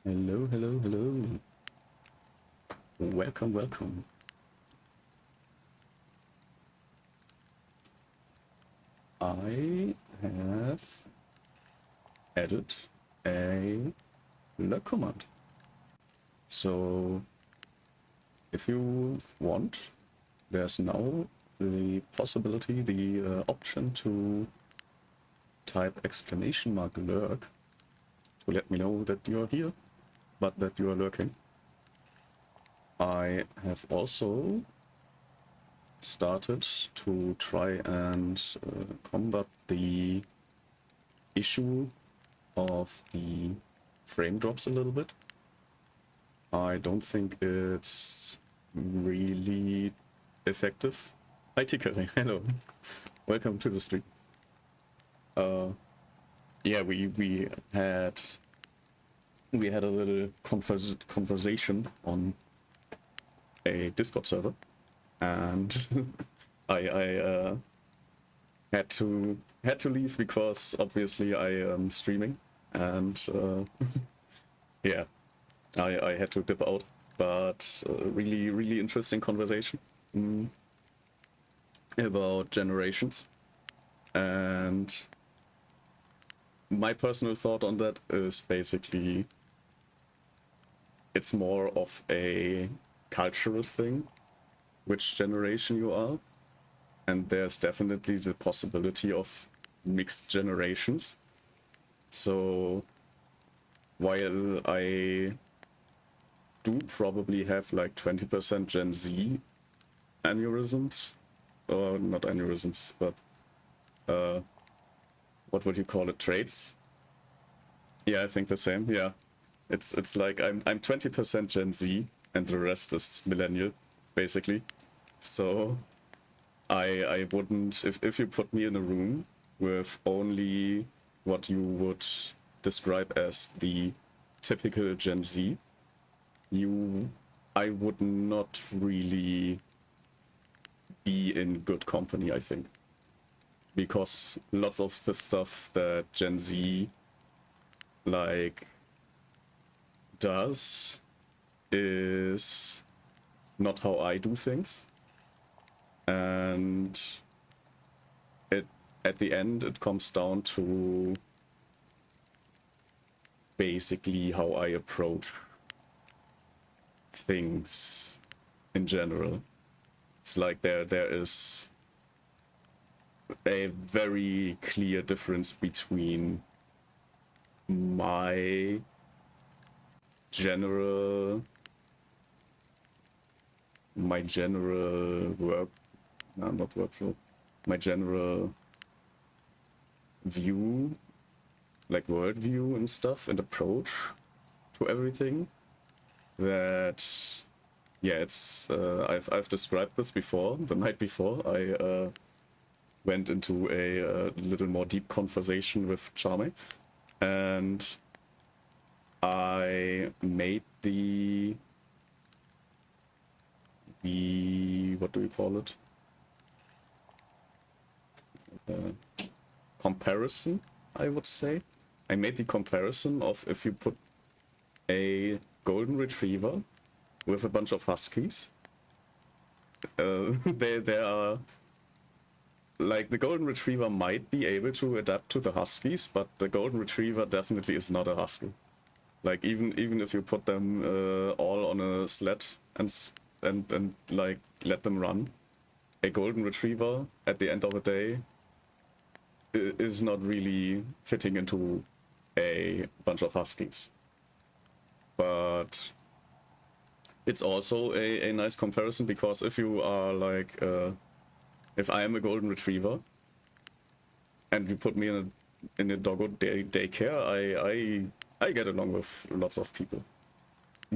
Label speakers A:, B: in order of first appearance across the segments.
A: Hello, hello, hello. Welcome, welcome. I have added a lurk command. So if you want, there's now the possibility, the option to type !lurk to let me know that you're here, but that you are lurking. I have also started to try and combat the issue of the frame drops a little bit. I don't think it's really effective. Hi Tikari, hello. Welcome to the stream. Yeah, we had a little conversation on a Discord server, and I had to leave because obviously I am streaming, and yeah, I had to dip out. But really interesting conversation about generations, and my personal thought on that is basically it's more of a cultural thing, which generation you are, and there's definitely the possibility of mixed generations. So while I do probably have like 20% Gen Z aneurysms, or not aneurysms, but what would you call it, traits? Yeah, I think the same. Yeah, it's like I'm 20% Gen Z and the rest is millennial, basically. So I wouldn't, if you put me in a room with only what you would describe as the typical Gen Z, I would not really be in good company, I think. Because lots of the stuff that Gen Z like does is not how I do things. And at the end it comes down to basically how I approach things in general. It's like there is a very clear difference between my general work, no, not workflow, my general view, like worldview and stuff, and approach to everything. That, yeah, it's I've described this before. The night before, I went into a little more deep conversation with Charme, and I made the what do we call it? Comparison, I would say. I made the comparison of if you put a golden retriever with a bunch of huskies. They are like, the golden retriever might be able to adapt to the huskies, but the golden retriever definitely is not a husky. Like even if you put them all on a sled and like let them run, a golden retriever at the end of the day is not really fitting into a bunch of huskies. But it's also a nice comparison, because if you are like if I am a golden retriever and you put me in a doggo daycare, I get along with lots of people.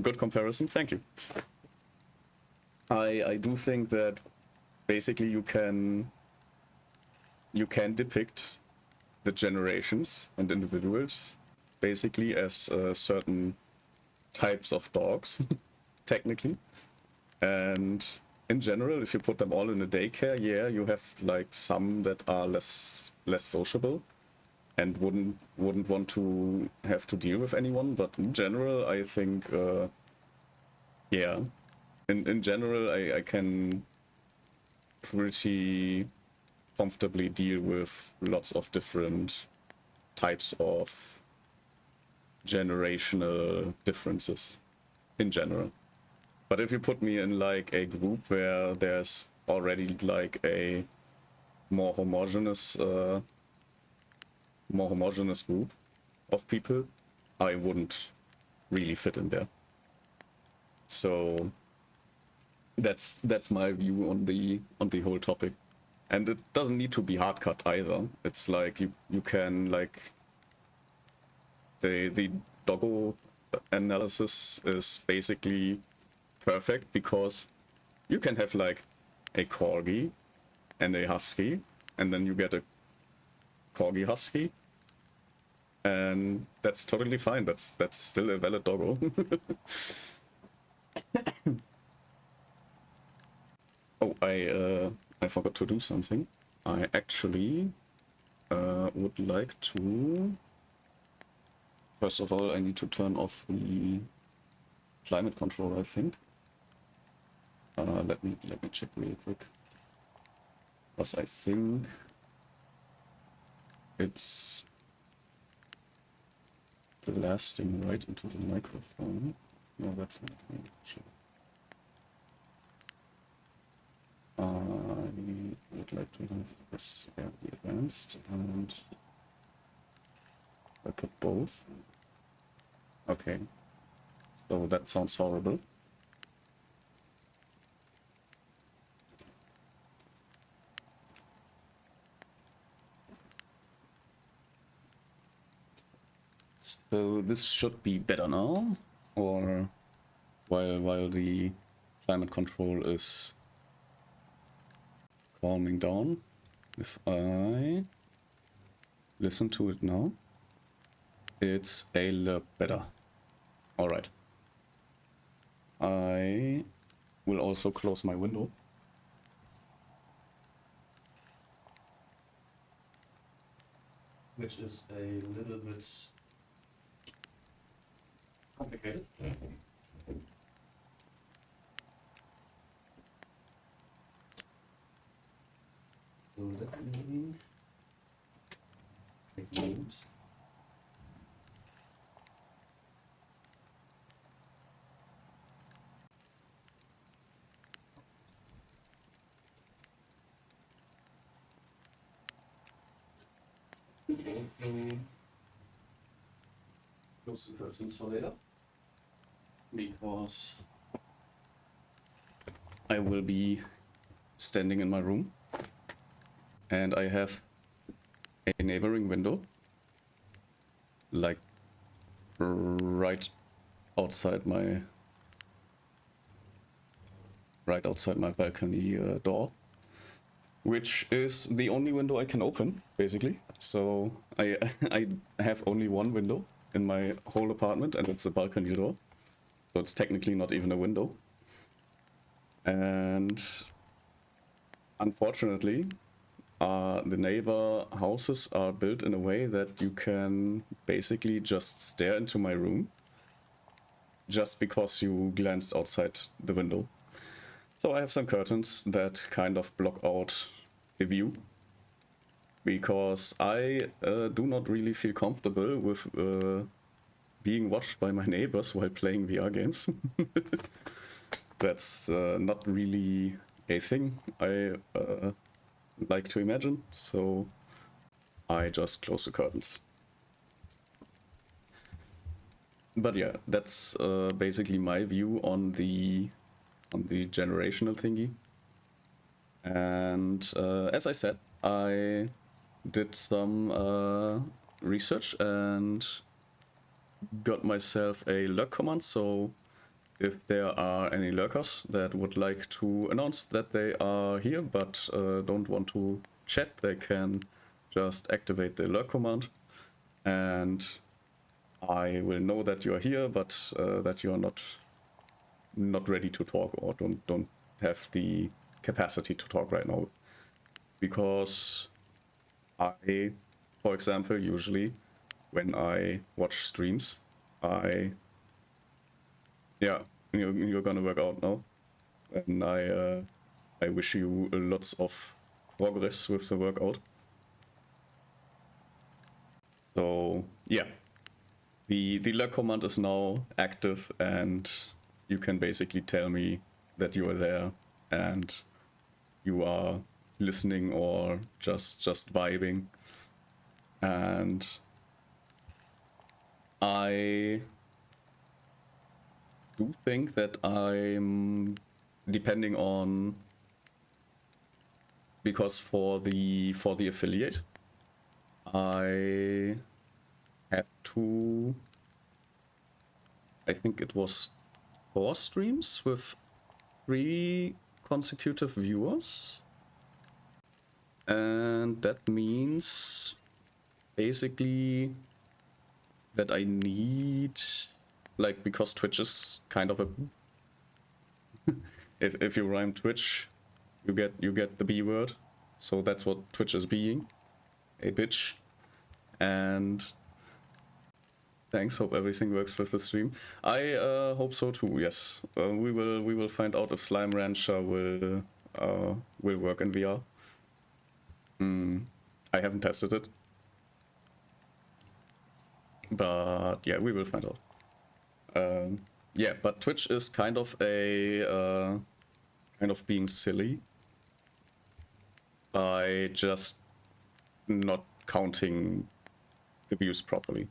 A: Good comparison, thank you. I do think that basically you can depict the generations and individuals basically as certain types of dogs, technically. And in general, if you put them all in a daycare, yeah, you have like some that are less sociable, and wouldn't want to have to deal with anyone. But in general, I think, yeah, in general, I can pretty comfortably deal with lots of different types of generational differences in general. But if you put me in like a group where there's already like a more homogeneous group of people, I wouldn't really fit in there. So that's my view on the whole topic. And it doesn't need to be hard cut either. It's like you can like the doggo analysis is basically perfect because you can have like a corgi and a husky, and then you get a corgi husky, and that's totally fine. That's still a valid doggo. Oh, I forgot to do something. I actually would like to. First of all, I need to turn off the climate control, I think. Let me check real quick. Because I think it's blasting right into the microphone. No, that's not me. I would like to have this the advanced, and I put both. Okay, so that sounds horrible. So this should be better now, or while the climate control is calming down. If I listen to it now, it's a lot better. All right. I will also close my window. Which is a little bit complicated. So let me take a moment. Close the curtains for later, because I will be standing in my room and I have a neighboring window like right outside my balcony door, which is the only window I can open, basically. So I I have only one window in my whole apartment, and it's a balcony door. So it's technically not even a window. And unfortunately, the neighbor houses are built in a way that you can basically just stare into my room just because you glanced outside the window. So I have some curtains that kind of block out the view, because I do not really feel comfortable with being watched by my neighbors while playing VR games. That's not really a thing I like to imagine, so I just close the curtains. But yeah, that's basically my view on the generational thingy. And as I said, I did some research and got myself a lurk command. So if there are any lurkers that would like to announce that they are here but don't want to chat, they can just activate the lurk command, and I will know that you are here, but that you are not ready to talk, or don't have the capacity to talk right now, because I for example, usually when I watch streams, yeah, you're gonna work out now, and I wish you lots of progress with the workout. So yeah, the lurk command is now active, and you can basically tell me that you are there and you are listening or just vibing. And I do think that I'm, depending on, because for the affiliate I had to, I think it was 4 streams with 3 consecutive viewers, and that means basically that I need, like, because Twitch is kind of a if you rhyme Twitch, you get the B word, so that's what Twitch is being, a bitch. And thanks, hope everything works with the stream. I hope so too. Yes, we will find out if Slime Rancher will work in VR. I haven't tested it, but yeah, we will find out. Yeah, but Twitch is kind of a kind of being silly by just not counting the views properly.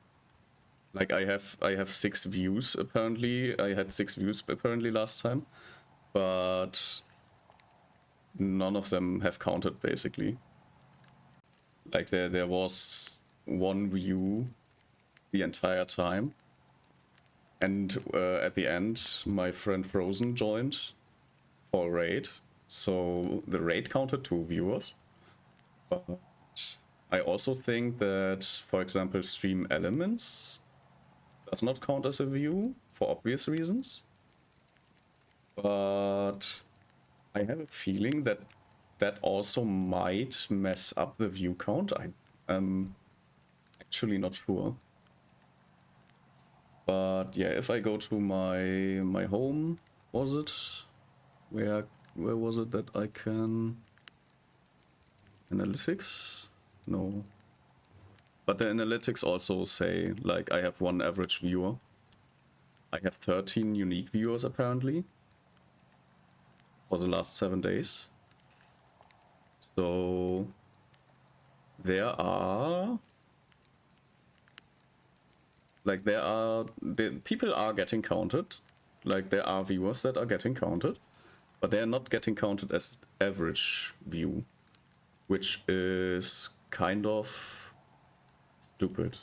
A: Like I have 6 views apparently. I had 6 views apparently last time, but none of them have counted basically. Like there was 1 view the entire time, and at the end my friend Frozen joined for a raid, so the raid counted 2 viewers. But I also think that, for example, Stream Elements does not count as a view for obvious reasons. But I have a feeling that that also might mess up the view count. I am actually not sure. But yeah, if I go to my home, was it? Where was it that I can... Analytics? No. But the analytics also say, like, I have 1 average viewer. I have 13 unique viewers apparently for the last 7 days. So there are, like, the people are getting counted. Like, there are viewers that are getting counted, but they are not getting counted as average view, which is kind of stupid.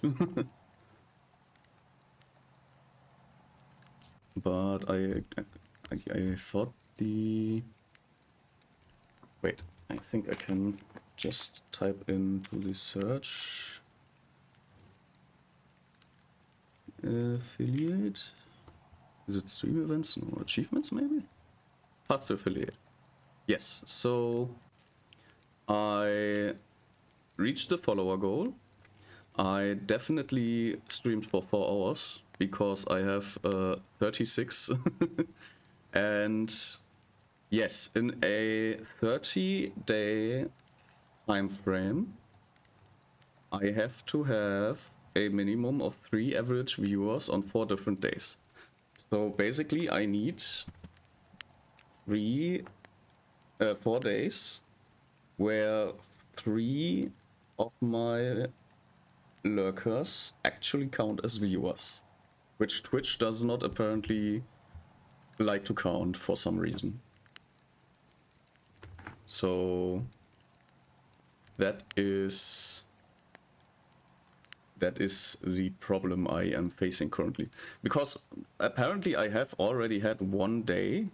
A: But I thought the... Wait, I think I can just type into the search. Affiliate? Is it stream events? No, achievements maybe? Path to affiliate. Yes, so I reached the follower goal. I definitely streamed for 4 hours because I have 36. And yes, in a 30-day time frame, I have to have a minimum of 3 average viewers on 4 different days. So basically I need 4 days where 3 of my lurkers actually count as viewers, which Twitch does not apparently like to count for some reason. So that is the problem I am facing currently, because apparently I have already had 1 day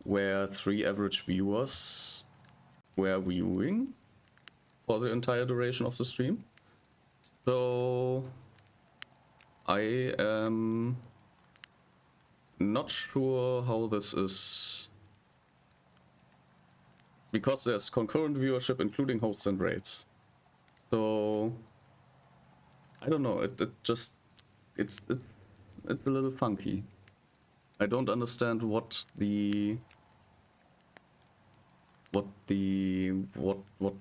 A: where 3 average viewers were viewing for the entire duration of the stream. So I am not sure how this is, because there's concurrent viewership including hosts and raids. So I don't know. It just it's a little funky. I don't understand what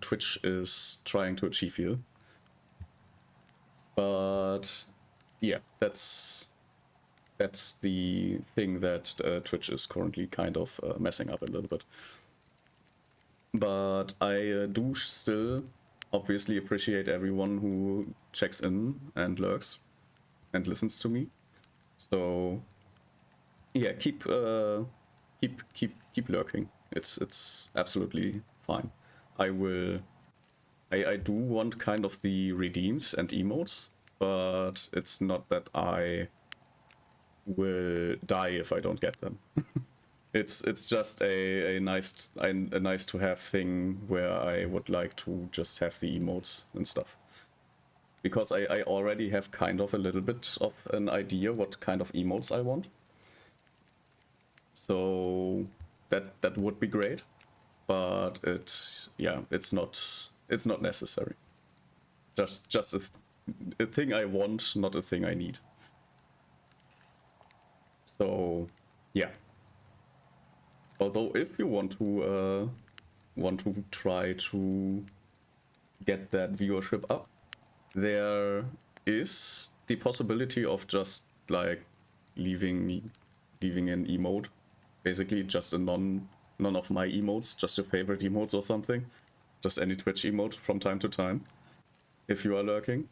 A: Twitch is trying to achieve here. But yeah, that's the thing that Twitch is currently kind of messing up a little bit. But I do still obviously appreciate everyone who checks in and lurks and listens to me. So yeah, keep lurking. It's absolutely fine. I do want kind of the redeems and emotes, but it's not that I will die if I don't get them. It's just a nice to have thing where I would like to just have the emotes and stuff. Because I already have kind of a little bit of an idea what kind of emotes I want. So that would be great, but it's not necessary. It's just a thing I want, not a thing I need. So yeah. Although if you want to try to get that viewership up, there is the possibility of just like leaving an emote, basically just a none of my emotes, just your favorite emotes or something, just any Twitch emote from time to time, if you are lurking.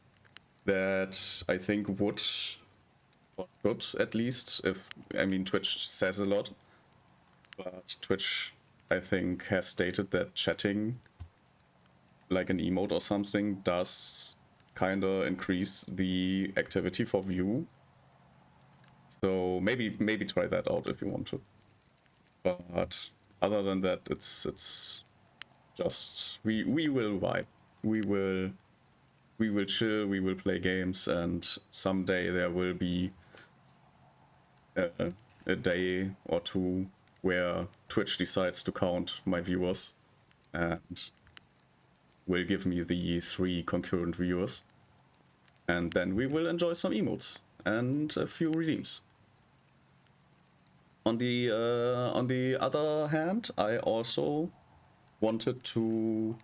A: That I think would good, at least. If I mean, Twitch says a lot, but Twitch, I think, has stated that chatting like an emote or something does kind of increase the activity for view. So maybe try that out if you want to. But other than that, it's just we will vibe. We will chill. We will play games, and someday there will be a day or two where Twitch decides to count my viewers and will give me the 3 concurrent viewers. And then we will enjoy some emotes and a few redeems. On the other hand, I also wanted to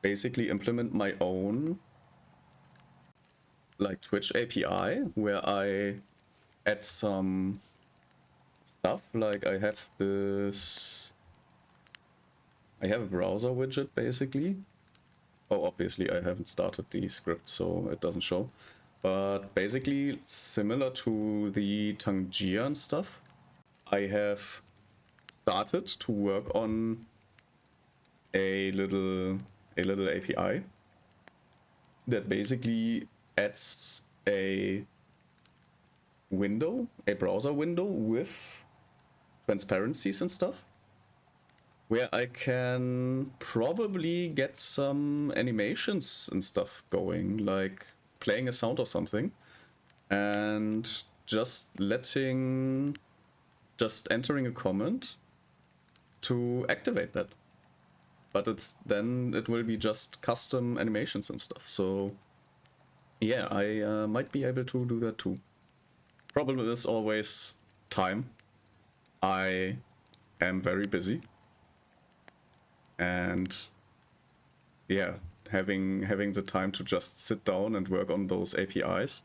A: basically implement my own like Twitch API where I add some stuff. Like I have a browser widget basically. Oh, obviously I haven't started the script, so it doesn't show. But basically similar to the Tangian stuff, I have started to work on a little API that basically adds a browser window with transparencies and stuff, where I can probably get some animations and stuff going, like playing a sound or something, and just entering a comment to activate that. But it will be just custom animations and stuff. So yeah, I might be able to do that too. Problem is always time. I am very busy, and yeah, having the time to just sit down and work on those APIs,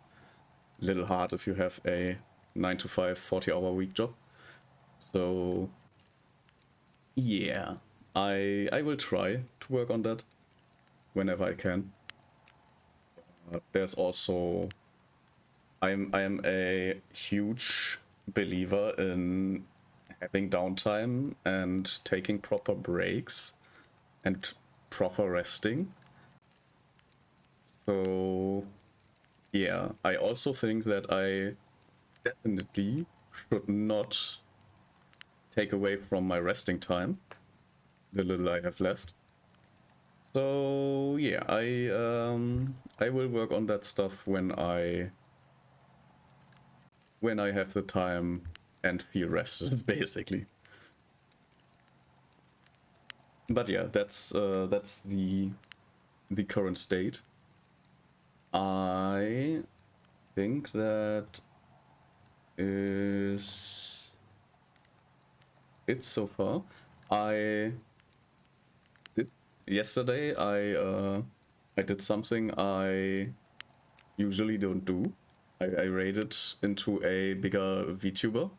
A: little hard if you have a 9 to 5 40-hour week job. So yeah, I will try to work on that whenever I can. There's also I am a huge believer in having downtime and taking proper breaks and proper resting. So yeah, I also think that I definitely should not take away from my resting time, the little I have left. So yeah, I will work on that stuff when I have the time and feel rested, basically. But yeah, that's the current state. I think that is it so far. I did yesterday. I did something I usually don't do. I raided into a bigger VTuber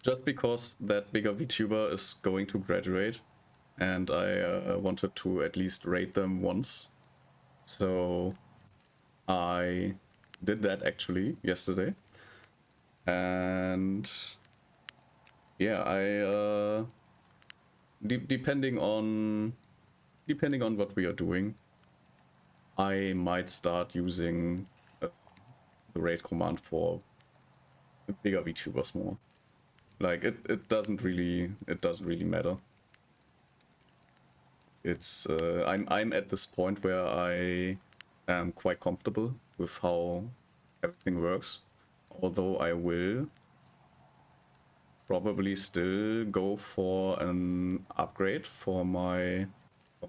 A: just because that bigger VTuber is going to graduate, and I wanted to at least raid them once. So I did that actually yesterday, and yeah, depending on what we are doing, I might start using the raid command for bigger VTubers more. Like it doesn't really matter. It's I'm at this point where I am quite comfortable with how everything works. Although I will probably still go for an upgrade for my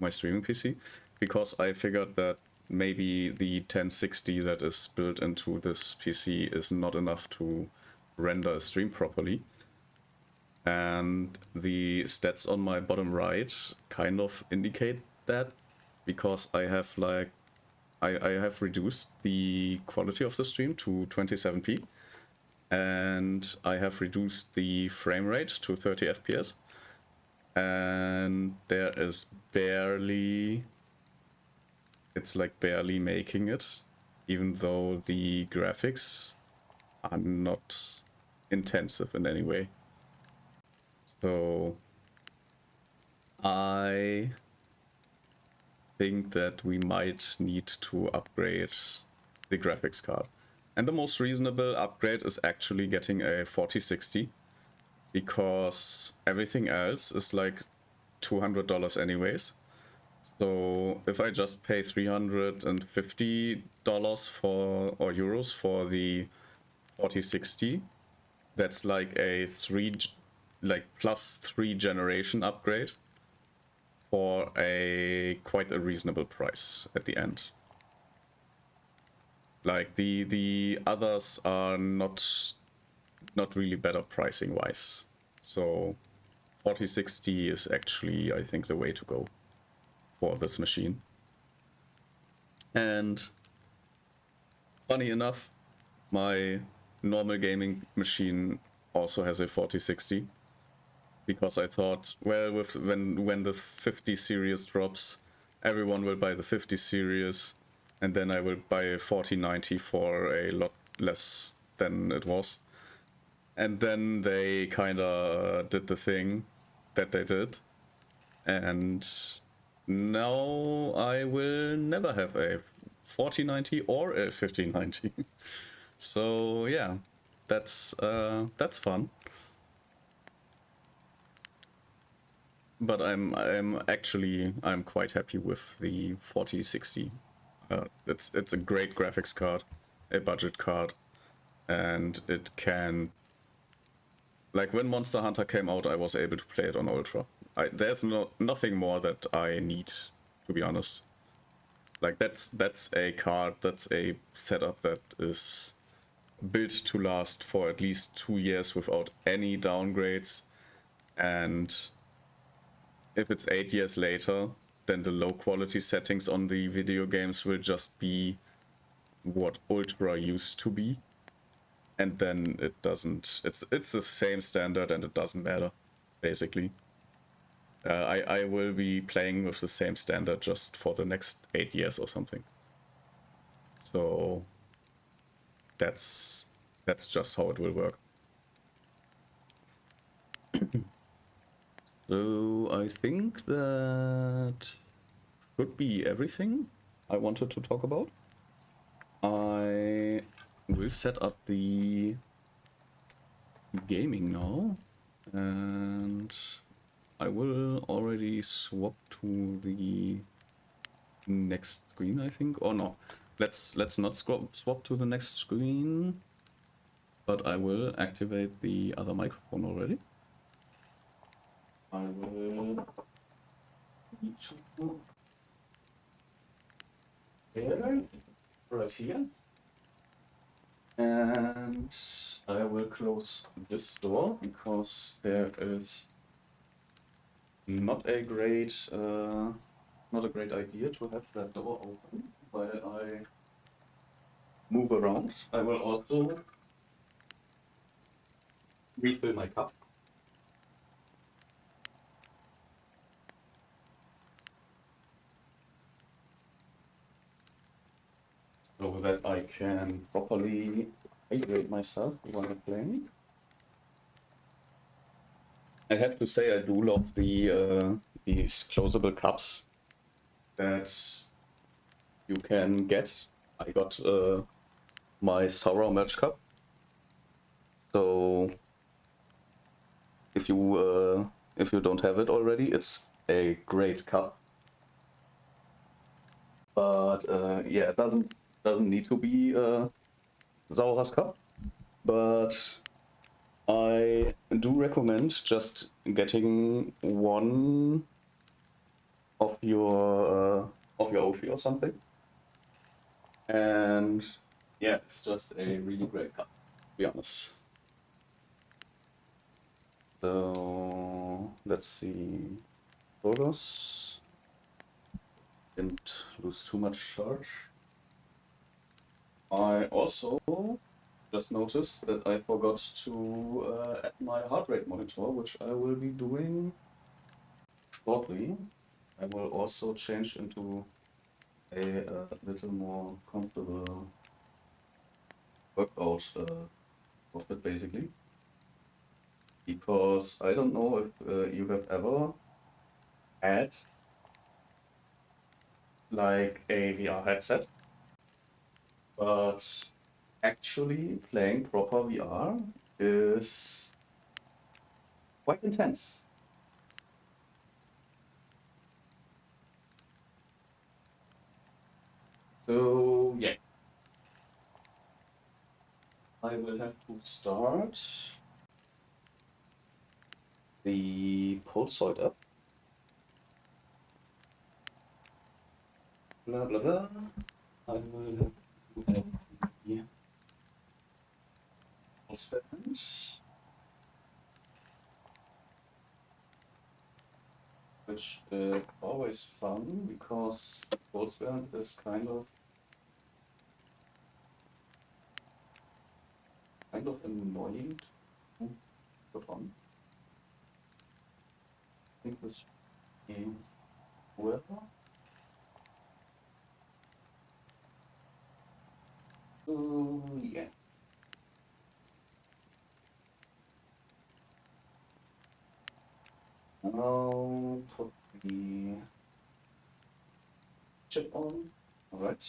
A: streaming PC, because I figured that maybe the 1060 that is built into this PC is not enough to render a stream properly. And the stats on my bottom right kind of indicate that, because I have like I have reduced the quality of the stream to 27p, and I have reduced the frame rate to 30 FPS, and there is barely, it's like barely making it, even though the graphics are not intensive in any way. So I think that we might need to upgrade the graphics card. And the most reasonable upgrade is actually getting a 4060, because everything else is like $200 anyways. So if I just pay $350 for, or euros for the 4060, that's like a +3 generation upgrade for quite a reasonable price at the end. Like the others are not really better pricing wise. So 4060 is actually, I think, the way to go for this machine. And funny enough, my normal gaming machine also has a 4060, because I thought, well, when the 50 series drops, everyone will buy the 50 series, and then I will buy a 4090 for a lot less than it was. And then they kind of did the thing that they did, and now I will never have a 4090 or a 5090. So yeah, that's fun. But I'm quite happy with the 4060. It's a great graphics card, a budget card, and it can, like, when Monster Hunter came out, I was able to play it on Ultra. There's nothing more that I need, to be honest. Like, that's a card, that's a setup that is built to last for at least 2 years without any downgrades. And if it's 8 years later, then the low quality settings on the video games will just be what Ultra used to be. And then it doesn't, it's the same standard and it doesn't matter, basically. I will be playing with the same standard just for the next 8 years or something. So that's just how it will work. So I think that could be everything I wanted to talk about. I will set up the gaming now, and I will already swap to the next screen, I think. Or no, let's not swap to the next screen, but I will activate the other microphone already. I will need to there. right here. And I will close this door because there is not a great idea to have that door open while I move around. I will also refill my cup. So that I can properly hydrate myself while playing. I have to say I do love these closable cups that you can get. I got my Sauron merch cup. So if you don't have it already, it's a great cup. But yeah, it doesn't need to be Sauron's cup. But I do recommend just getting one of your Oshi or something. And yeah, it's just a really great cup, to be honest. So let's see. Bolos. Didn't lose too much charge. I also just noticed that I forgot to add my heart rate monitor, which I will be doing shortly. I will also change into a little more comfortable workout outfit, basically. Because I don't know if you have ever had like a VR headset, but actually playing proper VR is quite intense. So yeah, I will have to start the Pulsoid up. Blah blah blah. I will have to add the pulse band, which is always fun because pulse band is kind of annoying to put on. I think this game well. So yeah. I'll put the chip on. Alright.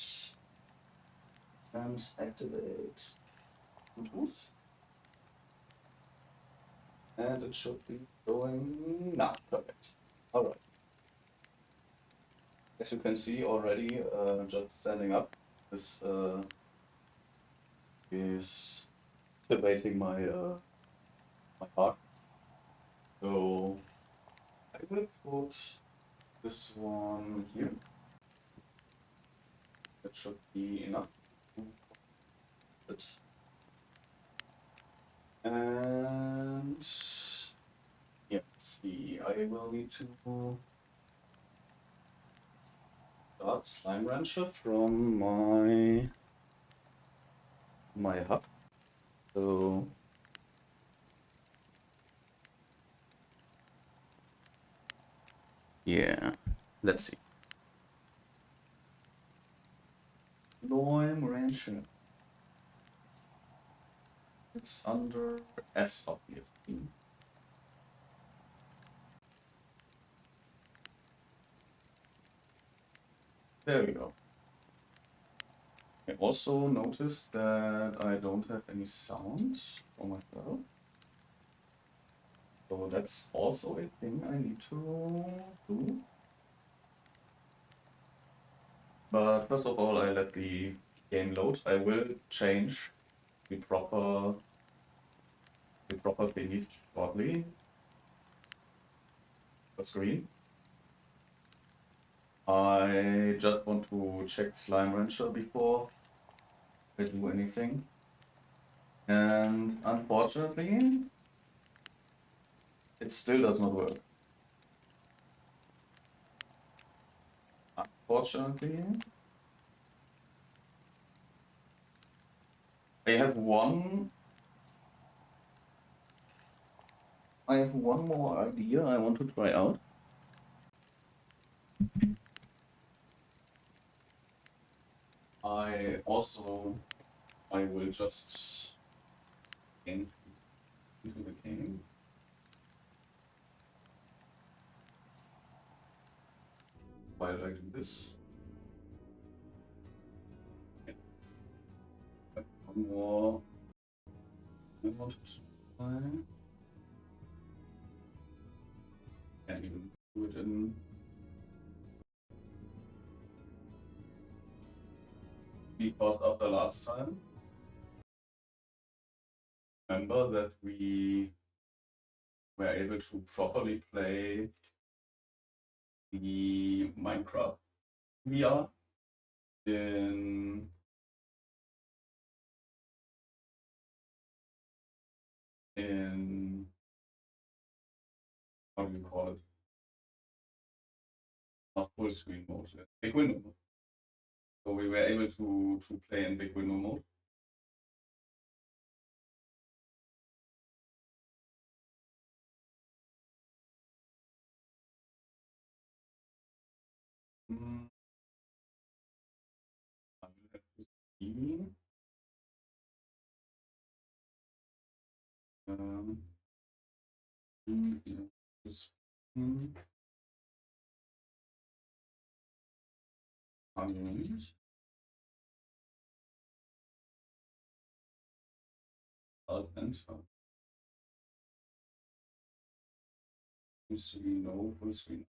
A: And activate Bluetooth. And it should be going now. Perfect. Alright. As you can see already, just standing up, this is activating my my heart. So I will put this one here. That should be enough. And yeah, let's see. I will need to start Slime Rancher from my hub. So yeah, let's see. Slime Rancher. It's under S, obviously. There we go. I also noticed that I don't have any sound for myself. So that's also a thing I need to do. But first of all, I let the game load. I will change the proper beneath shortly. The screen. I just want to check Slime Rancher before I do anything. And unfortunately, it still does not work. Unfortunately, I have one more idea I want to try out. I will just into the game. Why did I do this? One more. I want to try. Can't even do it in. Because after last time, remember that we were able to properly play the Minecraft VR in how do you call it? Not full screen mode, big window mode. So we were able to play in big window mode. I will have to see. This onions. Salt and so. Needs to be no full screen.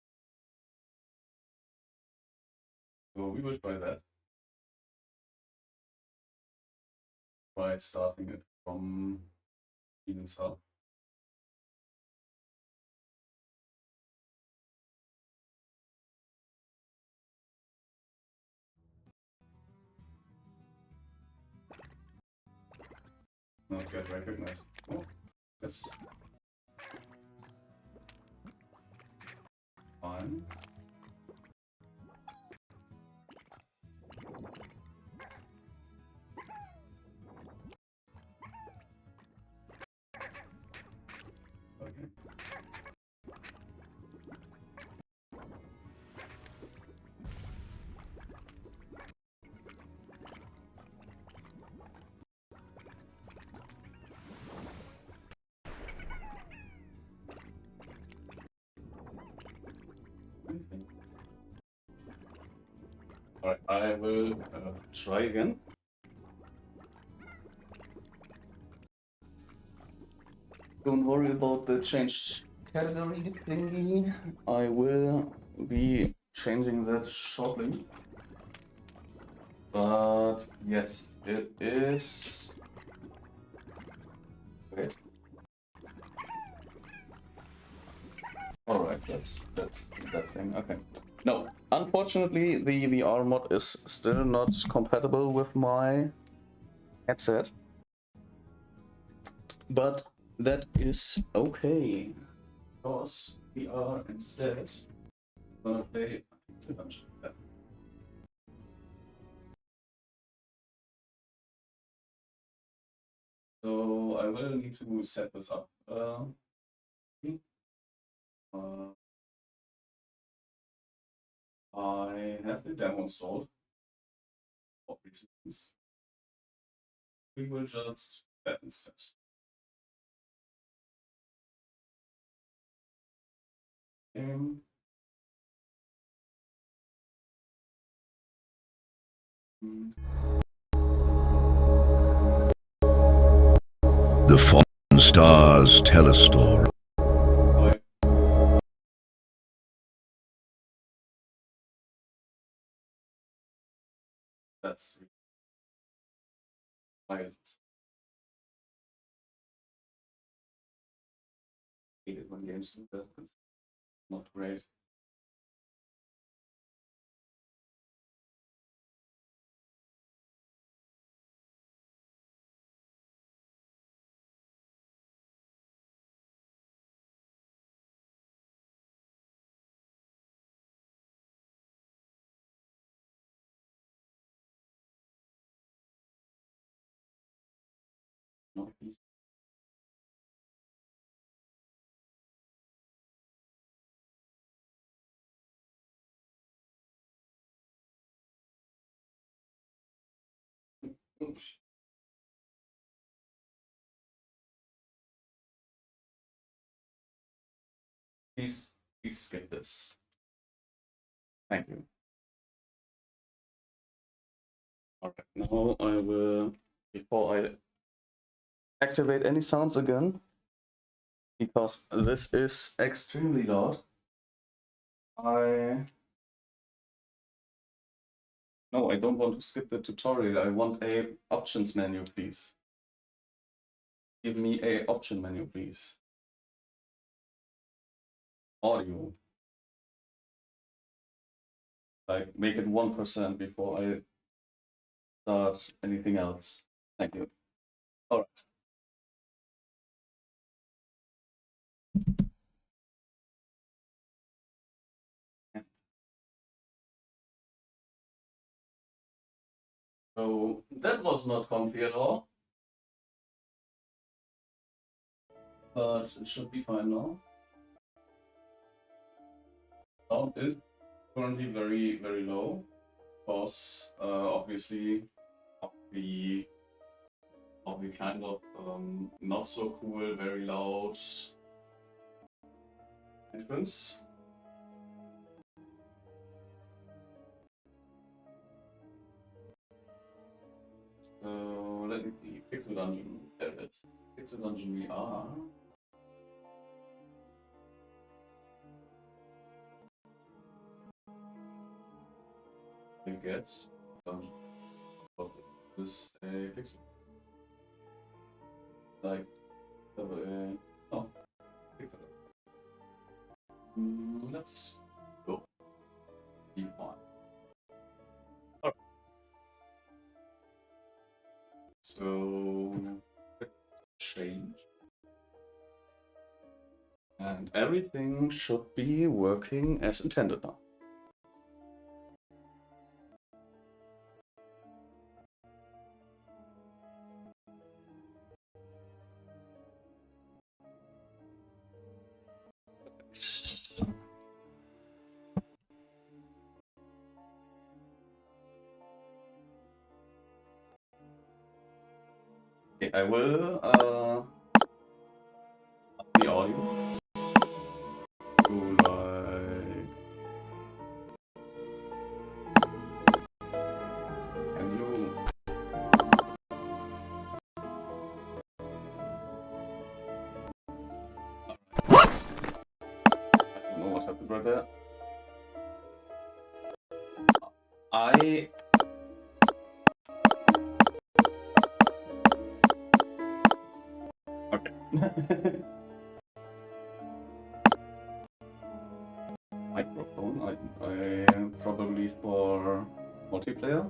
A: So we will try that. By starting it from even south. Not get recognized. Oh, yes. Fine. Okay. Alright, I will try again. Don't worry about the change category thingy. I will be changing that shortly. But yes, it is. Wait. Alright, that's that thing. Okay. No, unfortunately, the VR mod is still not compatible with my headset. But that is okay. Because we are instead gonna play a bunch. So I will need to set this up. I have the demo installed. For reasons. We will just that instead.
B: The fallen stars tell a story.
A: That's why it's hate it when games do that. It's not great. No, please. Oops. Please skip this. Thank you. Alright, now I will, before I activate any sounds again, because this is extremely loud, No, I don't want to skip the tutorial. I want a options menu, please. Give me a option menu, please. Audio. Like, make it 1% before I start anything else. Thank you. All right. So that was not comfy at all, but it should be fine now. Sound is currently very, very low because obviously of the kind of not so cool, very loud entrance. So let me see. Pixel Dungeon. There it is. Pixel Dungeon we are. I guess dungeon. This a pixel. Like oh, pixel. Let's go. Be fine. Alright. So change. And everything should be working as intended now. Okay, I will the audio to like, can you what? I don't know what happened right there. Okay. Microphone, I probably for multiplayer.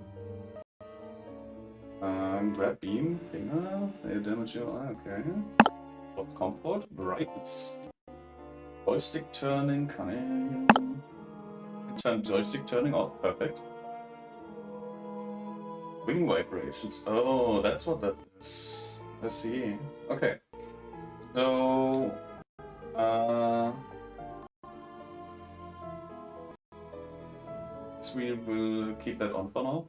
A: Grab beam, finger, play damage your eye, okay. What's comfort? Brightness. Joystick turning, can I turn joystick turning off? Perfect. Wing vibrations. Oh, that's what that is. I see. Okay. So we will keep that on for now.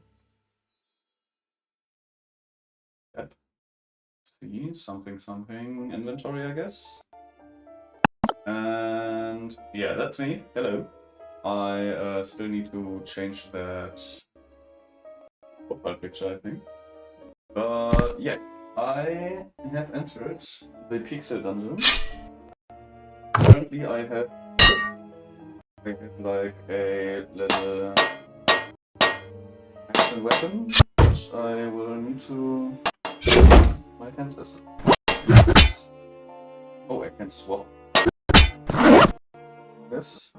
A: Yep. See, something, inventory, I guess. And yeah, that's me. Hello. I still need to change that profile picture, I think. But yeah, I have entered the Pixel Dungeon. Currently, I have like a little action weapon, which I will need to. My hand is. Oh, I can swap. Yes.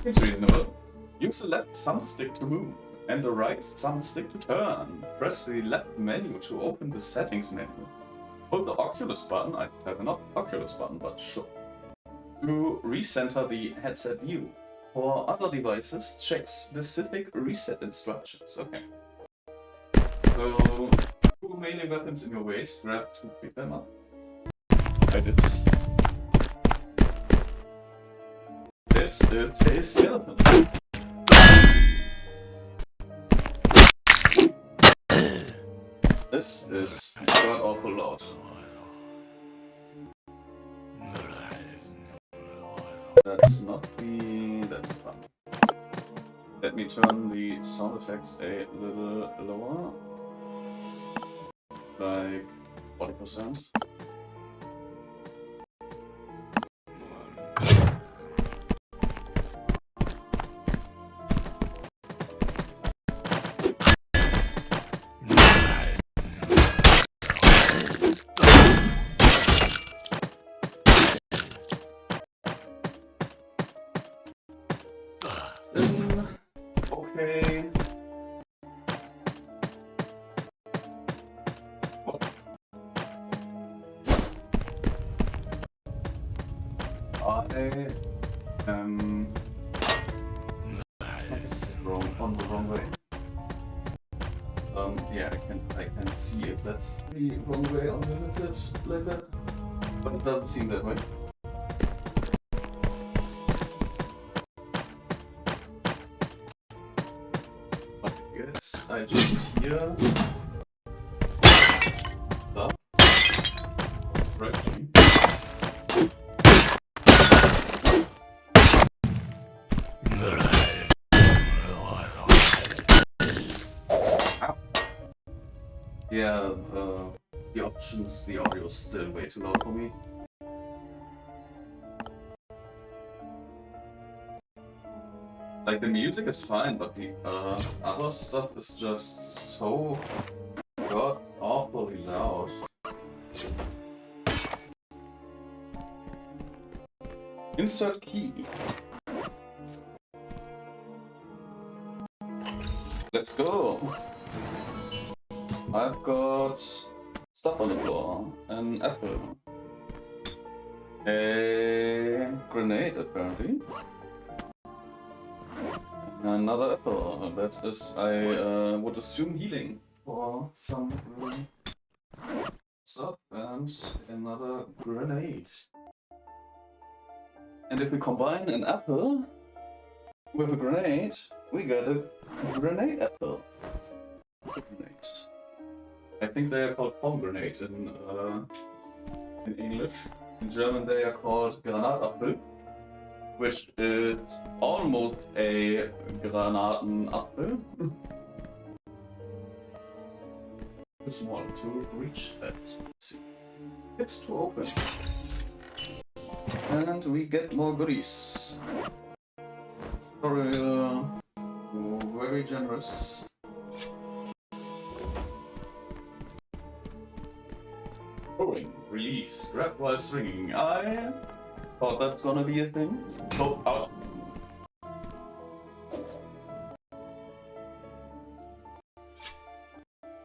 A: Seems reasonable. Use the left thumbstick to move and the right thumbstick to turn. Press the left menu to open the settings menu. Hold the Oculus button, I have an Oculus button, but sure. To recenter the headset view. For other devices, check specific reset instructions. Okay. So, two melee weapons in your waist, grab to pick them up. I did. This is a skeleton. This is god awful loud. That's not the... that's fun. Let me turn the sound effects a little lower. Like 40%. Okay. What? I am... it's wrong, on the wrong way. Yeah, I can see if that's the wrong way unlimited like that, but it doesn't seem that way. But I guess I just hear stuff correctly. Yeah, the options, the audio is still way too loud for me. Like, the music is fine, but the other stuff is just so god awfully loud. Insert key. Let's go. I've got stuff on the floor. An apple. A grenade, apparently. Another apple. That is, I would assume, healing for some stuff. And another grenade. And if we combine an apple with a grenade, we get a grenade apple. Grenade. I think they are called pomegranate in English. In German they are called Granatapfel, which is almost a Granatenapfel. Too small to reach that. Let's see. It's too open. And we get more goodies. Very generous. Rolling, release, grab while swinging. I thought that's gonna be a thing. Oh, ouch.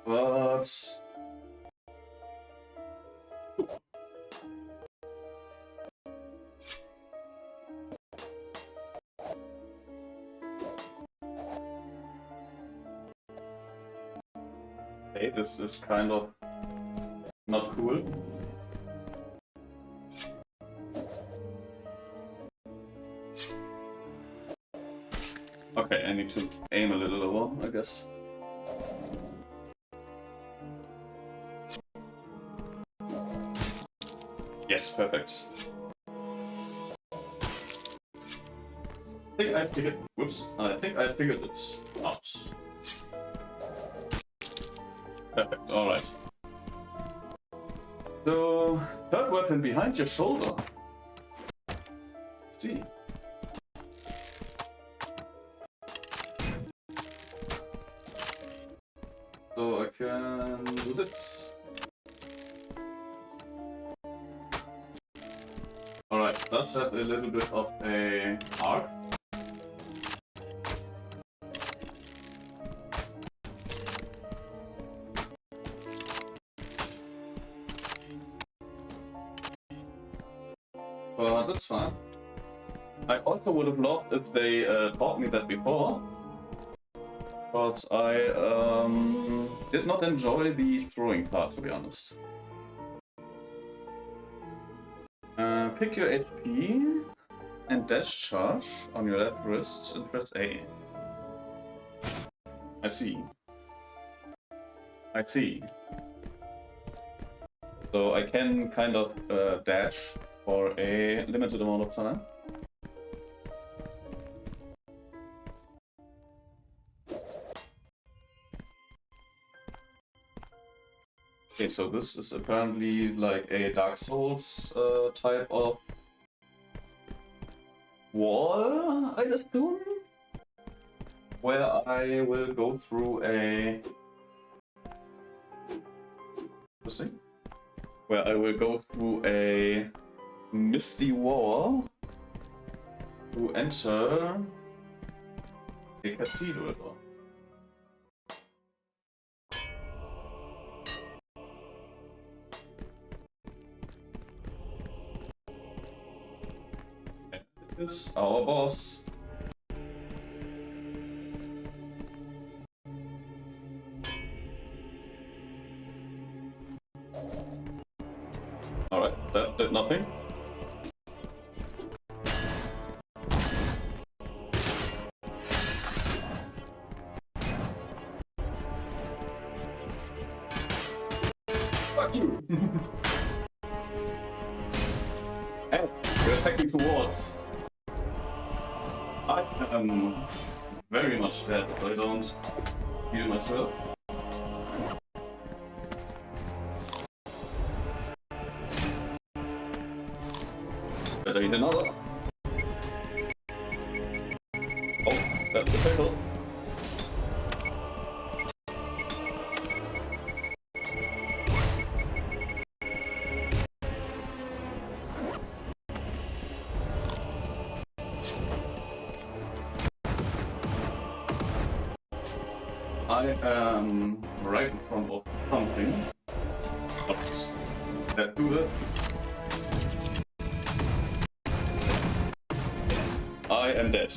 A: But... hey, this is kind of not cool. Okay, I need to aim a little lower, I guess. Yes, perfect. I think I figured it out. Perfect, alright. So, third weapon behind your shoulder. Let's see. So I can do this. Alright, does have a little bit of a arc. But that's fine. I also would have loved if they taught me that before, because I did not enjoy the throwing part, to be honest. Pick your HP and dash charge on your left wrist and press A. I see. I see. So I can kind of dash for a limited amount of time. Okay, so this is apparently like a Dark Souls type of wall, I assume? Where I will go through a... Interesting. Where I will go through a misty wall to enter a cathedral. Is our boss. Alright, that did nothing. Fuck you! Hey, you're attacking towards. I am very much dead if I don't heal myself. Better eat another. Oh, that's a pickle. I am right in front of something. But let's do it. I am dead.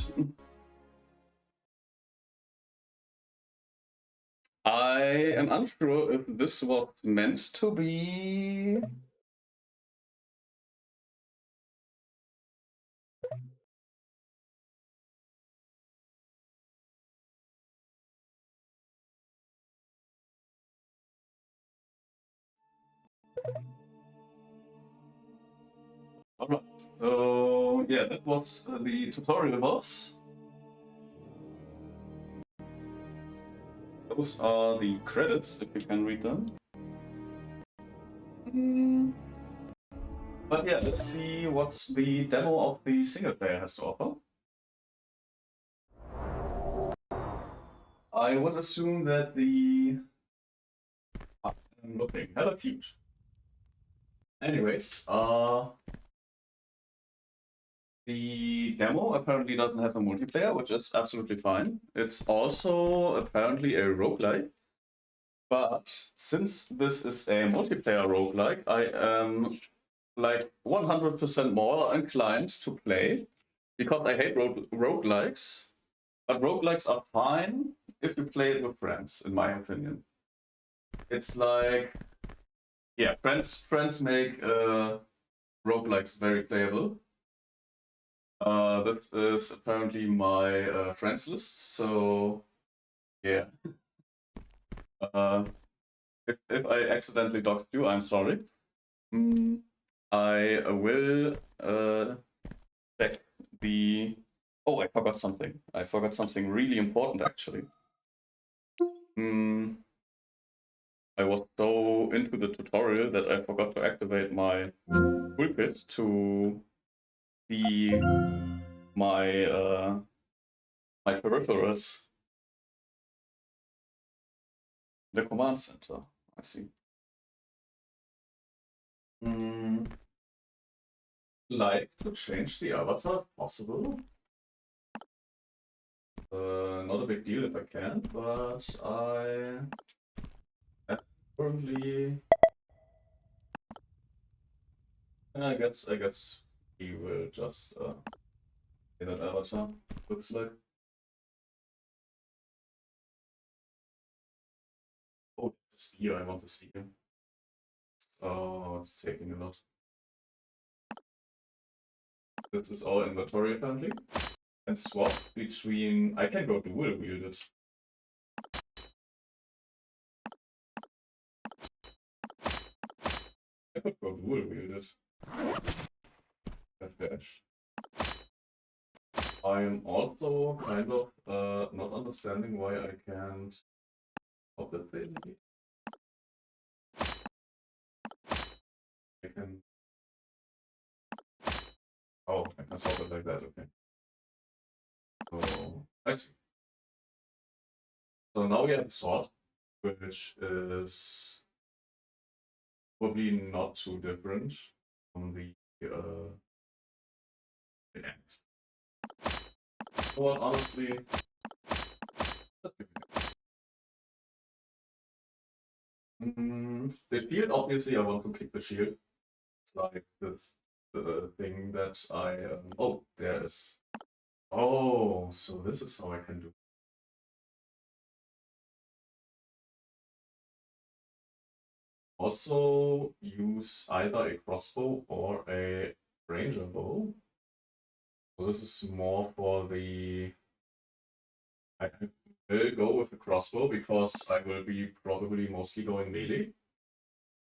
A: I am unsure if this was meant to be... Alright, so yeah, that was the tutorial boss. Those are the credits, if you can read them. But yeah, let's see what the demo of the single player has to offer. I would assume that the... I'm looking hella cute. Anyways, the demo apparently doesn't have a multiplayer, which is absolutely fine. It's also apparently a roguelike. But since this is a multiplayer roguelike, I am like 100% more inclined to play, because I hate roguelikes. But roguelikes are fine if you play it with friends, in my opinion. It's like, yeah, friends make roguelikes very playable. This is apparently my friends list, so yeah. If I accidentally doxed you, I'm sorry. I will check the... Oh, I forgot something. I forgot something really important, actually. I was so into the tutorial that I forgot to activate my toolkit to see my my peripherals. The command center, I see. Like to change the avatar, possible? Not a big deal if I can, but I currently... I guess we will just that avatar looks like. Oh, the sphere, I want the sphere. Oh, it's taking a lot. This is all inventory apparently. And swap between... I can go dual wield it. I could go dual wield it. Dash. I'm also kind of not understanding why I can't swap it basically. I can... Oh, I can swap it like that, okay. So, I see. So now we have a sword, which is probably not too different from the axe. Well, honestly, let's give it. The shield, obviously, I want to kick the shield. It's like this thing that I. Oh, there is. Oh, so this is how I can do. Also, use either a crossbow or a ranger bow. So this is more for the... I will go with a crossbow because I will be probably mostly going melee.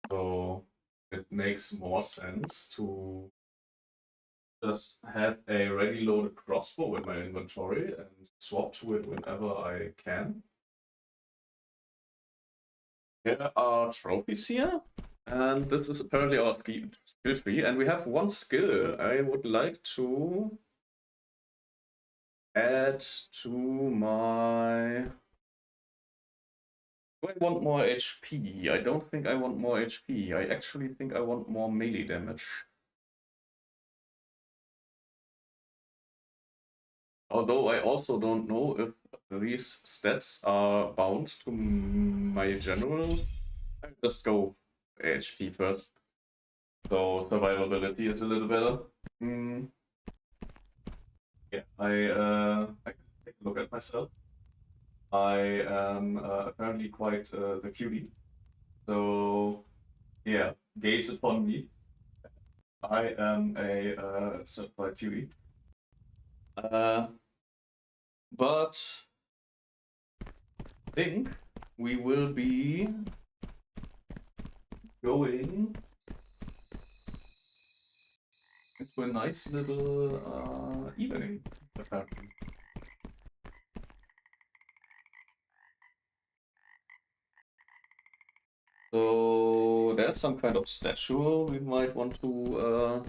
A: So it makes more sense to just have a ready loaded crossbow in my inventory and swap to it whenever I can. There are trophies here, and this is apparently our skill tree, and we have one skill I would like to add to my... Do I want more HP? I don't think I want more HP. I actually think I want more melee damage. Although I also don't know if these stats are bound to my general. I'll just go HP first. So survivability is a little better. Yeah, I can take a look at myself. I am apparently quite the cutie. So yeah, gaze upon me. I am a certified cutie. But I think we will be going into a nice little evening, apparently. So there's some kind of statue we might want to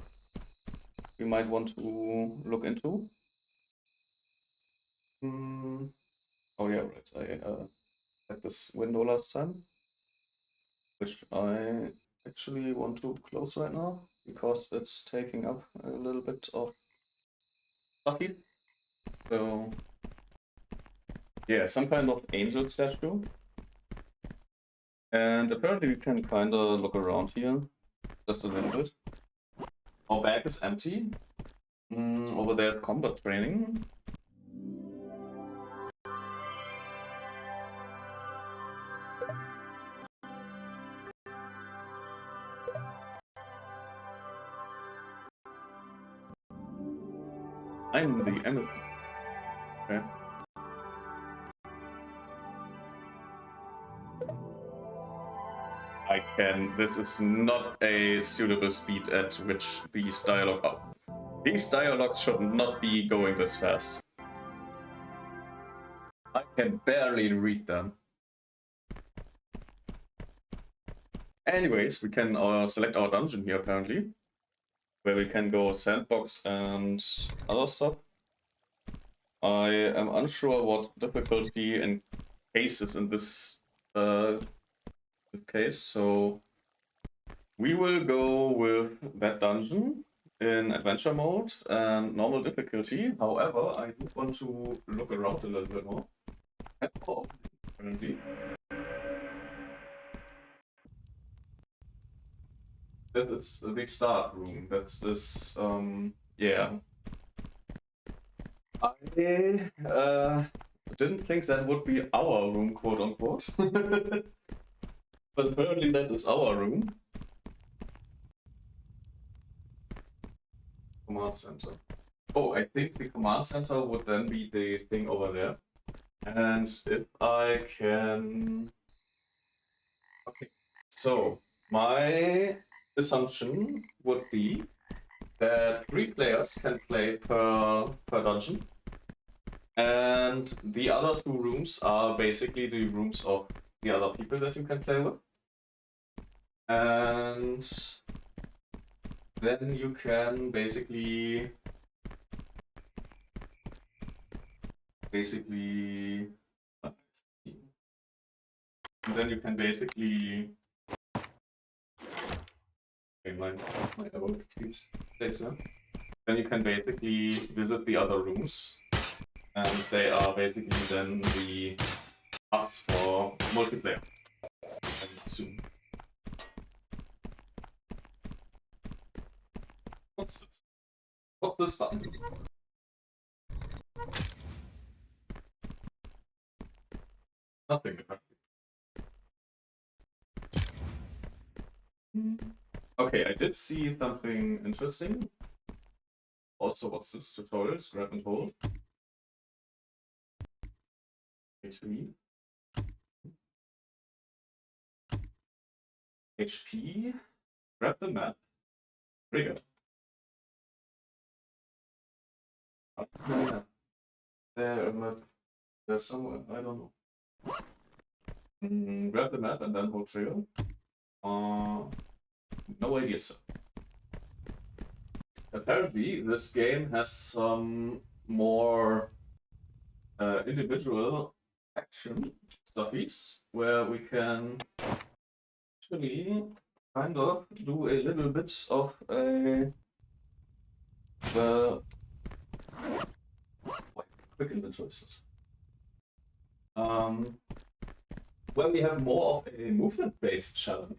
A: look into. Oh yeah, right. I had this window last time, which I actually want to close right now because it's taking up a little bit of stuff. So yeah, some kind of angel statue. And apparently we can kind of look around here just a little bit. Our bag is empty. Over there is combat training. I'm the enemy. Okay. I can. This is not a suitable speed at which these dialogue are. These dialogues should not be going this fast. I can barely read them. Anyways, we can select our dungeon here apparently, where we can go sandbox and other stuff. I am unsure what difficulty and cases in this case, so we will go with that dungeon in adventure mode and normal difficulty. However, I do want to look around a little bit more. Oh, apparently. This is the start room. That's this, yeah. I didn't think that would be our room, quote unquote. But apparently that is our room. Command center. Oh, I think the command center would then be the thing over there. And if I can... Okay, so my assumption would be that 3 players can play per dungeon. And the other 2 rooms are basically the rooms of the other people that you can play with. And then you can basically and then you can basically okay, my arrow keeps stays there. Then you can basically visit the other rooms, and they are basically then the hubs for multiplayer. I assume. What's this? What this button do? Nothing apparently. Okay, I did see something interesting. Also, what's this? Tutorials, grab and hold. HP. HP. Grab the map. Trigger. There's somewhere, I don't know. Grab the map and then hold trigger. No idea, sir. Apparently, this game has some more individual action stuffies where we can actually kind of do a little bit of a quick inventory set. Where we have more of a movement-based challenge.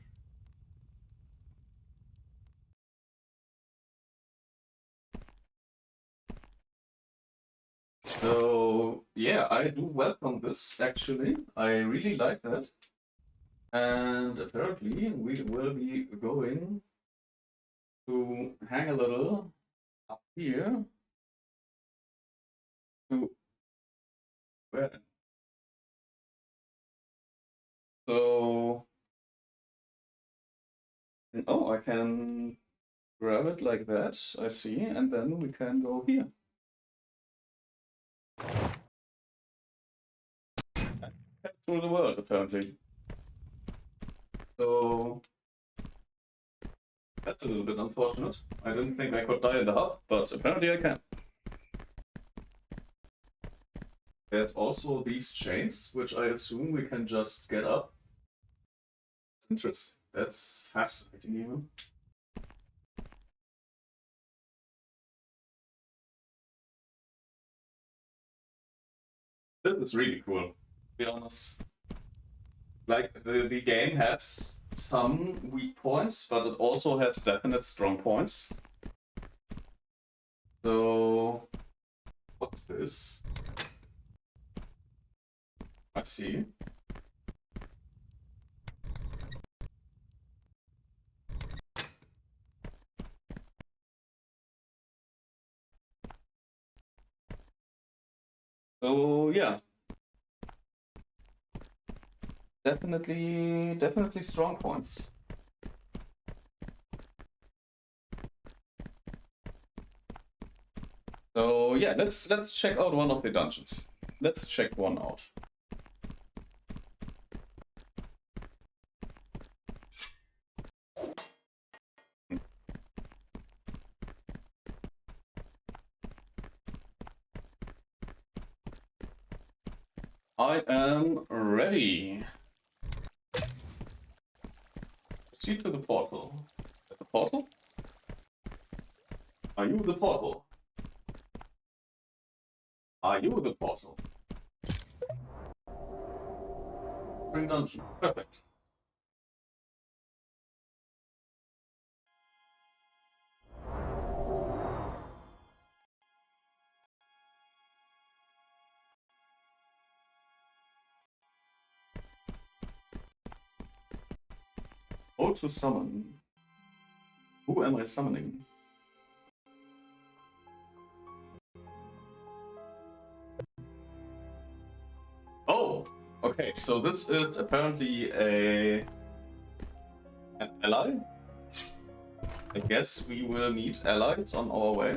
A: So yeah, I do welcome this actually. I really like that. And apparently we will be going to hang a little up here to where? So oh, I can grab it like that, I see, and then we can go here. Through the world, apparently. So that's a little bit unfortunate. I didn't think I could die in the hub, but apparently I can. There's also these chains, which I assume we can just get up. That's interesting. That's fascinating even. This is really cool, to be honest. Like, the game has some weak points, but it also has definite strong points. So, what's this? I see. So, yeah. Definitely strong points. So yeah, let's check out one of the dungeons. Let's check one out. I am ready. Proceed to the portal. The portal? Are you the portal? Are you the portal? Spring dungeon. Perfect. Roll to summon. Who am I summoning? Oh, okay. So this is apparently an ally. I guess we will need allies on our way.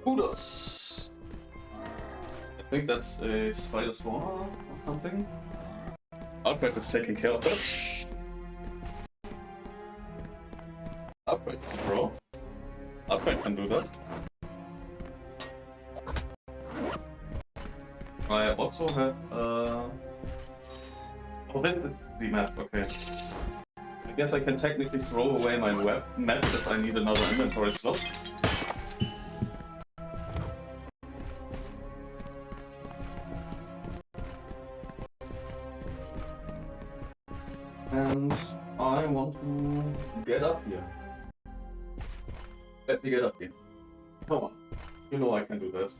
A: Kudos. I think that's a spider swarm or something. Alfred is taking care of it. Alfred is a pro. Alfred can do that. I also have oh, this is the map, okay. I guess I can technically throw away my map if I need another inventory slot. And I want to get up here. Let me get up here. Come on. You know I can do that.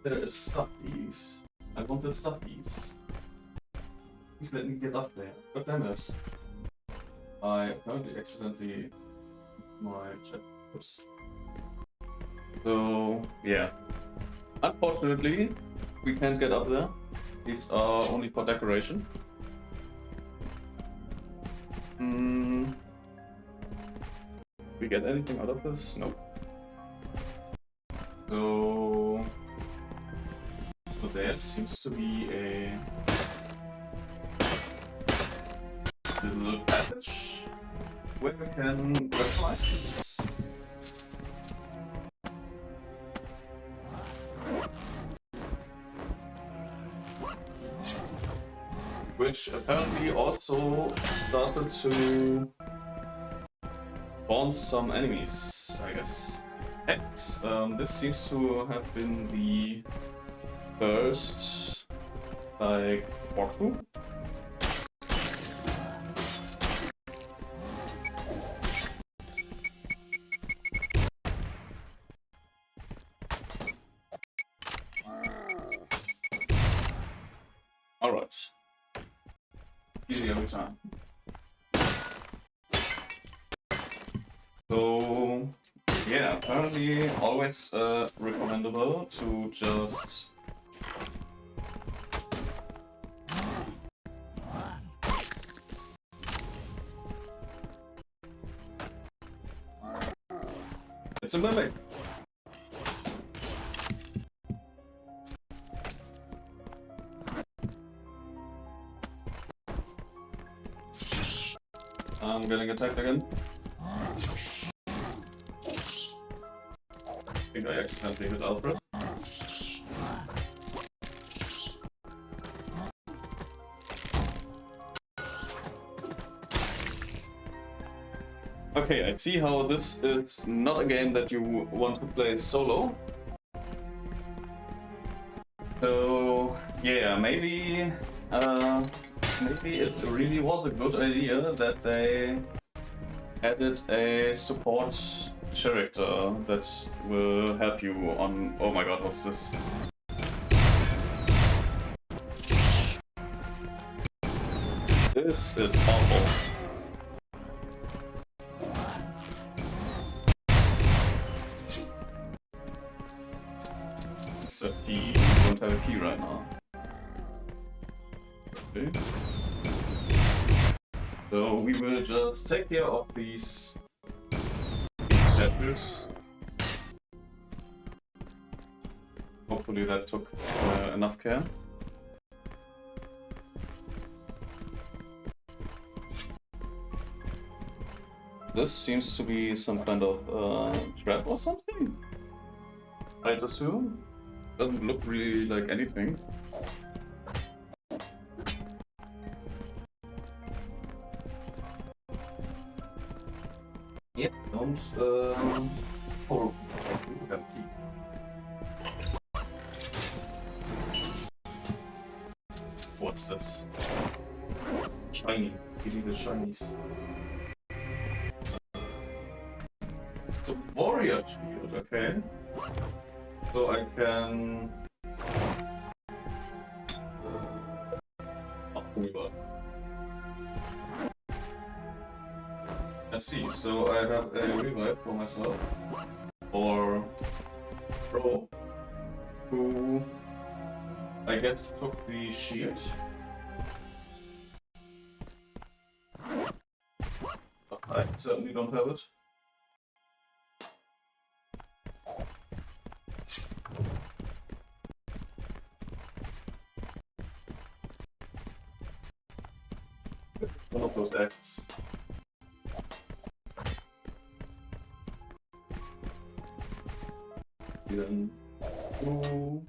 A: There is stuffies. I wanted stuffies. Please let me get up there. God damn it. I apparently accidentally my chat. Oops. So, yeah. Unfortunately, we can't get up there. These are only for decoration. We get anything out of this? Nope. So there seems to be a little passage where we can weaponize this. Which apparently also started to spawn some enemies, I guess. X. This seems to have been the first, like, walkthrough. Alright. Easy every time. So, yeah, apparently always recommendable to just it's a mimic. I'm getting attacked again. I think I accidentally hit Alfred. Okay, I see how this is not a game that you want to play solo. So, yeah, maybe it really was a good idea that they added a support character that will help you on... Oh my god, what's this? This is awful. Except we don't have a key right now. Okay. So we will just take care of these chapters. Hopefully that took enough care. This seems to be some kind of trap or something, I'd assume. Doesn't look really like anything. Yep, don't oh,
C: That's shiny. Eating the shinies. It's a warrior shield, okay. So I can... Oh, revive. Let's see, so I have a revive for myself. Or Pro, who I guess took the shield. I certainly don't have it. One of those axes. Then, ooh.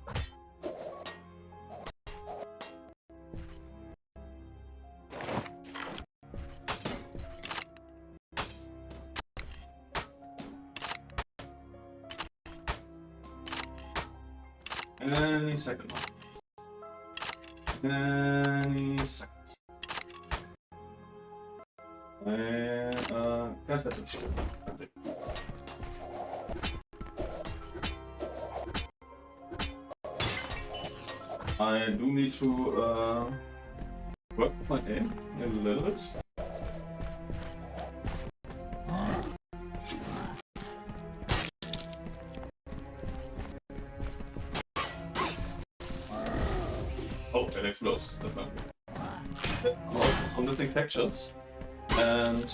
C: Any second one. Any second. Can't touch it. I do need to work my aim a little bit. Oh, it explodes. That's not good. Well, some little textures. And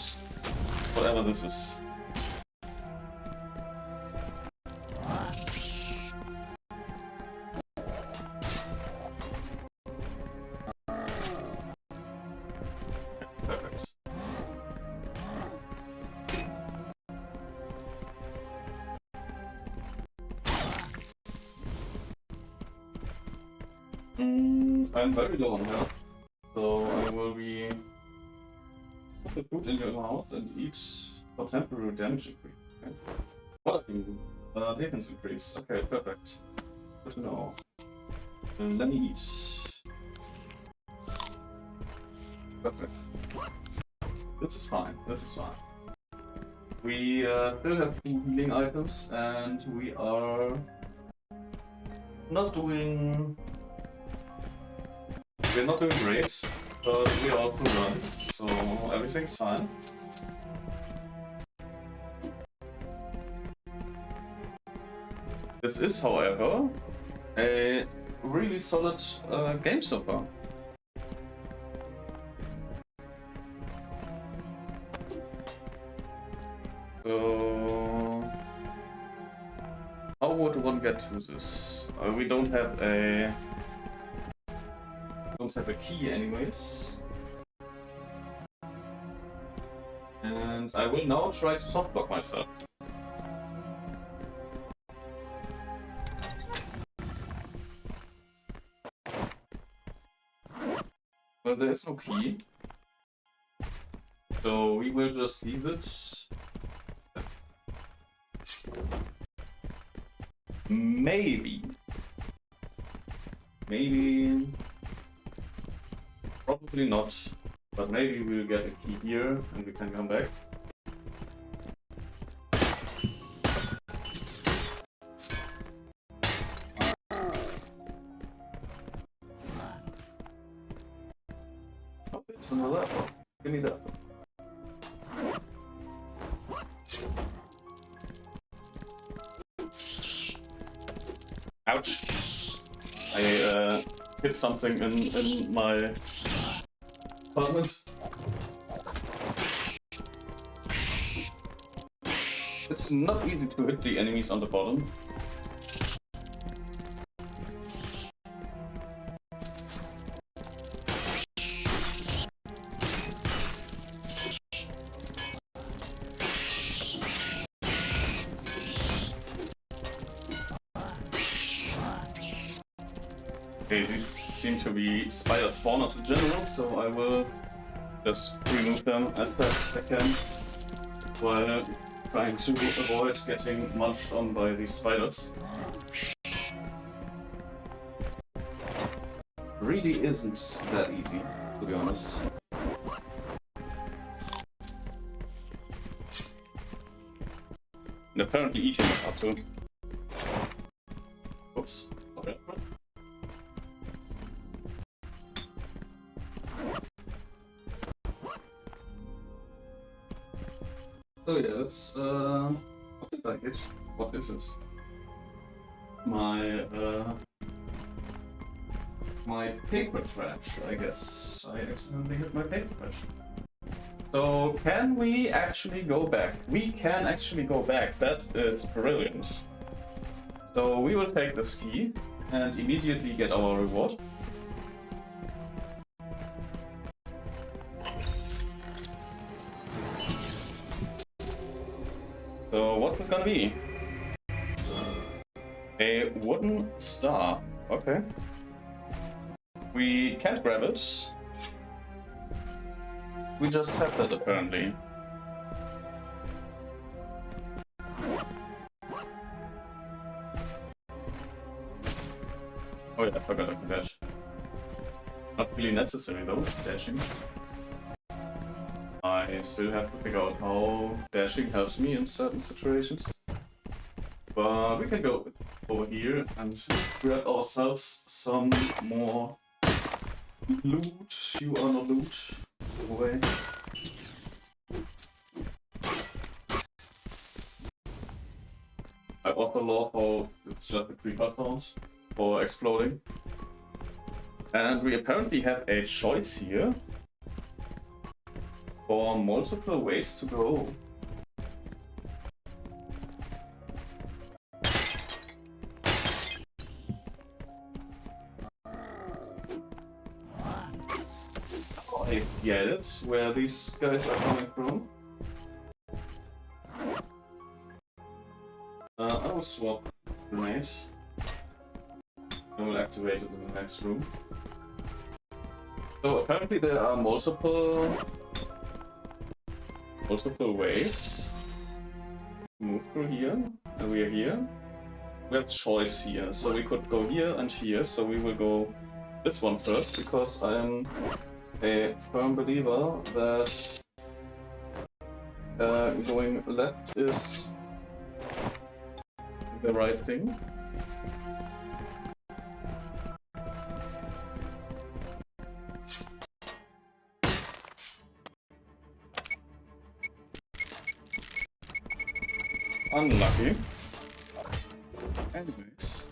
C: whatever this is. Perfect. I'm very low on health, so I will be put the food in your mouth and eat for temporary damage increase. Okay. What are you? Defense increase. Okay, perfect. Good to know. Let me eat. Perfect. This is fine. This is fine. We still have 2 healing items, and we are not doing. We're not doing great, but we are also run, so everything's fine. This is, however, a really solid game so far. So, how would one get to this? We don't have a key anyways. And I will now try to soft block myself. Well, there is no key. So we will just leave it. Maybe. Probably not, but maybe we'll get a key here and we can come back. Oh, it's another apple. Give me the apple. Ouch! I hit something in my apartment. It's not easy to hit the enemies on the bottom. Okay, these seem to be spider spawners in general, so I will just remove them as fast as I can while trying to avoid getting munched on by these spiders. really isn't that easy, to be honest. And apparently eating is hard too. Oops. Sorry. So yeah, let's what did I hit? What is this? My paper trash, I guess. I accidentally hit my paper trash. So can we actually go back? We can actually go back. That is brilliant. So we will take the ski and immediately get our reward. So what's it gonna be? A wooden star. Okay. We can't grab it. We just have that apparently. Oh yeah, I forgot I can dash. Not really necessary though, dashing. I still have to figure out how dashing helps me in certain situations. But we can go over here and grab ourselves some more loot. You are not loot. Go away. I also love how it's just a creeper sound for exploding. And we apparently have a choice here for multiple ways to go. I get it, where these guys are coming from. I will swap grenade. I will activate it in the next room. So apparently there are multiple ways to move through here, and we are here. We have choice here, so we could go here and here, so we will go this one first, because I'm a firm believer that going left is the right thing. Unlucky. Anyways.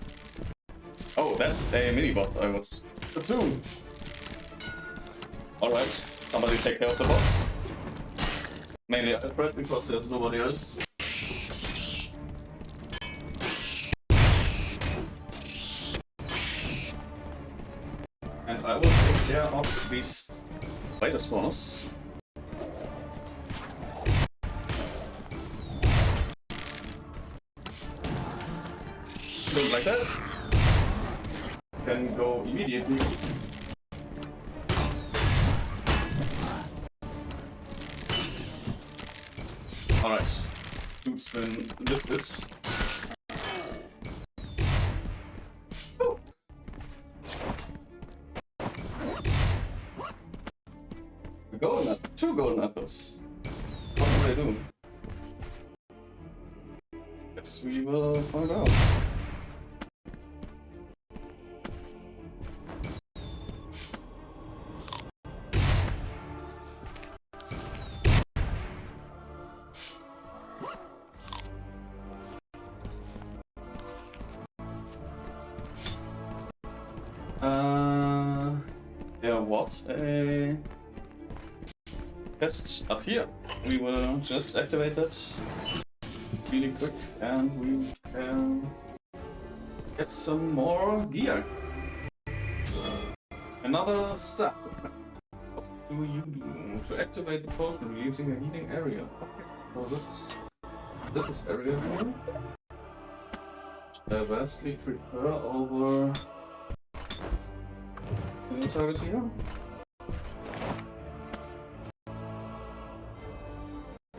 C: Oh, that's a mini-bot I would assume. Alright, somebody take care of the boss. Mainly Alfred, because there's nobody else. And I will take care of these spider spawners. Don't like that. Can go immediately. Alright. Dude spin lifted. Oh. A golden apple. 2 golden apples. What do they do? Guess we will find out. There was a chest up here. We will just activate that really quick and we can get some more gear. Another step. What do you do to activate the potion, releasing a healing area? Okay, so this is area here. I vastly prefer over the target here.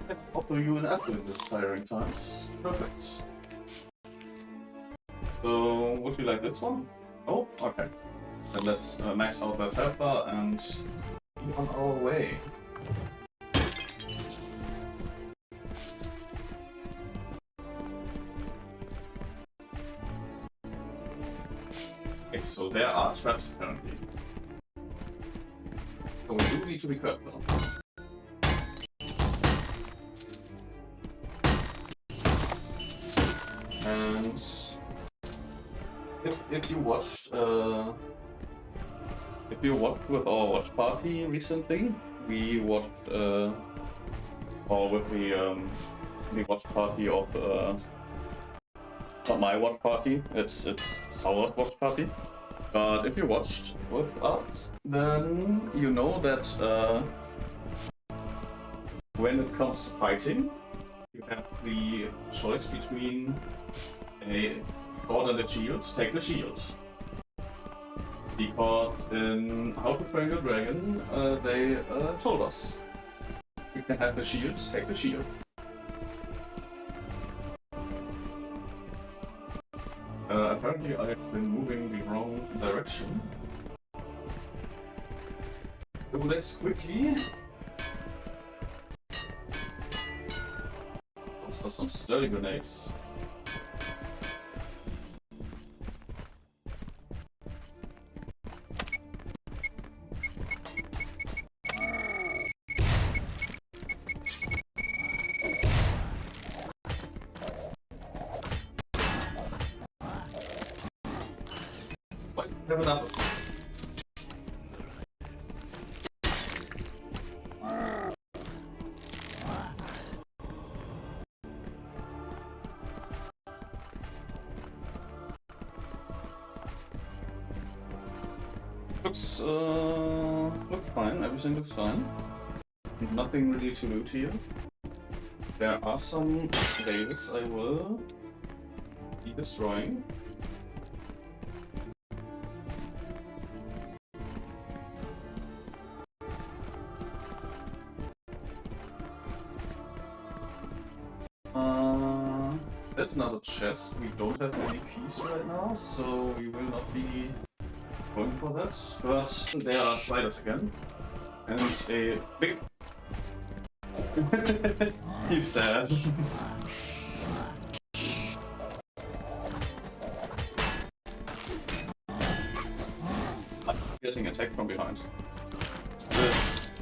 C: I offer you an apple in this tiring times. Perfect. So, would you like this one? Oh, okay. And let's max out that pepper and be on our way. Okay, so there are traps apparently. So we do need to be careful. And if you watched with our watch party recently, we watched or with the watch party of not my watch party, it's Sauer's watch party. But if you watched with us, then you know that when it comes to fighting, you have the choice between a sword and a shield. Take the shield. Because in How to Train Your Dragon, they told us you can have the shield, take the shield. Apparently I've been moving the wrong direction. So let's quickly... Those are some sturdy grenades. Have enough. Looks fine. Everything looks fine. Nothing really to loot here. There are some layers I will be destroying. There's another chest. We don't have any keys right now, so we will not be going for that. But there are spiders again. And a big... He's sad. I'm getting attacked from behind. What's this?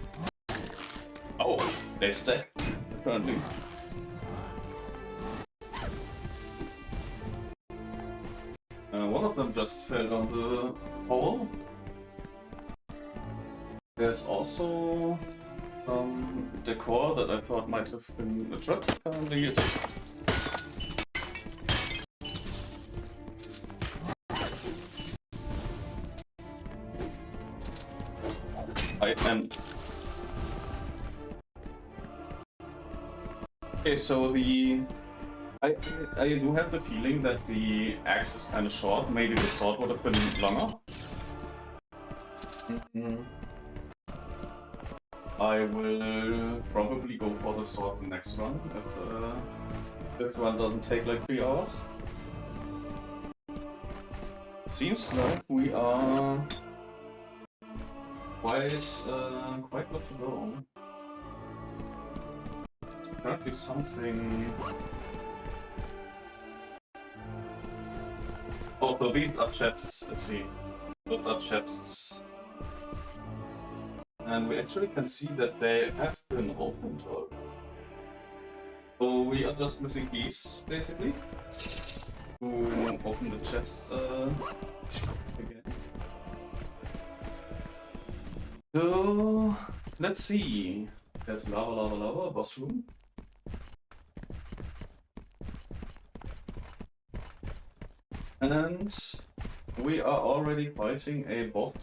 C: Oh, they stack, apparently. One of them just fell down the hole. There's also decor that I thought might have been a trap. Apparently it's... I am... Okay, so the... I do have the feeling that the axe is kind of short. Maybe the sword would have been longer. I will probably go for the sword the next run if this one doesn't take like 3 hours. Seems like we are quite good to go. There's apparently something. Oh, so these are chests, let's see. Those are chests. And we actually can see that they have been opened already. So we are just missing keys, basically, to open the chests again. So, let's see. There's lava, boss room. And we are already fighting a boss.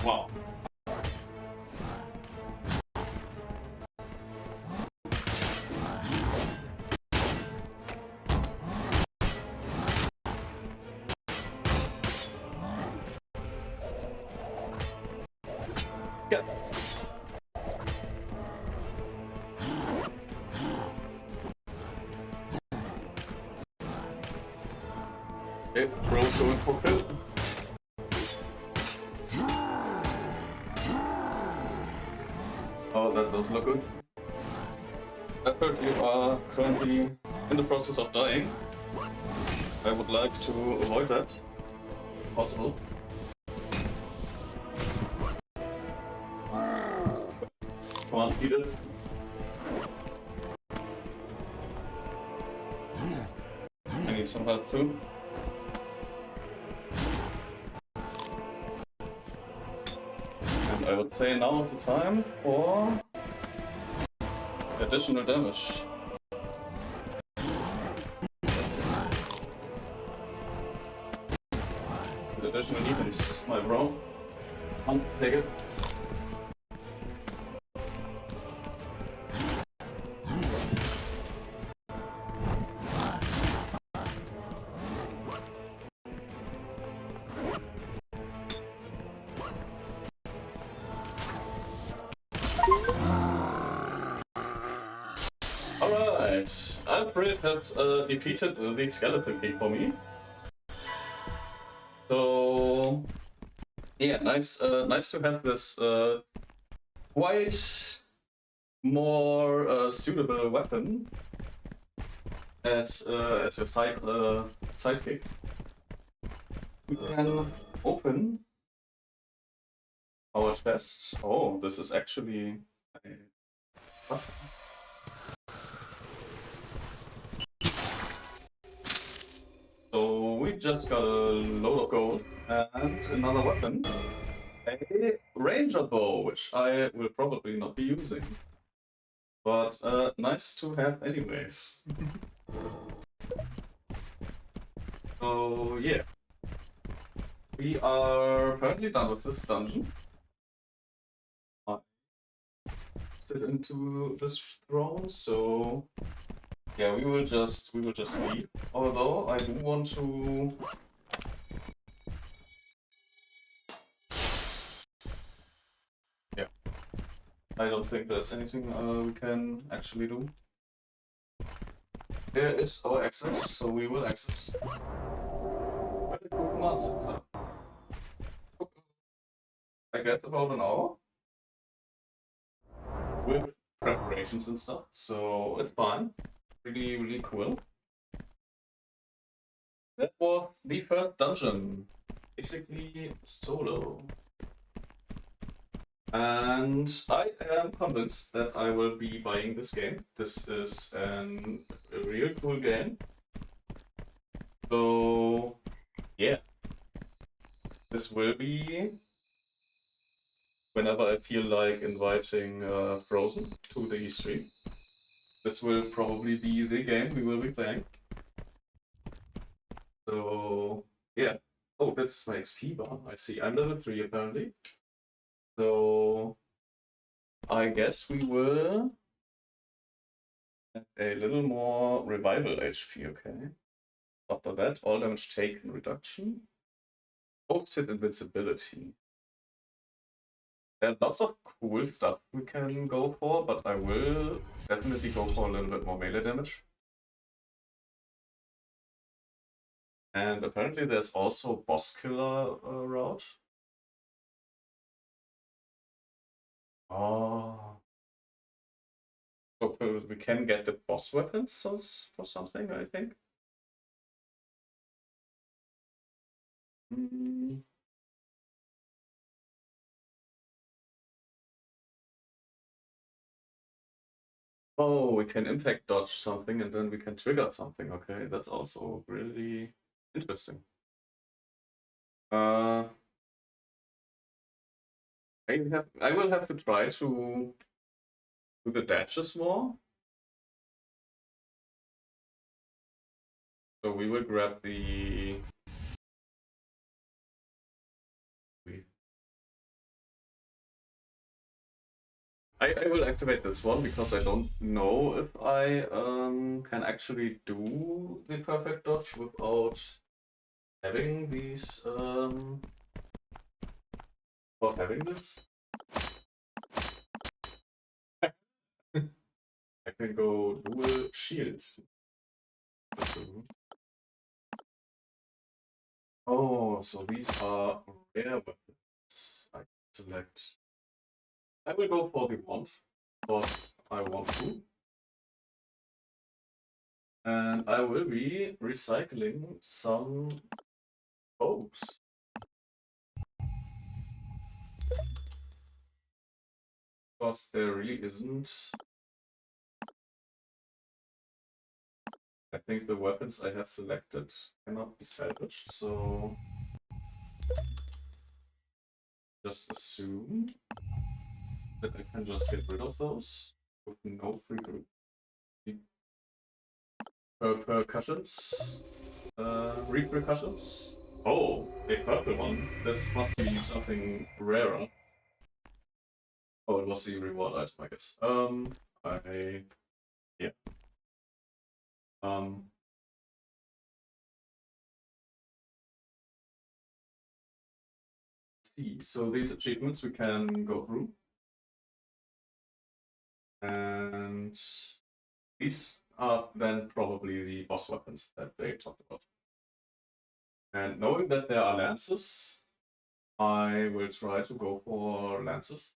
C: Wow. Get. Okay, Rose going for kill. Oh, that doesn't look good. I heard you are currently in the process of dying. I would like to avoid that, if possible. Come on, eat it. I need some help too. And I would say now is the time for additional damage. With additional defense, my bro. Come on, take it. Alright, Alfred has defeated the Skeleton King for me. So yeah, nice to have this quite more suitable weapon as your sidekick. We can open our chest. Oh, this is actually a... So we just got a load of gold and another weapon. A ranger bow, which I will probably not be using. But nice to have anyways. So yeah. We are currently done with this dungeon. I sit into this throne, so yeah, we will just leave. Although I do want to I don't think there's anything we can actually do. There is our exit, so we will exit. Very cool command center. I guess about an hour with preparations and stuff, so it's fine. Really, really cool. That was the first dungeon, basically solo. And I am convinced that I will be buying this game. This is a real cool game. So yeah, this will be whenever I feel like inviting Frozen to the stream. This will probably be the game we will be playing. So yeah. Oh, this is my XP bar. I see. I'm level 3 apparently. So I guess we will have a little more revival HP, okay. After that, all damage taken reduction. Post-hit invincibility. There are lots of cool stuff we can go for, but I will definitely go for a little bit more melee damage. And apparently there's also boss killer route. Oh. So we can get the boss weapons for something, I think. Oh, we can impact dodge something and then we can trigger something. Okay, that's also really interesting. I will have to try to do the dashes more. So we will grab the... I will activate this one because I don't know if I can actually do the perfect dodge without having these without having this. I can go dual shield. Oh, so these are rare weapons. I can select. I will go for the wand because I want to. And I will be recycling some bows. Because there really isn't. I think the weapons I have selected cannot be salvaged, so just assume that I can just get rid of those with no free group. Percussions. Repercussions. Oh, a purple one. This must be something rarer. Oh, it was the reward item, I guess. Yeah. See. So these achievements we can go through. And these are then probably the boss weapons that they talked about. And knowing that there are lances, I will try to go for lances.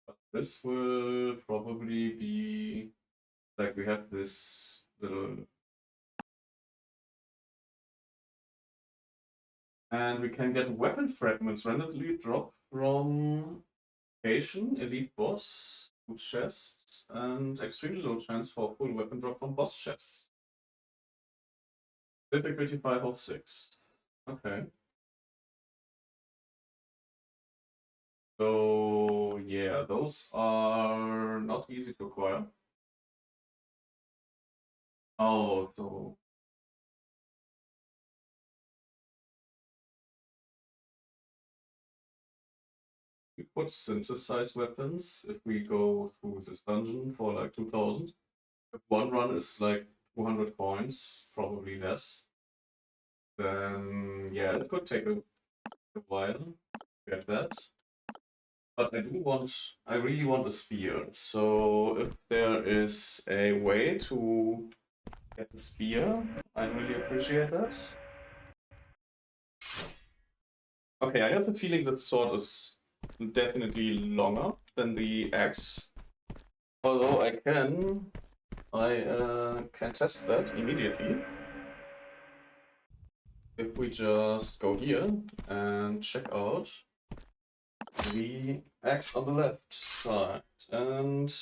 C: But this will probably be like we have this little. And we can get weapon fragments randomly dropped from Patient, Elite Boss, Loot Chests, and extremely low chance for full weapon drop from Boss Chests. Difficulty 5 of 6. Okay. So, yeah, those are not easy to acquire. Oh, so. We could synthesize weapons if we go through this dungeon for like 2000. If one run is like 200 coins, probably less. Then, yeah, it could take a while to get that. But I really want a spear. So if there is a way to get the spear, I'd really appreciate that. Okay, I have the feeling that sword is definitely longer than the axe. Although I can test that immediately. If we just go here and check out the axe on the left side, and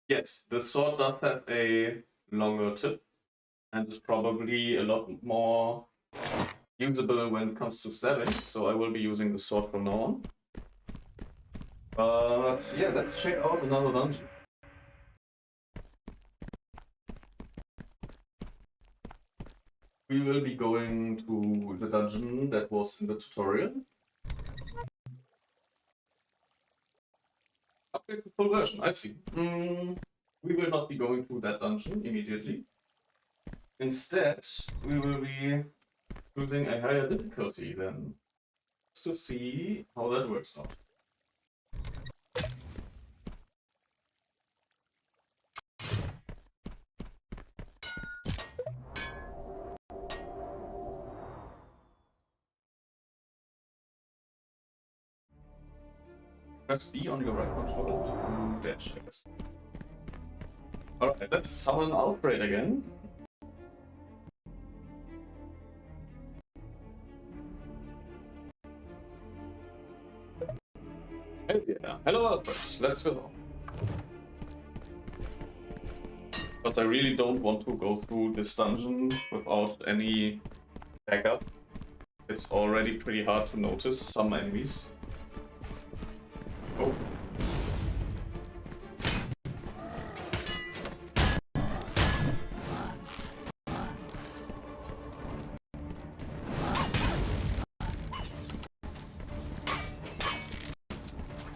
C: yes, the sword does have a longer tip and is probably a lot more usable when it comes to stabbing, so I will be using the sword from now on. But yeah, let's check out another dungeon. We will be going to the dungeon that was in the tutorial. Upgrade to full version, I see. We will not be going to that dungeon immediately. Instead, we will be choosing a higher difficulty then, just to see how that works out. Press B on your right controller to dash, I guess. Alright, let's summon Alfred again. Hell yeah. Hello Alfred, let's go. Because I really don't want to go through this dungeon without any backup. It's already pretty hard to notice some enemies. Oh.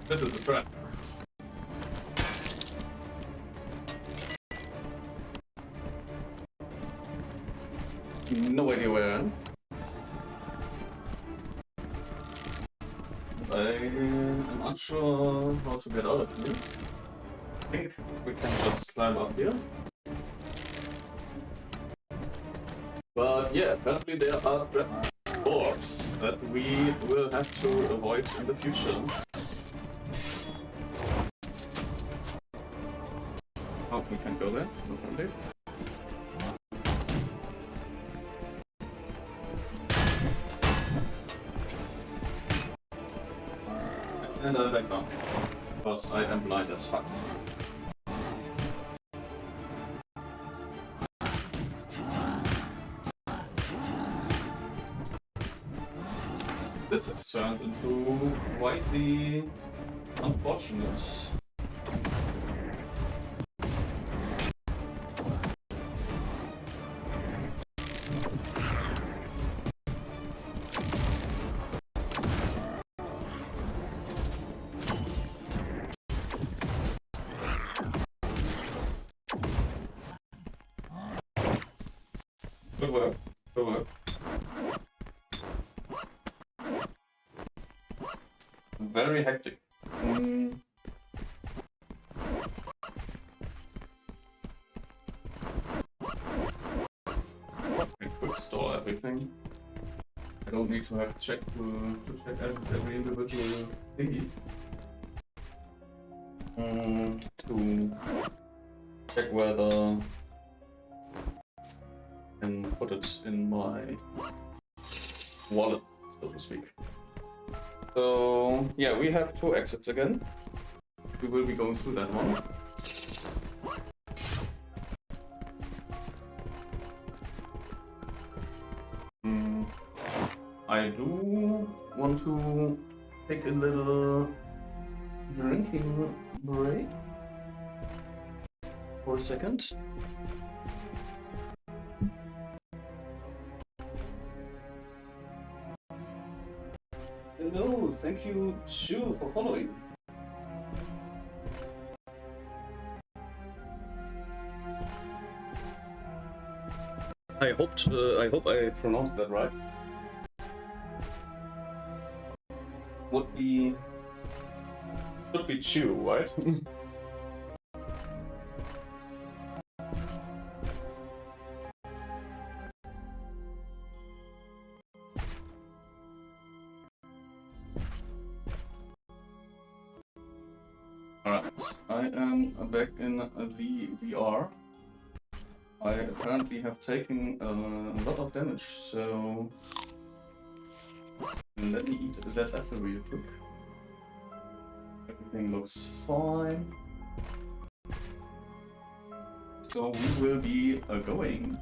C: This is a trap. No idea where I am. I'm unsure how to get out of here. I think we can just climb up here. But yeah, apparently there are trap doors that we will have to avoid in the future. Oh, we can go there, apparently. And I'm back down, because I am blind as fuck. This has turned into quite the unfortunate. Good work. Good work. Very hectic. I quick store everything. I don't need to have check to check every individual thingy. To check whether I can put it in my wallet, so to speak. So yeah, we have 2 exits again. We will be going through that one. I do want to take a little drinking break for a second. Hello, thank you too for following. I hope I pronounced that right. Should be Chew, right? Alright, I am back in the VR. I apparently have taken a lot of damage, so let me eat that apple real quick. Everything looks fine. So we will be going.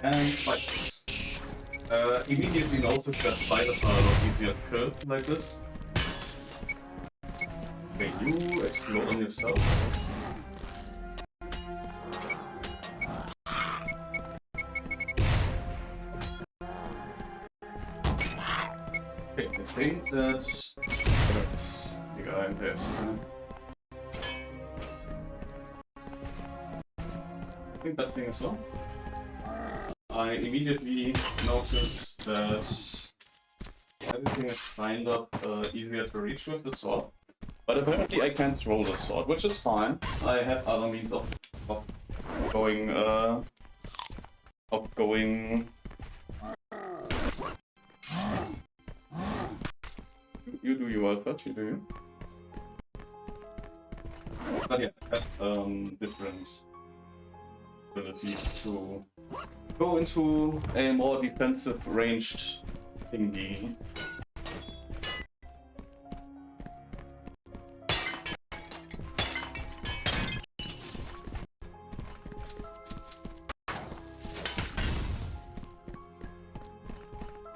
C: And spikes. Immediately notice that spiders are a lot easier to kill like this. Okay, you explode on yourself, yes. Okay, I think that's the guy in there. I think that thing as well. I immediately notice that everything is kind of easier to reach with the sword. But apparently I can't roll the sword, which is fine. I have other means of going You do your Alpha, you do you? But yeah, I have different abilities to go into a more defensive ranged thingy.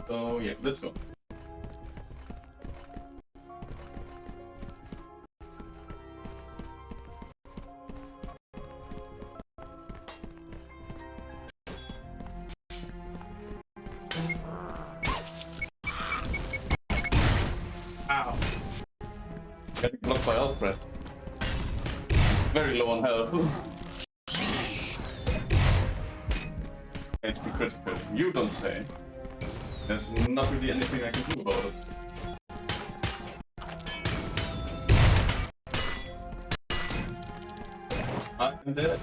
C: So yeah, let's go. attacked by Alfred. Very low on health. HP critical. You don't say. There's not really anything I can do about it. I'm dead.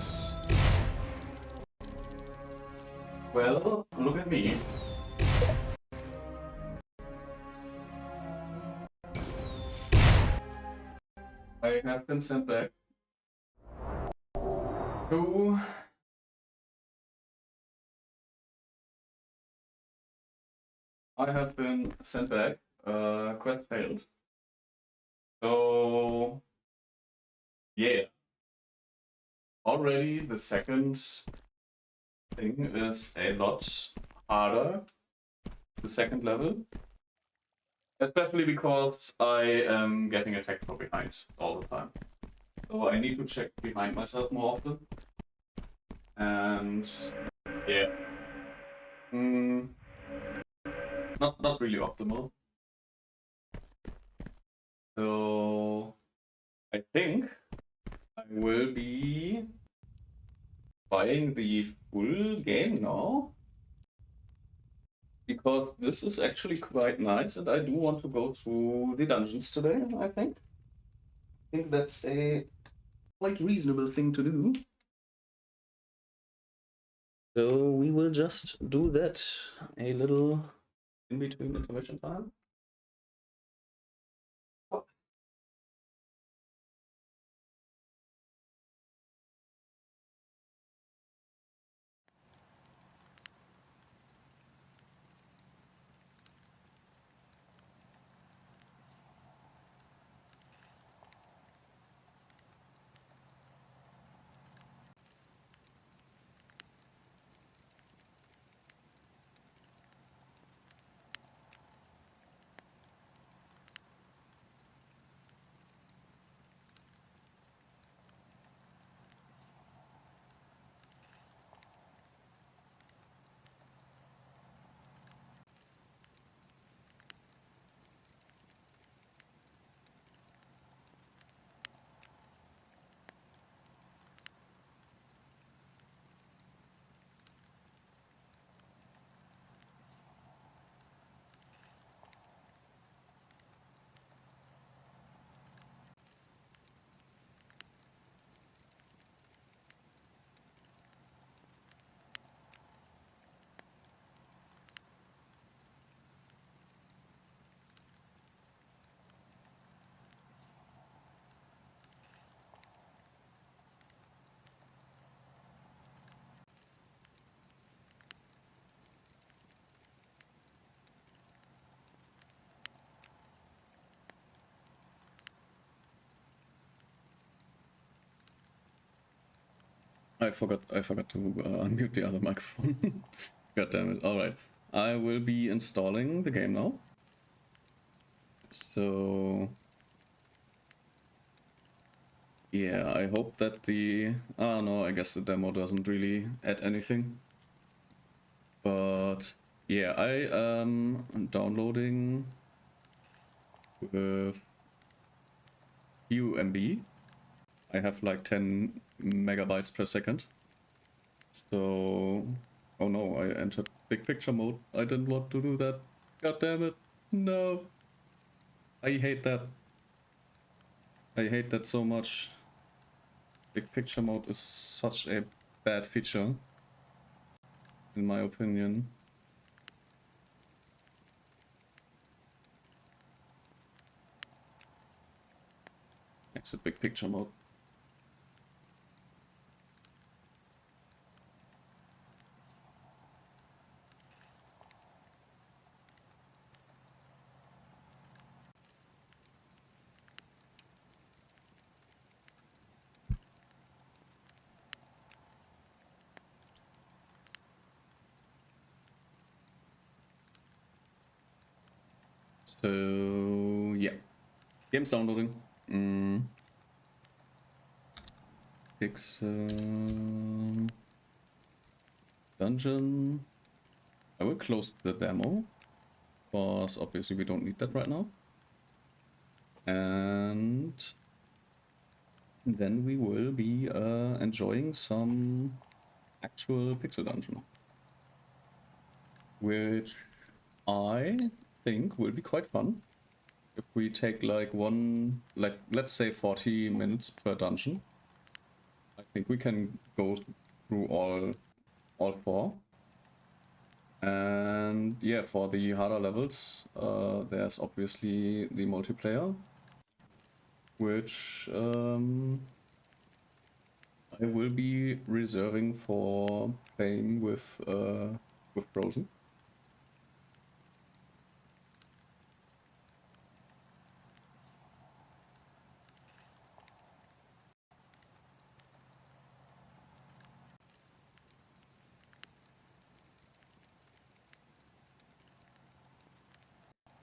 C: Well, look at me. I have been sent back to quest failed. So yeah. Already the second thing is a lot harder. The second level. Especially because I am getting attacked from behind all the time. So I need to check behind myself more often. And yeah. Not really optimal. So I think I will be buying the full game now. Because this is actually quite nice and I do want to go through the dungeons today, I think. I think that's a quite reasonable thing to do. So we will just do that a little in between intermission time. I forgot to unmute the other microphone. God damn it. Alright. I will be installing the game now. So yeah, I hope that the no, I guess the demo doesn't really add anything. But yeah, I am downloading with few MB. I have like 10 megabytes per second. So, oh no, I entered big picture mode. I didn't want to do that. God damn it. No. I hate that. I hate that so much. Big picture mode is such a bad feature, in my opinion. Exit big picture mode. So yeah, game's downloading. Pixel dungeon. I will close the demo because obviously we don't need that right now. And
A: then we will be enjoying some actual Pixel Dungeon, which I think will be quite fun. If we take like let's say 40 minutes per dungeon, I think we can go through all four. And yeah, for the harder levels, there's obviously the multiplayer, which I will be reserving for playing with Frozen.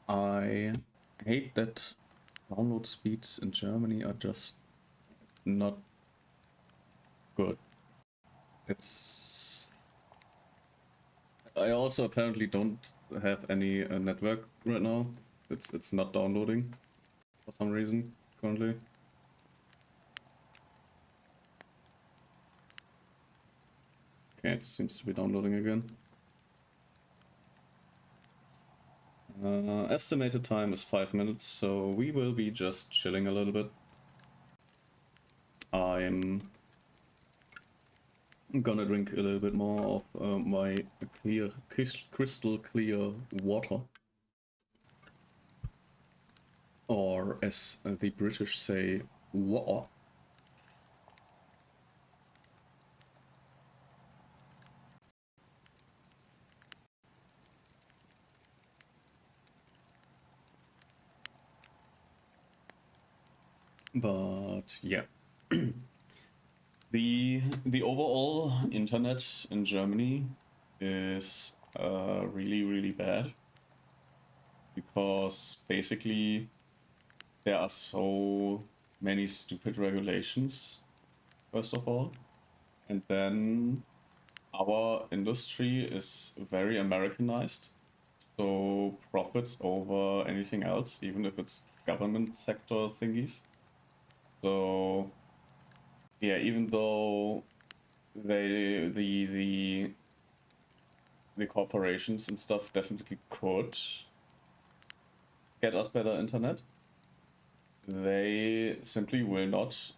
A: I hate that download speeds in Germany are just not good. It's... I also apparently don't have any network right now. It's not downloading for some reason currently. Okay, it seems to be downloading again. Estimated time is 5 minutes, so we will be just chilling a little bit. I'm gonna drink a little bit more of my clear, crystal clear water. Or as the British say, water. But yeah. The overall internet in Germany is really bad, because basically there are so many stupid regulations, first of all, and then our industry is very Americanized, so profits over anything else, even if it's government sector thingies. So yeah, even though the corporations and stuff definitely could get us better internet, they simply will not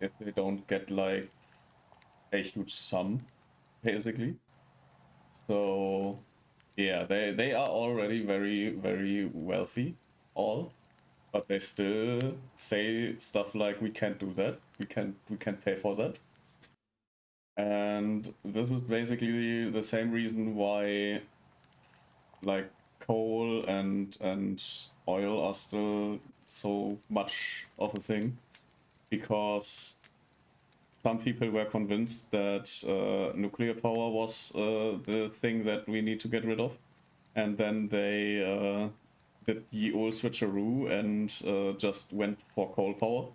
A: if they don't get like a huge sum, basically. So yeah, they are already very wealthy, all, but they still say stuff like, we can't do that, we can't pay for that. And this is basically the same reason why like coal and oil are still so much of a thing, because some people were convinced that nuclear power was the thing that we need to get rid of, and then they did the old switcheroo and just went for coal power,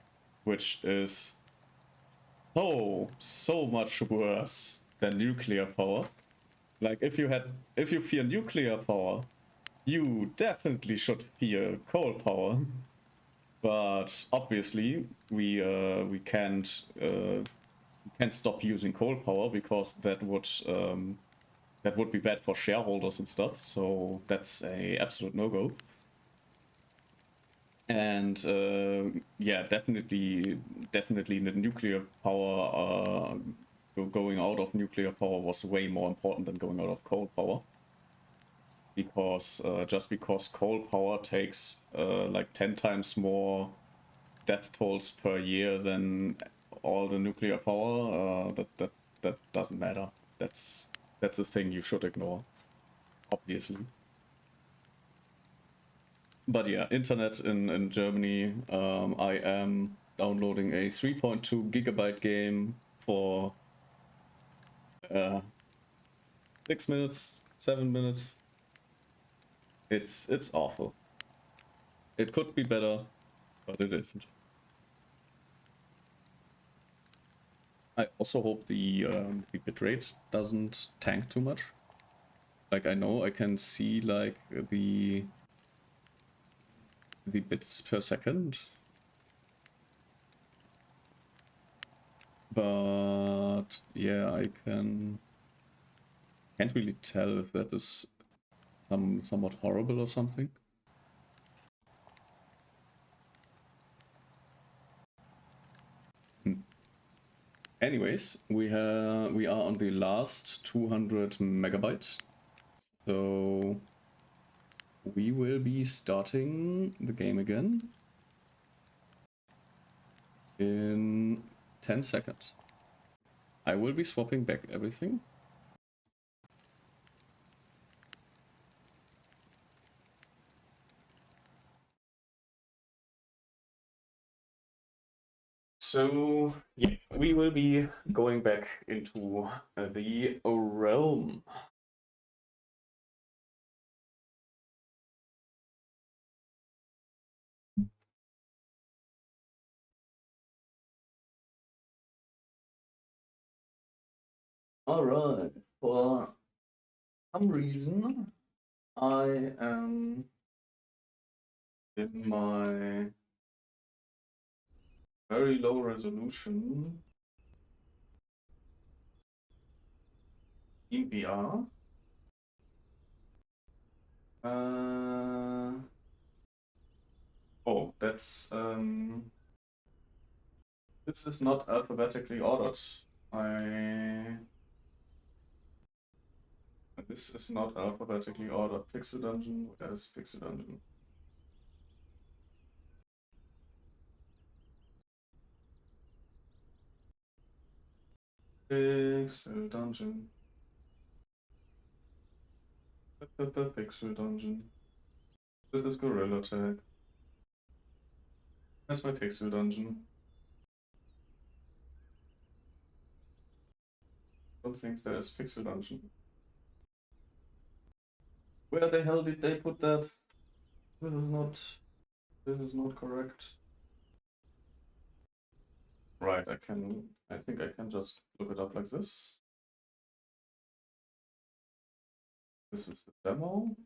A: which is so much worse than nuclear power. Like, if you fear nuclear power, you definitely should fear coal power. But obviously, we can't stop using coal power, because that would be bad for shareholders and stuff. So that's a absolute no-go. And yeah, definitely the nuclear power, going out of nuclear power was way more important than going out of coal power. Because just because coal power takes like 10 times more death tolls per year than all the nuclear power, that doesn't matter. That's a thing you should ignore, obviously. But yeah, internet in Germany, I am downloading a 3.2 gigabyte game for 6 minutes, 7 minutes. It's awful. It could be better, but it isn't. I also hope the bitrate doesn't tank too much. Like, I know I can see like the bits per second, But yeah, I can't really tell if that is somewhat horrible or something. Anyways, we are on the last 200 megabytes, so we will be starting the game again in 10 seconds. I will be swapping back everything. So, yeah, we will be going back into the realm. Alright, for some reason, I am in my very low resolution EVR. Oh, that's this is not alphabetically ordered. This is not alphabetically ordered. Pixel Dungeon, where is Pixel Dungeon? Pixel Dungeon. Pixel Dungeon. This is Gorilla Tag. That's my Pixel Dungeon. Don't think there is Pixel Dungeon. Where the hell did they put that? This is not correct. Right, I think I can just look it up like this. This is the demo.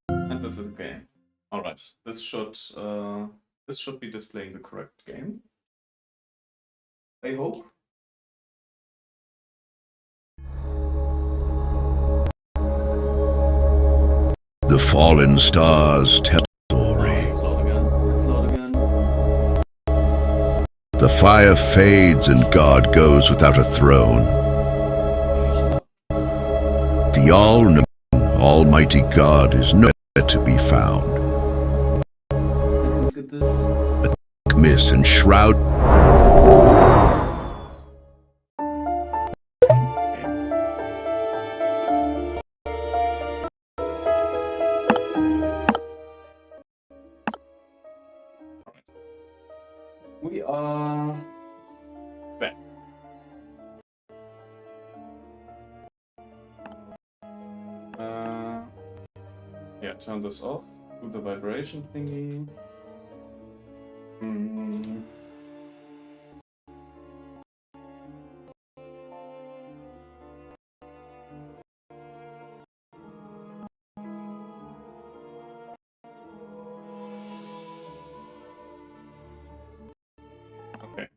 A: And this is a game. Alright, this should be displaying the correct game. I hope.
B: The fallen stars tell a story.
A: It's load again. It's load again.
B: The fire fades and God goes without a throne. The all-knowing, almighty God is nowhere to be found.
A: Let's get this.
B: Miss and shroud.
C: We are back. Yeah, turn this off. Do the vibration thingy. Okay.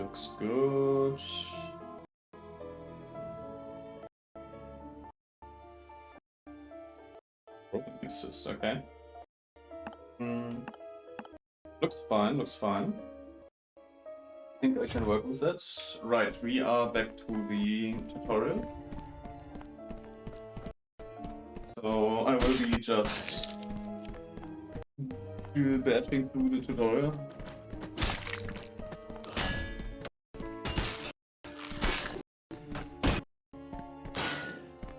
C: Looks good. Broken pieces, okay. Looks fine, looks fine. I think I can work with that. Right, we are back to the tutorial. So I will be just bashing through the tutorial.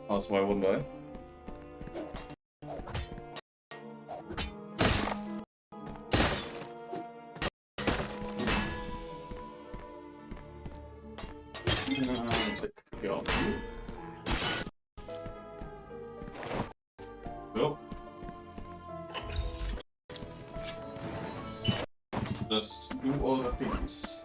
C: That's why wouldn't I? Take care of you. So. Just do all the things.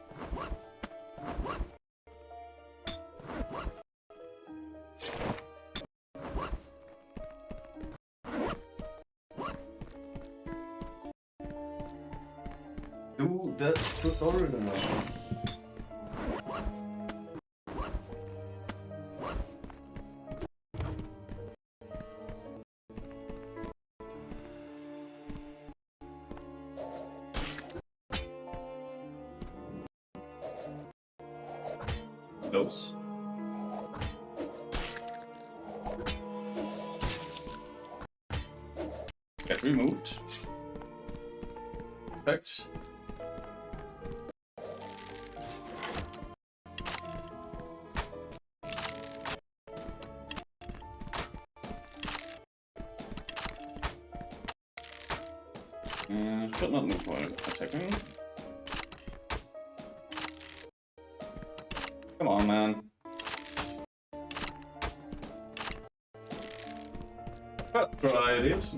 C: do that tutorial now. Close. Get removed. Perfect. Should not move while attacking. Come on, man. Tried it.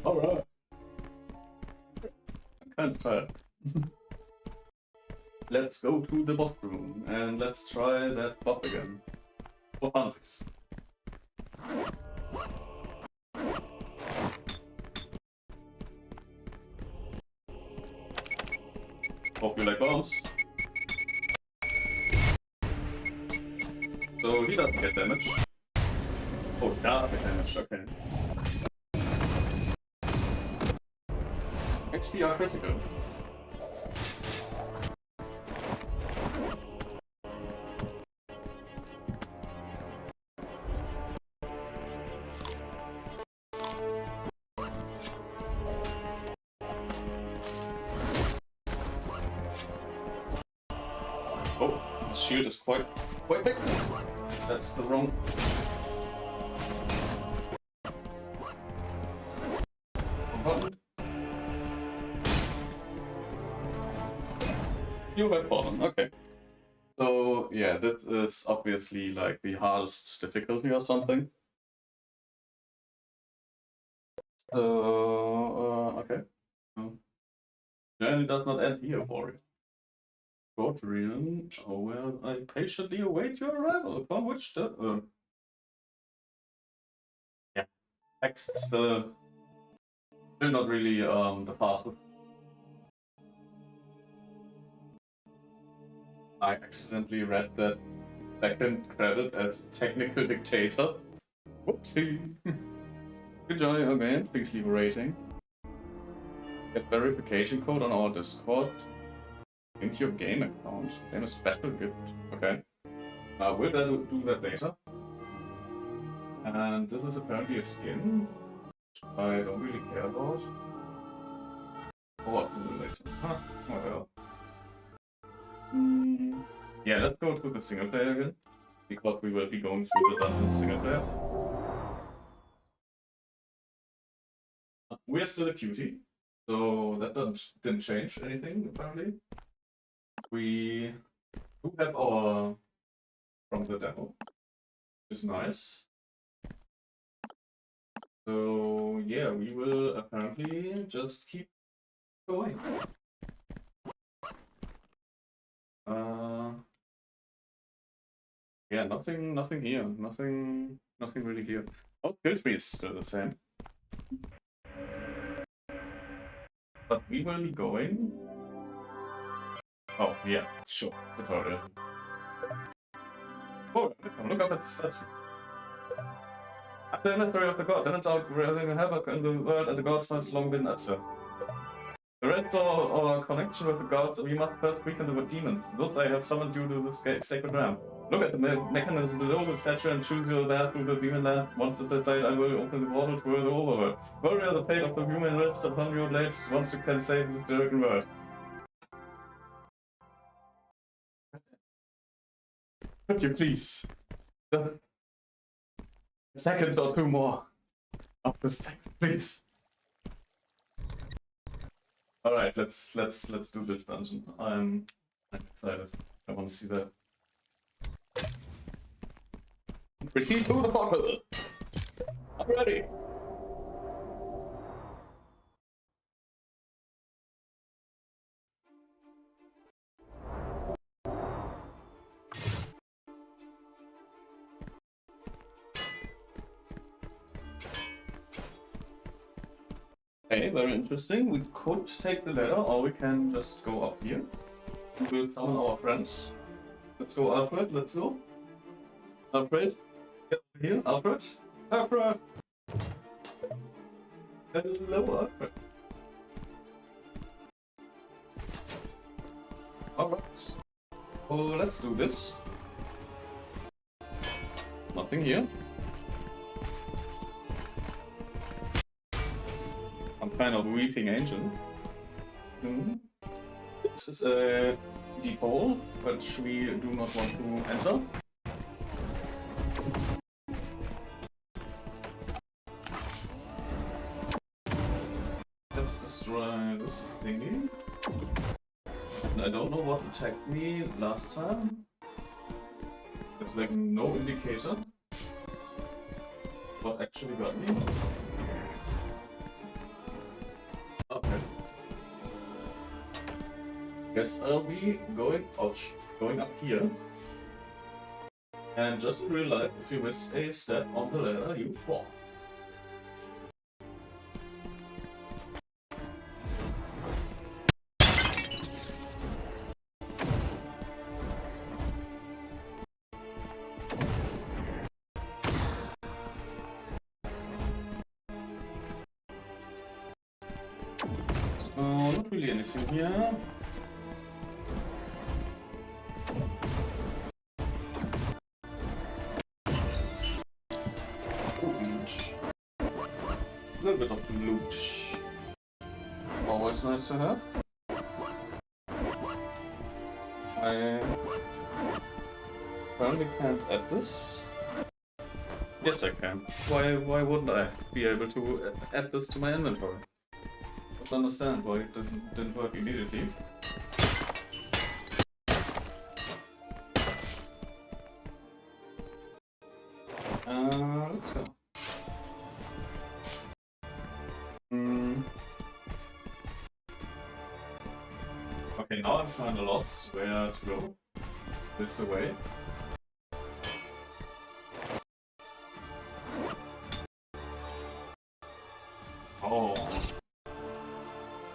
C: Alright. I'm kind of tired. Let's go to the boss room and let's try that boss again. For funsies. Hope you like bombs. So he doesn't get damage. Oh, does get damage, okay. XP are critical. Oh, his shield is quite big. That's the wrong. Button. You have fallen. Okay. So yeah, this is obviously like the hardest difficulty or something. So okay. Journey does not end here, warrior. Quadrian, oh well, I patiently await your arrival, upon which the yeah, text still not really the fastest. I accidentally read that second credit as technical dictator. Whoopsie. Enjoy your man, please leave a rating. Get verification code on our Discord. Link your game account. Claim a special gift. Okay. We'll do that later. And this is apparently a skin. I don't really care about. Oh, what to do later? Huh. Oh well. Yeah, let's go to the single player again. Because we will be going through the dungeon single player. We're still a cutie. So that didn't change anything, apparently. We do have our from the demo, which is nice. So yeah, we will apparently just keep going. Yeah, nothing here, nothing really here. Our skill tree is still the same, but we will be going. Oh yeah, sure, tutorial. Oh, look up at the statue. After the mystery of the god, then it's out wreaking havoc in the world, and the gods has long been absent. To restore our connection with the gods, we must first weaken the demons. Thus I have summoned you to the sacred realm. Look at the mechanism below the statue and choose your path through the demon land. Once you decide, I will open the portal to the overworld. Warrior, the fate of the human rests upon your blades once you can save the Dragon world. Could you please? Just a second or two more of this text, please. Alright, let's do this dungeon. I'm excited. I want to see that. Proceed to the portal! I'm ready! Okay, very interesting. We could take the ladder, or we can just go up here. We'll summon our friends. Let's go, Alfred. Let's go. Alfred, get over here. Alfred. Alfred. Hello, Alfred. Alright. Oh, let's do this. Nothing here. Some kind of weeping angel. This is a deep hole, which we do not want to enter. Let's destroy this thingy. And I don't know what attacked me last time. It's like no indicator. What actually got me? Okay. Guess I'll be going up here. And just in real life, if you miss a step on the ladder, you fall. Not really anything here. A little bit of loot. Always nice to have. I apparently can't add this. Yes, I can. Why wouldn't I be able to add this to my inventory? I don't understand why it didn't work immediately. Let's go. Okay, now I'm kinda lost where to go. This way. Oh.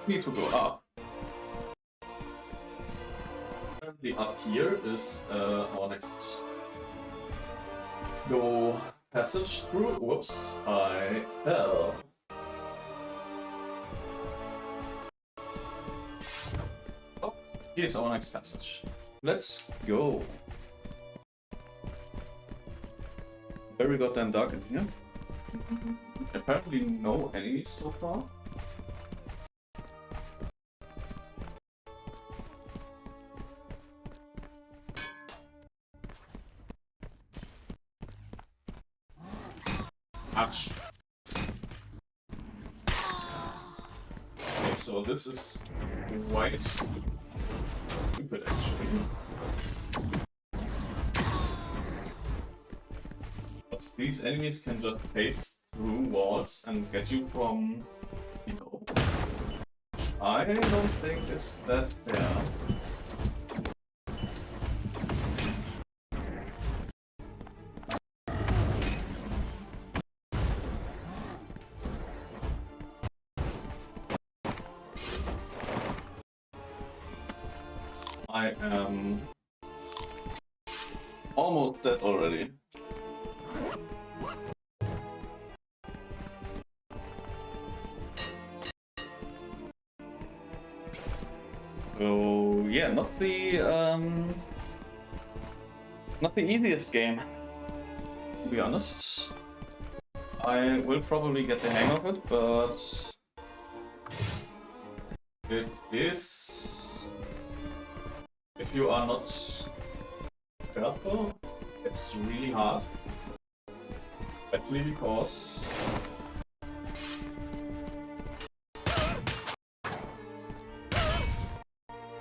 C: Need to go up. Apparently up here is our next go passage through. Whoops, I fell. Oh, here's our next passage. Let's go. Very goddamn dark in here. Apparently no enemies so far. Ouch. Okay, so this is quite stupid actually. But these enemies can just pace through walls and get you from below. I don't think it's that fair. I am almost dead already. So yeah, not the easiest game, to be honest. I will probably get the hang of it, but it is, if you are not careful, it's really hard. Especially because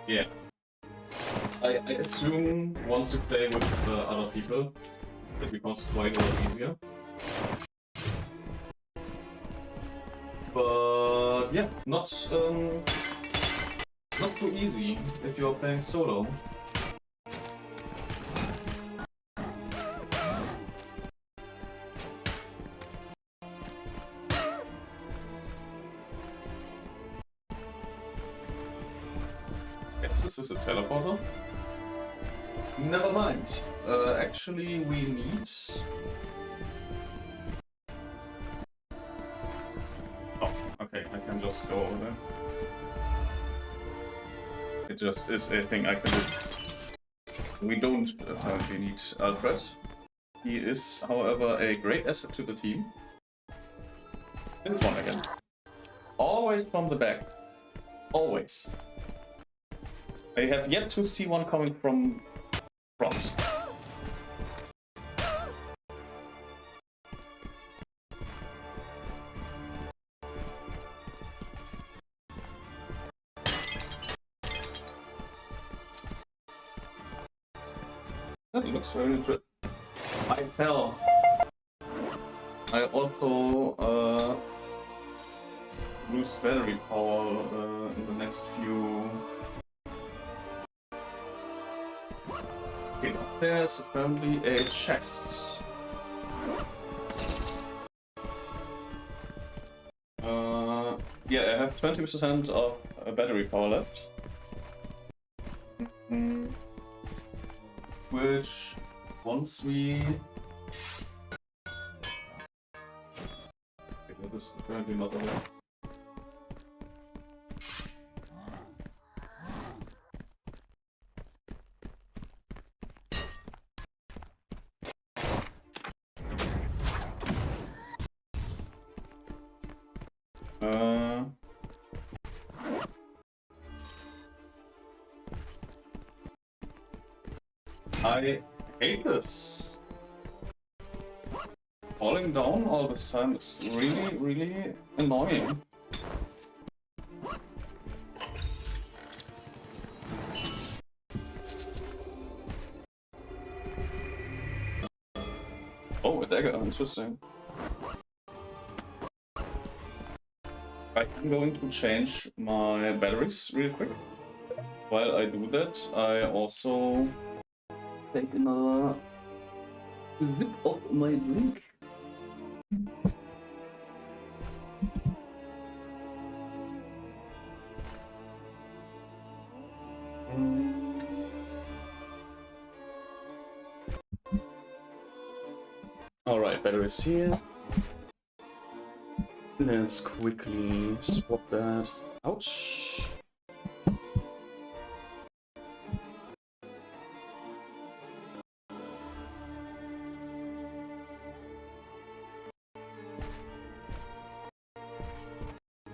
C: yeah, I assume once you play with other people, it becomes quite a lot easier. But yeah, not too easy if you're playing solo. this a teleporter? Never mind. Actually, we need... Oh, okay, I can just go over there. It just is a thing I can do. We don't apparently need Alfred. He is, however, a great asset to the team. This one again. Always from the back. Always. I have yet to see one coming from front. That looks very interesting. I fell. I also lose battery power in the next few. Okay, there's apparently a chest. Yeah, I have 20% of battery power left. Which, once we... Okay, this is apparently not a way. I hate this. Falling down all this time is really, really annoying. Oh, a dagger, interesting. I'm going to change my batteries real quick. While I do that, I also take another sip of my drink. Alright, batteries here. Let's quickly swap that. Ouch.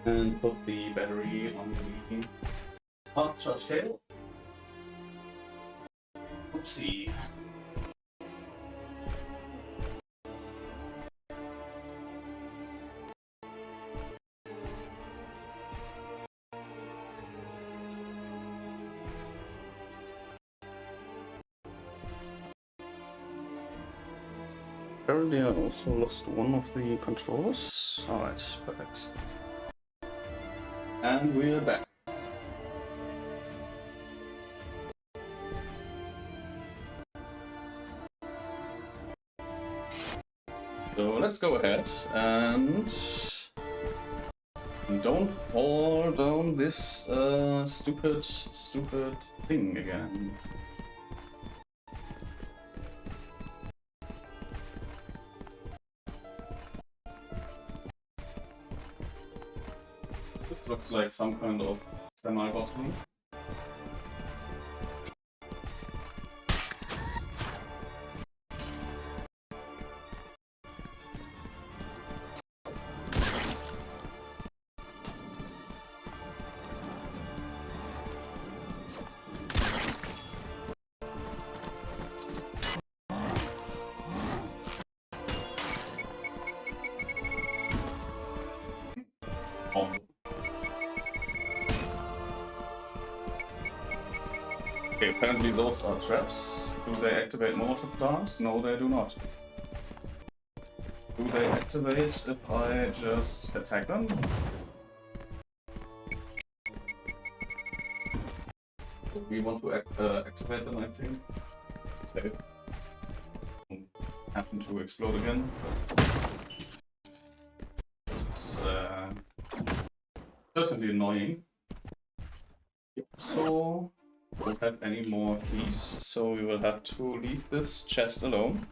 C: And put the battery on the fast charge cable. Oopsie. Apparently I also lost one of the controllers. Alright, perfect. And we're back. So let's go ahead and don't fall down this stupid thing again. This looks like some kind of semi-boss move. Okay, apparently those are traps. Do they activate Molotov darts? No, they do not. Do they activate if I just attack them? We want to activate them, I think. Save. Happen to explode again. It's certainly annoying. So don't have any more keys, so we will have to leave this chest alone.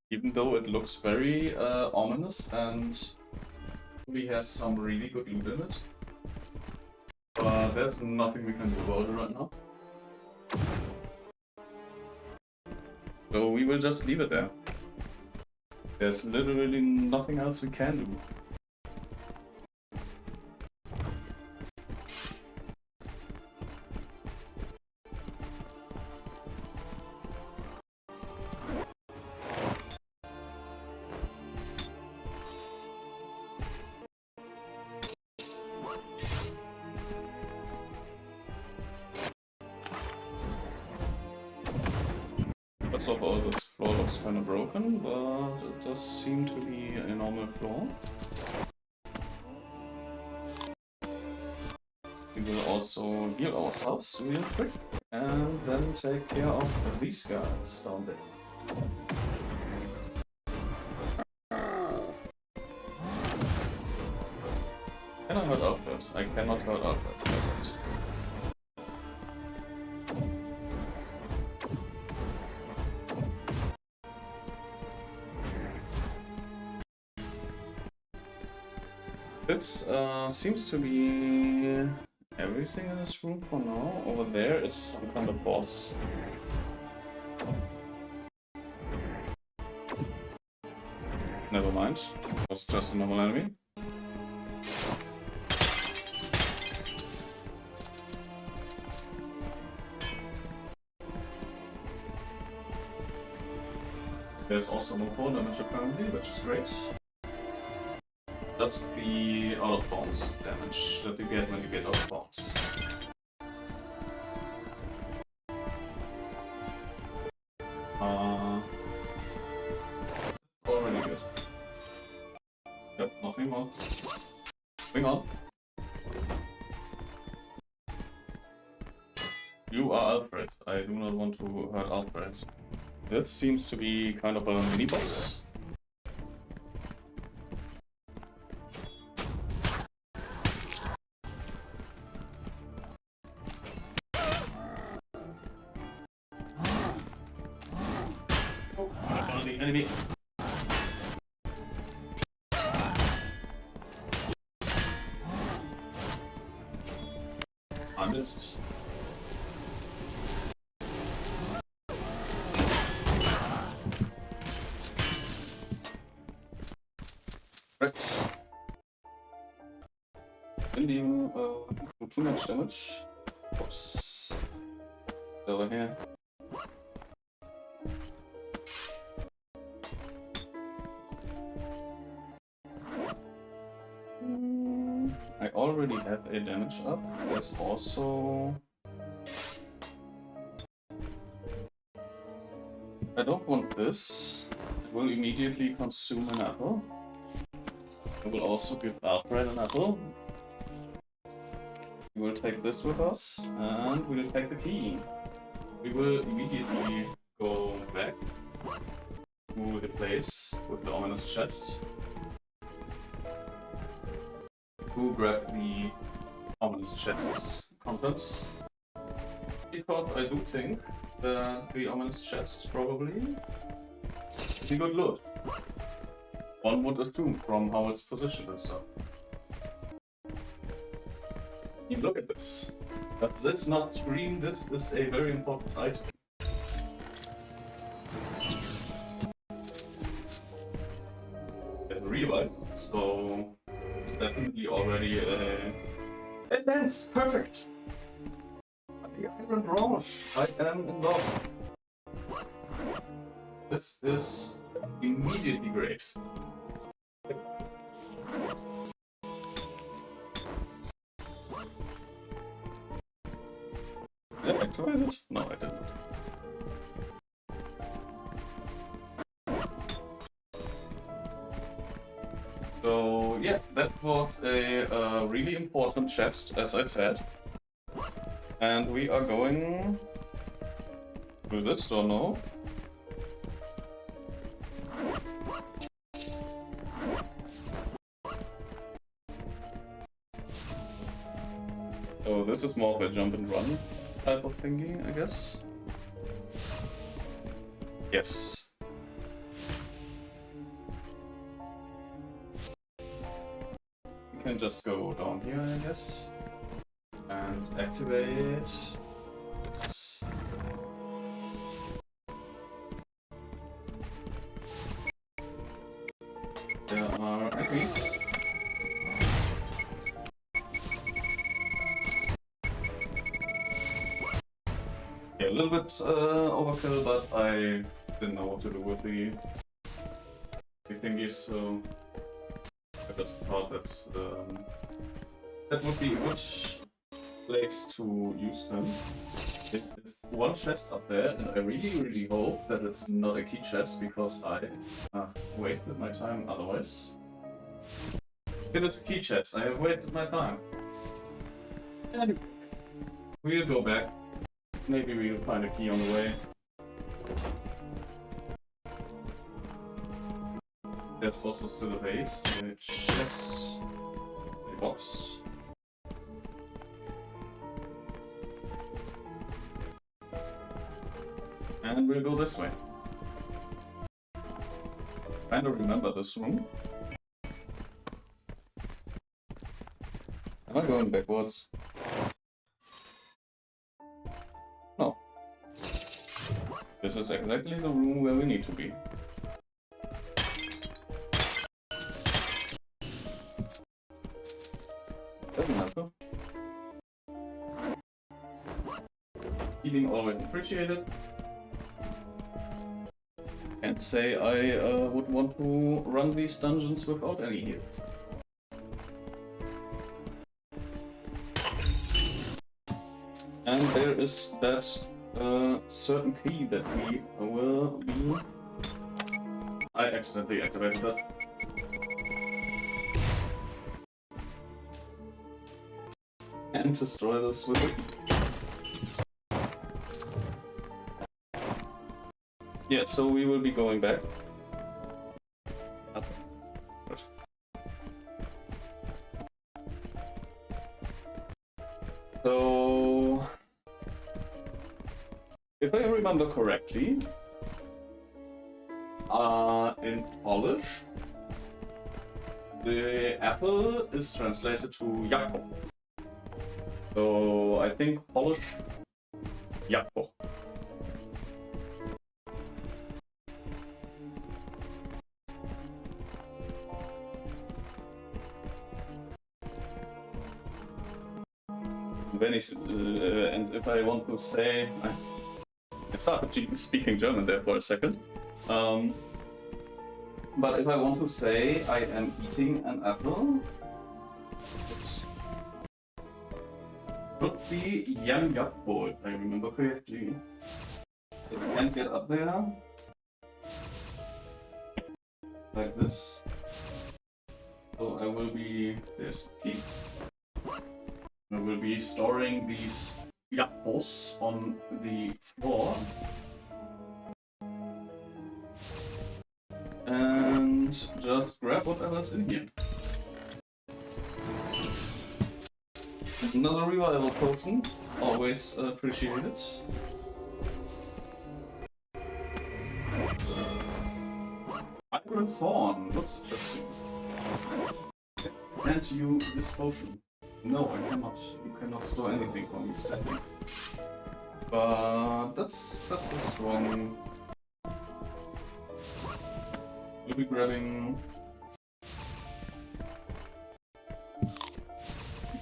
C: Even though it looks very ominous and we has some really good loot in it. But there's nothing we can do about it right now. So we will just leave it there. There's literally nothing else we can do. First of all, this floor looks kind of broken, but it does seem to be a normal floor. We will also heal ourselves real quick, and then take care of these guys down there. Can I hurt Alfred? I cannot hurt Alfred. Perfect. This seems to be everything in this room for now. Over there is some kind of boss. Never mind, it was just a normal enemy. There's also no fall damage apparently, which is great. That's the out of bounds damage that you get when you get out of bounds. Already good. Yep, nothing more. Moving on. You are Alfred. I do not want to hurt Alfred. This seems to be kind of a mini boss. Enemy. I missed. Right. Didn't even do too much damage. Oops. Over here. I already have a damage up. There's also... I don't want this. It will immediately consume an apple. I will also give Alfred an apple. We will take this with us, and we will take the key. We will immediately go back to the place with the ominous chest. To grab the ominous chest's contents, because I do think that the ominous chests probably be good loot. One would assume from how it's positioned and stuff. You look at this. But let's not scream, this is a very important item. There's a revive, so it's definitely already advanced. Perfect! The Iron Branch, I am in love. This is immediately great. Did I activate it? No, I didn't. So yeah, that was a really important chest, as I said. And we are going through this door now. So this is more of a jump and run type of thingy, I guess. Yes. We can just go down here, I guess, and activate. It's there are enemies. Yeah, a little bit overkill, but I didn't know what to do with the thingies, so I just thought that that would be a good place to use them. There's one chest up there, and I really hope that it's not a key chest, because I wasted my time otherwise. If it is a key chest, I have wasted my time. Anyways, we'll go back. Maybe we'll find a key on the way. There's also still a base, a chest, a box. And we'll go this way. Kinda remember this room. Am I going backwards? No. This is exactly the room where we need to be. Doesn't matter. Healing always appreciated. Can't say I would want to run these dungeons without any heals. And there is that certain key that we will be... I accidentally activated that. And destroy this with it. Yeah, so we will be going back. Okay. Good. So, if I remember correctly, in Polish, the apple is translated to jabłko. So I think Polish jabłko. And if I want to say, I started speaking German there for a second. But if I want to say I am eating an apple, it could be yam jabłko, if I remember correctly. If I can't get up there, like this. So I will be, there's a key. I will be storing these jabłkos on the floor. And just grab whatever's in here. Another revival potion, always appreciated. Iron Thorn, looks interesting. Can't you this potion? No, I cannot. You cannot store anything from this setting. But that's a strong. We'll be grabbing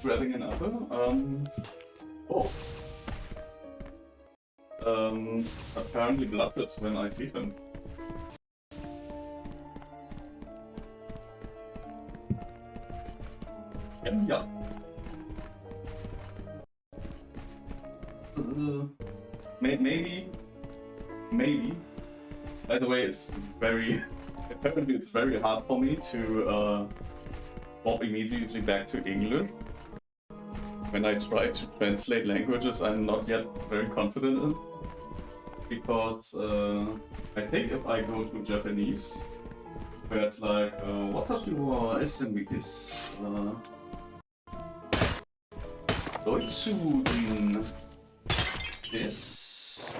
C: an apple. Apparently bloodless when I feed him. Yeah. Maybe. By the way, apparently it's very hard for me to hop immediately back to English. When I try to translate languages I'm not yet very confident in. Because I think if I go to Japanese, where it's like, watashi wa SMB desu. Deutschudin. is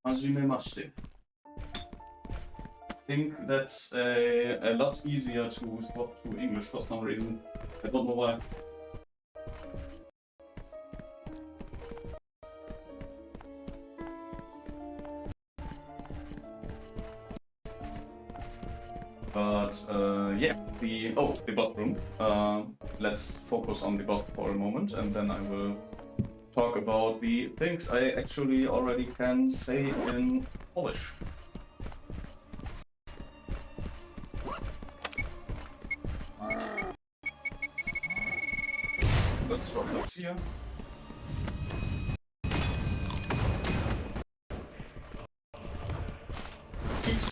C: Hajime Mashite. I think that's a lot easier to swap to English for some reason. I don't know why. But yeah, the boss room. Let's focus on the boss for a moment, and then I will talk about the things I actually already can say in Polish. Let's drop this here. Eat.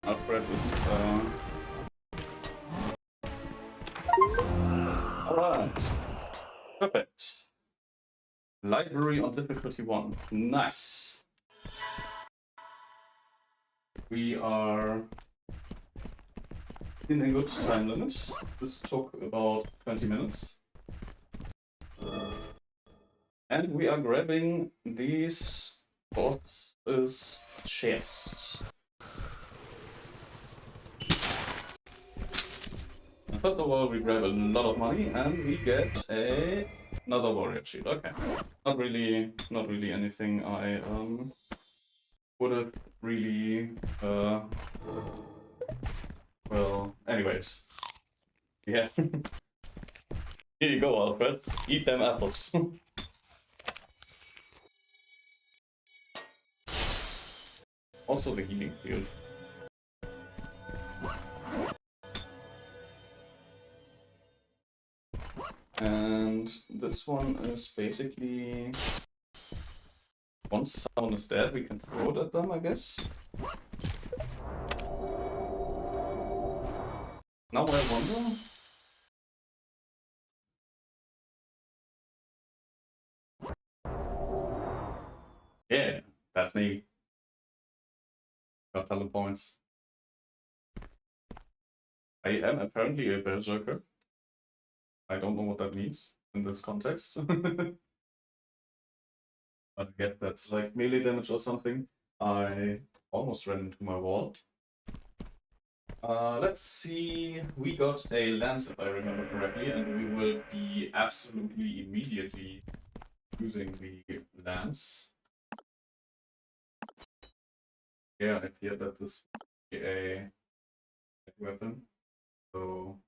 C: Alfred is alright. Perfect. Library on difficulty 1. Nice. We are in a good time limit. This took about 20 minutes. And we are grabbing these boss's chest. First of all, we grab a lot of money and we get another warrior shield. Okay, not really anything I would have really. Well, anyways, yeah. Here you go, Alfred. Eat them apples. Also the healing field. And this one is basically, once someone is dead, we can throw it at them, I guess. Now I wonder. Yeah, that's me. Got talent points. I am apparently a berserker. I don't know what that means in this context. But I guess that's like melee damage or something. I almost ran into my wall. Let's see. We got a lance, if I remember correctly, and we will be absolutely immediately using the lance. Yeah, I fear that this will be a weapon. So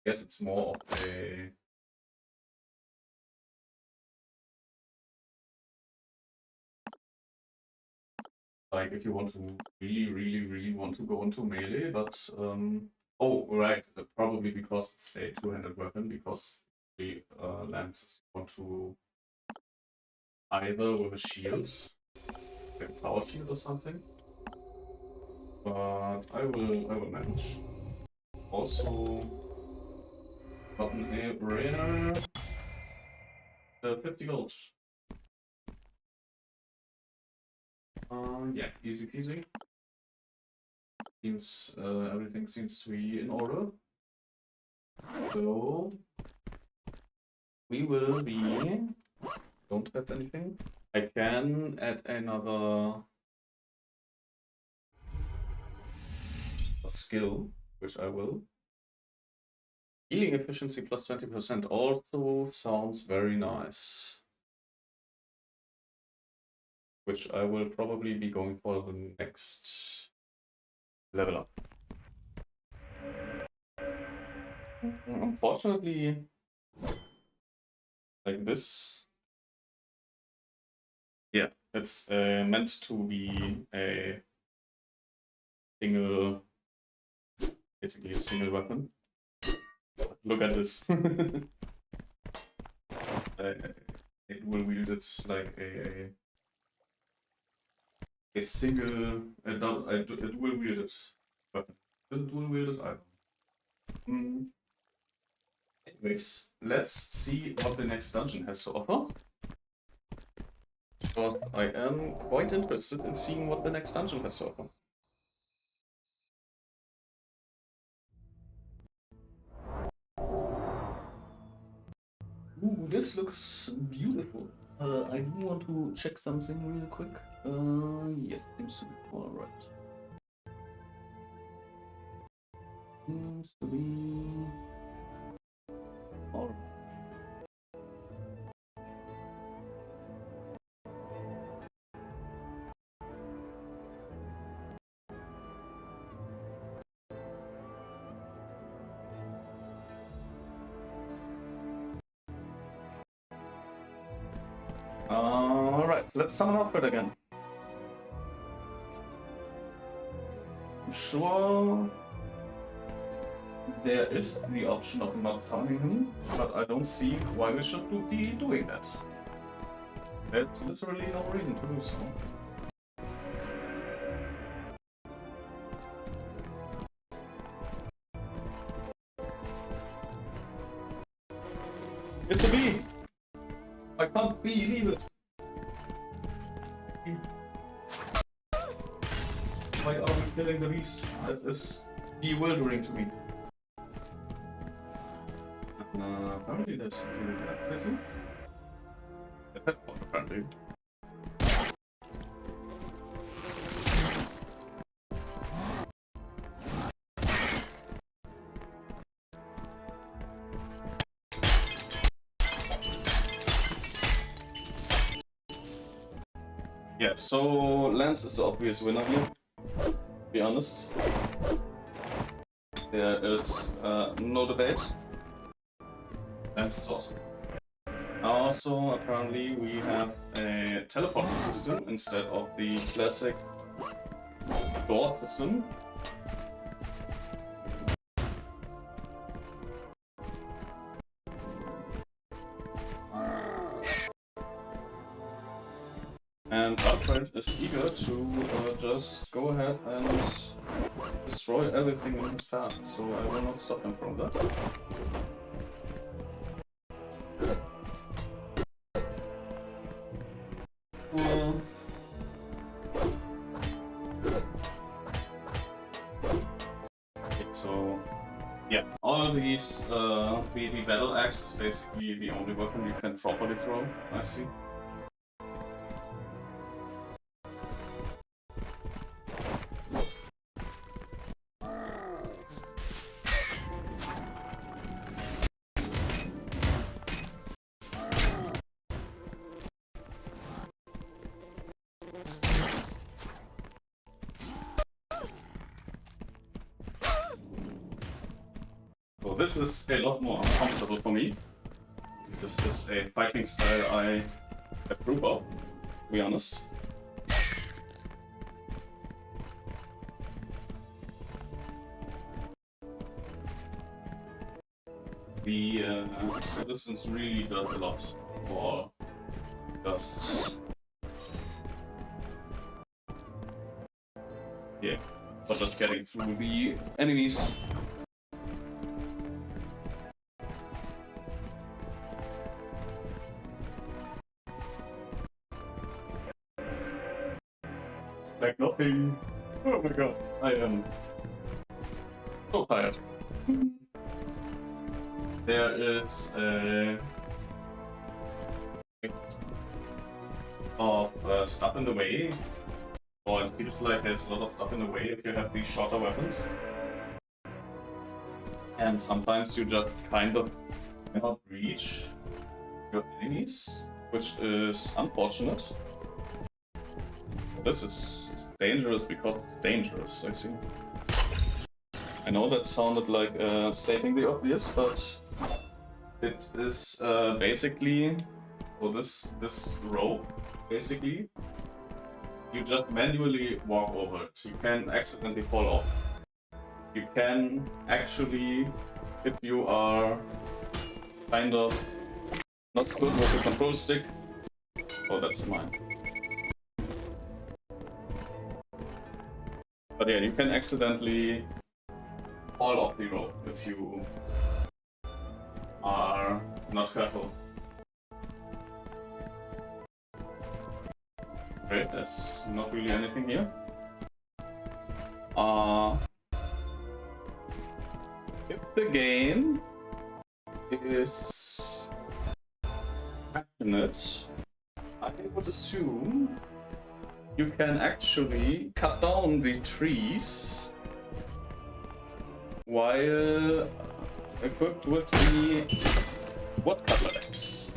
C: I guess it's more of a like if you want to really want to go into melee, but oh right, probably because it's a two-handed weapon, because the lances want to either with a shield, like a power shield or something. But I will manage. Also gotten a rare 50 gold. Yeah, easy peasy. Seems everything seems to be in order. So we will be. Don't have anything. I can add another skill, which I will. Healing efficiency plus 20% also sounds very nice. Which I will probably be going for the next level up. Unfortunately, like this. Yeah, it's meant to be a single, basically a single weapon. Look at this. It will wield it like a single, it will wield it weapon. Is it will wield it? I don't know. Anyways, let's see what the next dungeon has to offer. Because I am quite interested in seeing what the next dungeon has to offer. Ooh, this looks beautiful. I do want to check something real quick. Yes, seems to be alright. Seems to be alright. Alright, let's summon Alfred again. I'm sure there is the option of not summoning him, but I don't see why we should be doing that. There's literally no reason to do so. It's a bee! I can't believe it! Why are we killing the bees? That is bewildering to me. Apparently there's something with that, I think. The headphones, apparently. Yeah, so Lance is the obvious winner here, to be honest. There is no debate. Lance is awesome. Also, apparently we have a teleporting system instead of the classic door system. And Alfred is eager to just go ahead and destroy everything in his path, so I will not stop him from that. So, yeah, all these, the battle axe is basically the only weapon you can properly throw, I see. So this is a lot more uncomfortable for me. This is a fighting style I approve of, to be honest. The extra distance really does a lot for just... yeah, for just getting through the enemies. Like nothing. Oh my god, I am so tired. There is a of stuff in the way, or it feels like there's a lot of stuff in the way if you have these shorter weapons. And sometimes you just kind of cannot reach your enemies, which is unfortunate. This is dangerous because it's dangerous, I see. I know that sounded like stating the obvious, but It is basically, so this rope, basically, you just manually walk over it. You can accidentally fall off. You can actually, if you are kind of not good with the control stick. Oh, that's mine. But yeah, you can accidentally fall off the rope if you are not careful. Great, there's not really anything here. If the game is passionate, I would assume you can actually cut down the trees while equipped with the woodcutter axe.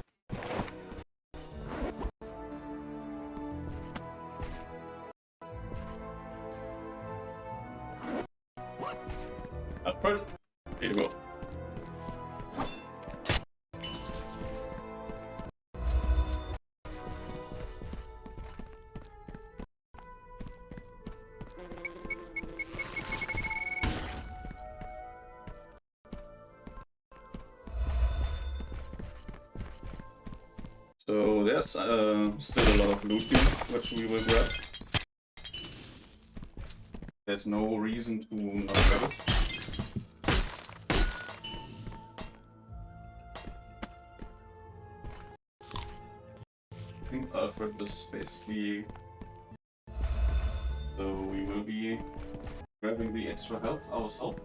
C: Alfred, here you go. So there's still a lot of loot here, which we will grab. There's no reason to not grab it. I think Alfred is basically... So we will be grabbing the extra health ourselves.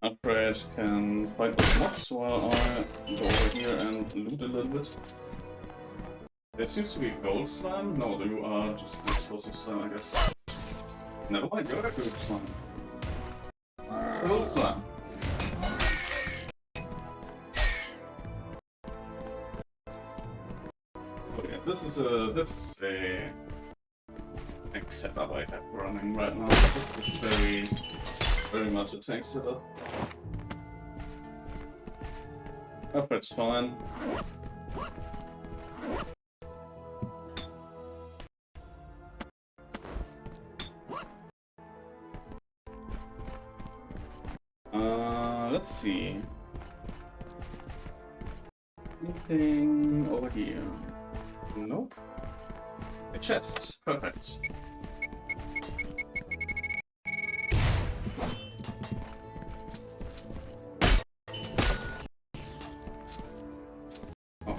C: Alfred can fight with mobs while I go over here and loot a little bit. There seems to be gold slime? No, you are just explosive slime, I guess. Never mind, you're a good slime. Gold slime. But yeah, this is a tank setup I have running right now. This is very much a tank setup. Alfred's fine. Let's see. Anything over here? Nope. A chest. Perfect. Oh.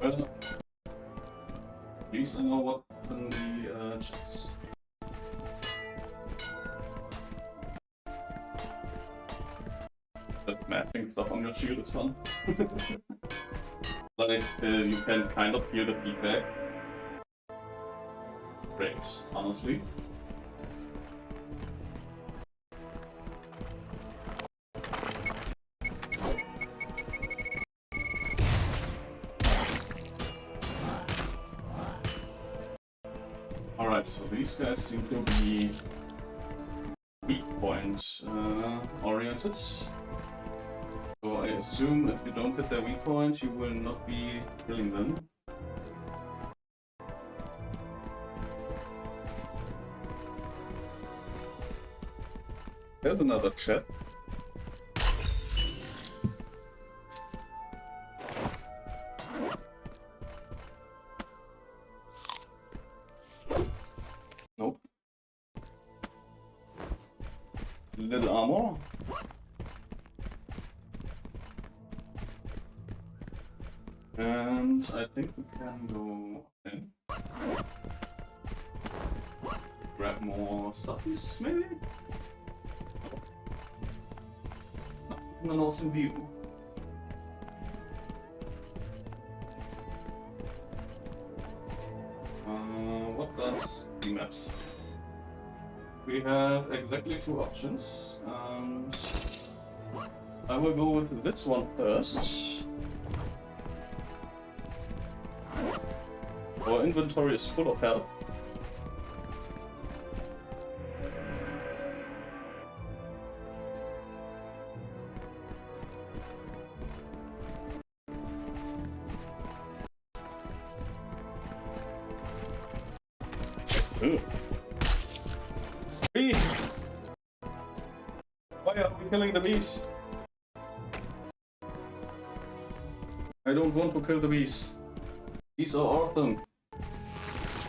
C: Well, at least I know what in the chest. That mapping stuff on your shield is fun. Like, you can kind of feel the feedback. Great, honestly. Alright, so these guys seem to be weak point oriented. So I assume if you don't hit their weak point, you will not be killing them. There's another chest. Nope. Little armor. And I think we can go in. Grab more stuffies, maybe? No, an awesome view. What does the maps? we have exactly 2 options, and I will go with this one first. Our inventory is full of health. Ugh. Bee! Why are we killing the bees? I don't want to kill the bees. Bees are awesome.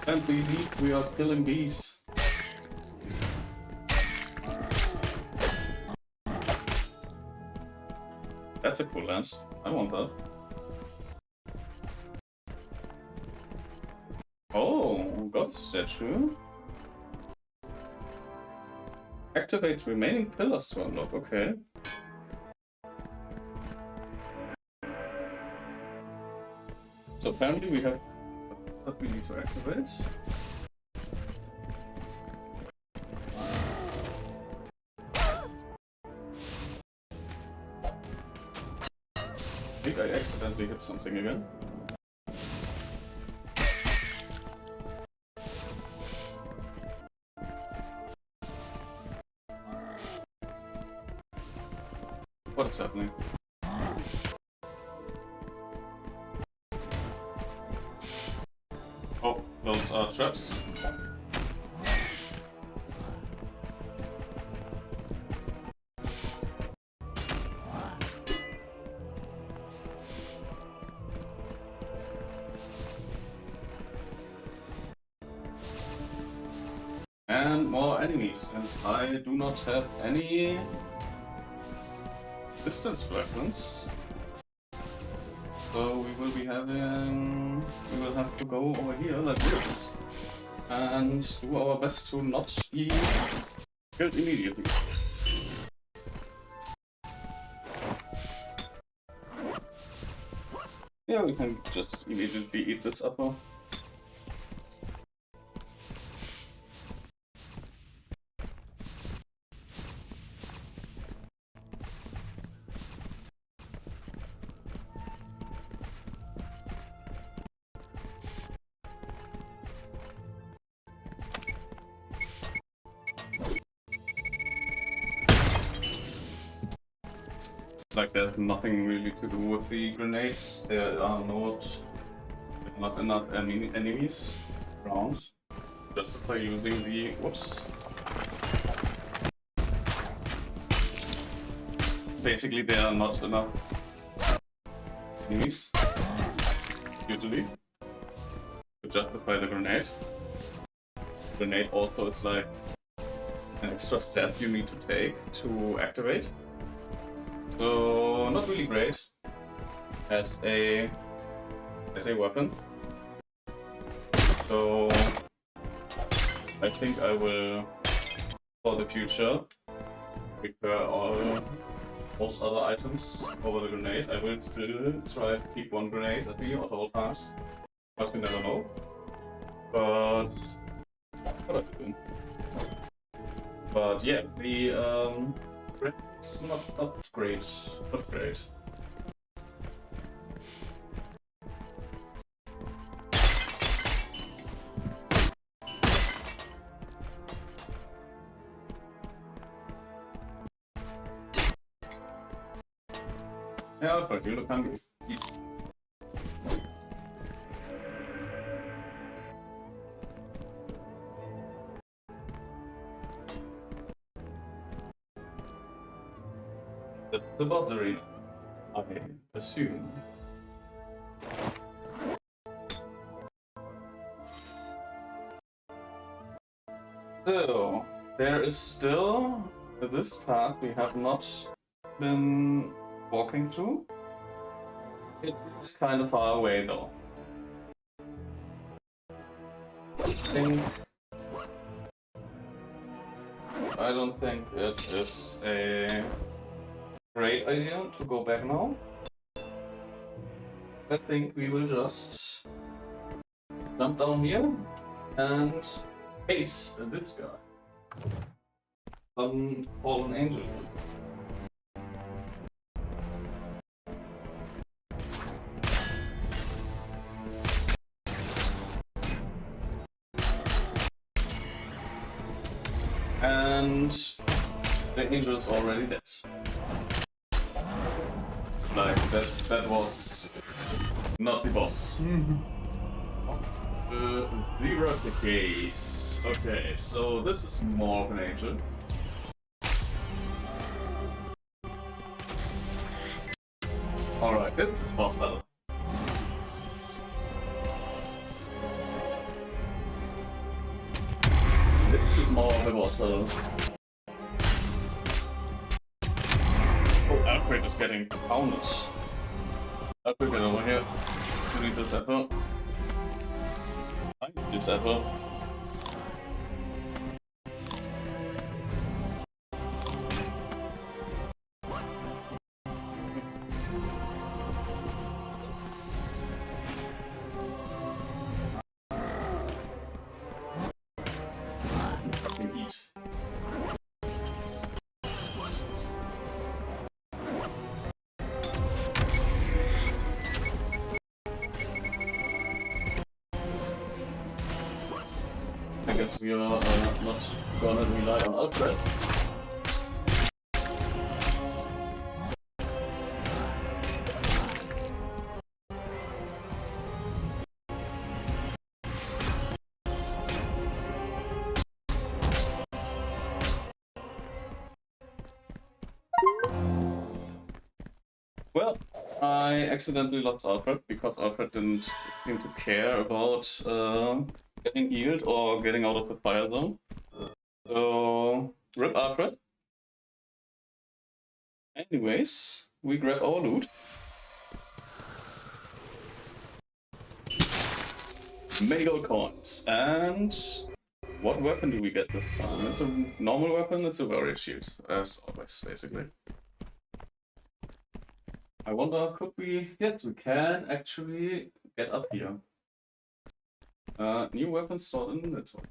C: Can't believe we are killing bees. That's a cool lens. I want that. Oh, got a statue. Activate remaining pillars to unlock, okay. So apparently we have that we need to activate. I think I accidentally hit something again. What is happening? Oh, those are traps. And more enemies, and I do not have any distance weapons. So we will have to go over here like this and do our best to not be killed immediately. Yeah, we can just immediately eat this apple. Like there's nothing really to do with the grenades. There are not enough enemies around. Just by using the whoops. Basically, there are not enough enemies usually to justify the grenade. Grenade also is like an extra step you need to take to activate. So not really great as a weapon. So I think I will, for the future, prepare most other items over the grenade. I will still try to keep one grenade at me at all times, because we never know. But what are we doing? But yeah, the it's not great. Not great. Yeah, but you look hungry. Eat. The boss arena, I assume. So, there is still this path we have not been walking through. It's kind of far away though. I don't think it is a great idea to go back now. I think we will just jump down here and face this guy. some fallen angel. And the angel is already dead. Like that was not the boss. Zero the case. Okay, so this is more of an angel. Alright, this is boss battle. This is more of a boss battle. Oh, Alfred is getting pounded. Alfred, get over here. You need this apple. I need this apple. Fucking eat. I guess we are not gonna rely on Alfred. Well, I accidentally lost Alfred because Alfred didn't seem to care about getting healed or getting out of the fire zone. So, rip Alfred. Anyways, we grab our loot. Many gold coins. And what weapon do we get this time? It's a normal weapon, it's a warrior shield, as always, basically. I wonder, could we... Yes, we can actually get up here. New weapon stored in the inventory.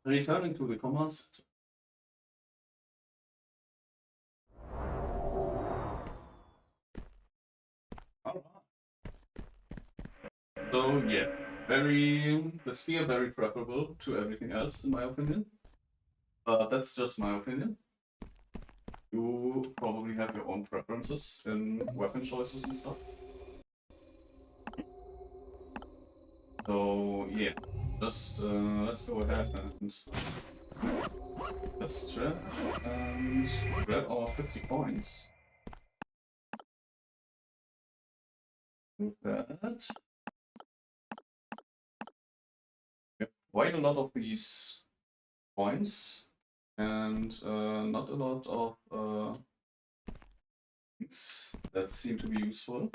C: Returning to the command center. Alright. So yeah, the spear very preferable to everything else in my opinion. That's just my opinion. You probably have your own preferences in weapon choices and stuff. So yeah, just let's go ahead and let's stretch and grab our 50 points. With that, we have quite a lot of these points. And not a lot of things that seem to be useful.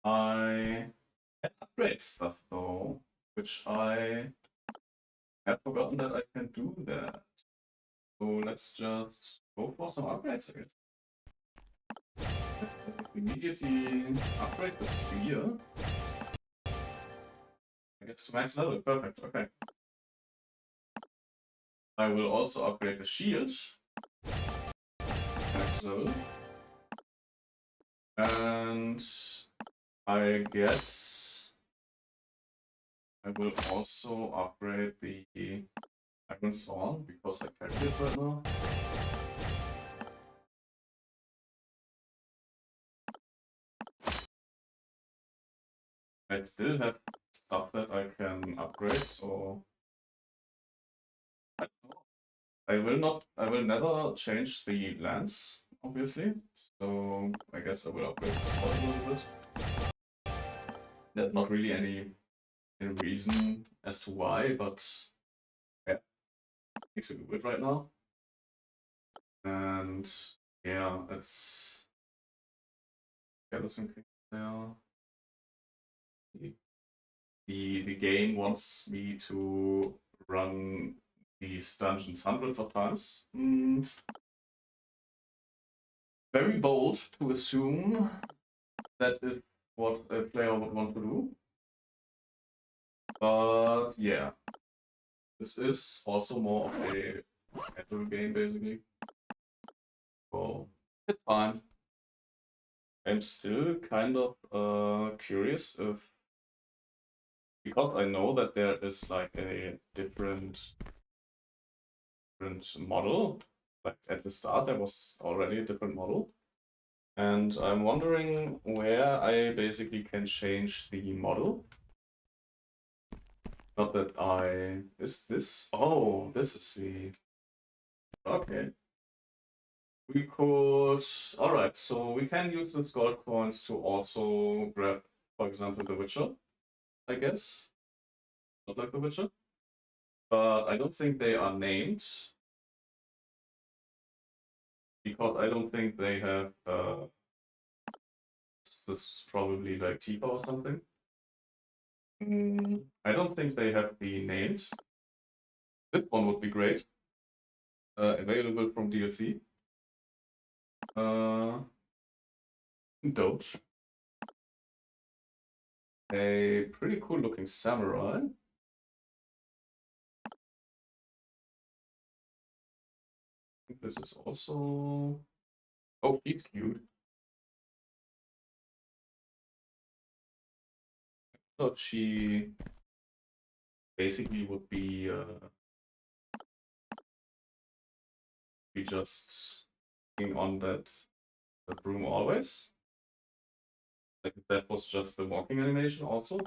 C: I can upgrade stuff though, which I have forgotten that I can do that. So let's just go for some upgrades, I guess. Immediately upgrade the spear. I guess to max level, perfect, okay. I will also upgrade the shield. Max level. And I guess I will also upgrade the Iron Thorn because I carry it right now. I still have stuff that I can upgrade, so I don't know. I will never change the lance, obviously. So I guess I will upgrade the sword a little bit. There's not really any reason as to why, but yeah, I need to do it right now. And yeah, it's Skeleton King there. The game wants me to run these dungeons hundreds of times. Very bold to assume that is what a player would want to do. But yeah, this is also more of a battle game basically. So it's fine. I'm still kind of curious if, because I know that there is like a different model. Like at the start there was already a different model. And I'm wondering where I basically can change the model. Not that I... Is this? Oh, this is the... Okay. We could... Alright, so we can use these gold coins to also grab, for example, the Witcher, I guess. Not like the Witcher. But I don't think they are named. Because I don't think they have... this is probably like Tifa or something. I don't think they have been named. This one would be great. Available from DLC. Doge. A pretty cool looking samurai. I think this is also... Oh, he's cute. I thought she basically would be just being on that broom always. Like that was just the walking animation also.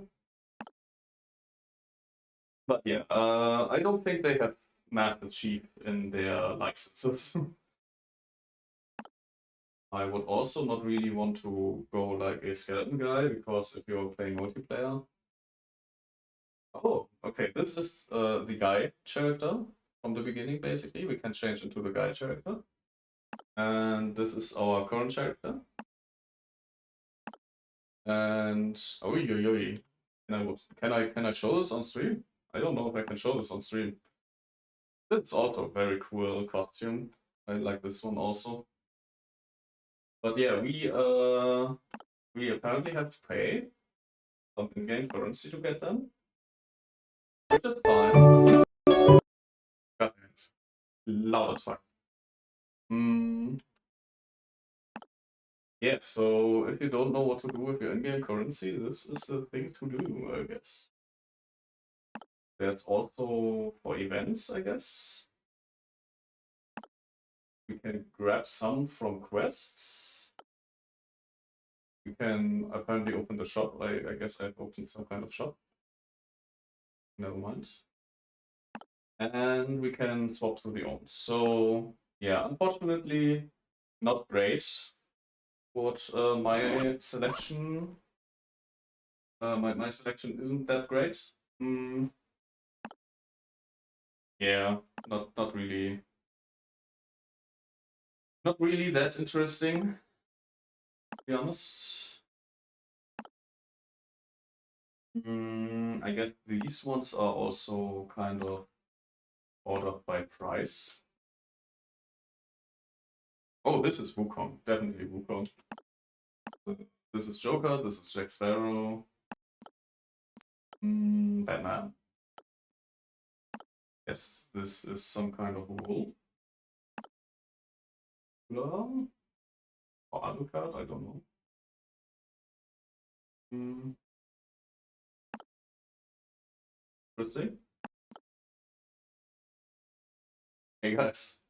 C: But yeah, I don't think they have Master Chief in their licenses. I would also not really want to go like a skeleton guy, because if you're playing multiplayer... Oh, okay, this is the guy character from the beginning, basically. We can change into the guy character. And this is our current character. And... Oi. Can I show this on stream? I don't know if I can show this on stream. It's also a very cool costume. I like this one also. But yeah, we apparently have to pay some in-game currency to get them, which is fine. God, it's loud as fuck. Yeah, so if you don't know what to do with your in-game currency, this is the thing to do, I guess. There's also for events, I guess. We can grab some from quests. We can apparently open the shop. I guess I've opened some kind of shop. Never mind. And we can swap to the own. So yeah, unfortunately, not great. What my selection my selection isn't that great. Yeah, not really that interesting, to be honest. I guess these ones are also kind of ordered by price. Oh, this is Wukong, definitely Wukong. This is Joker, this is Jack Sparrow. Batman. Yes, this is some kind of wolf. Or Alucard, I don't know. Interesting. Hey guys,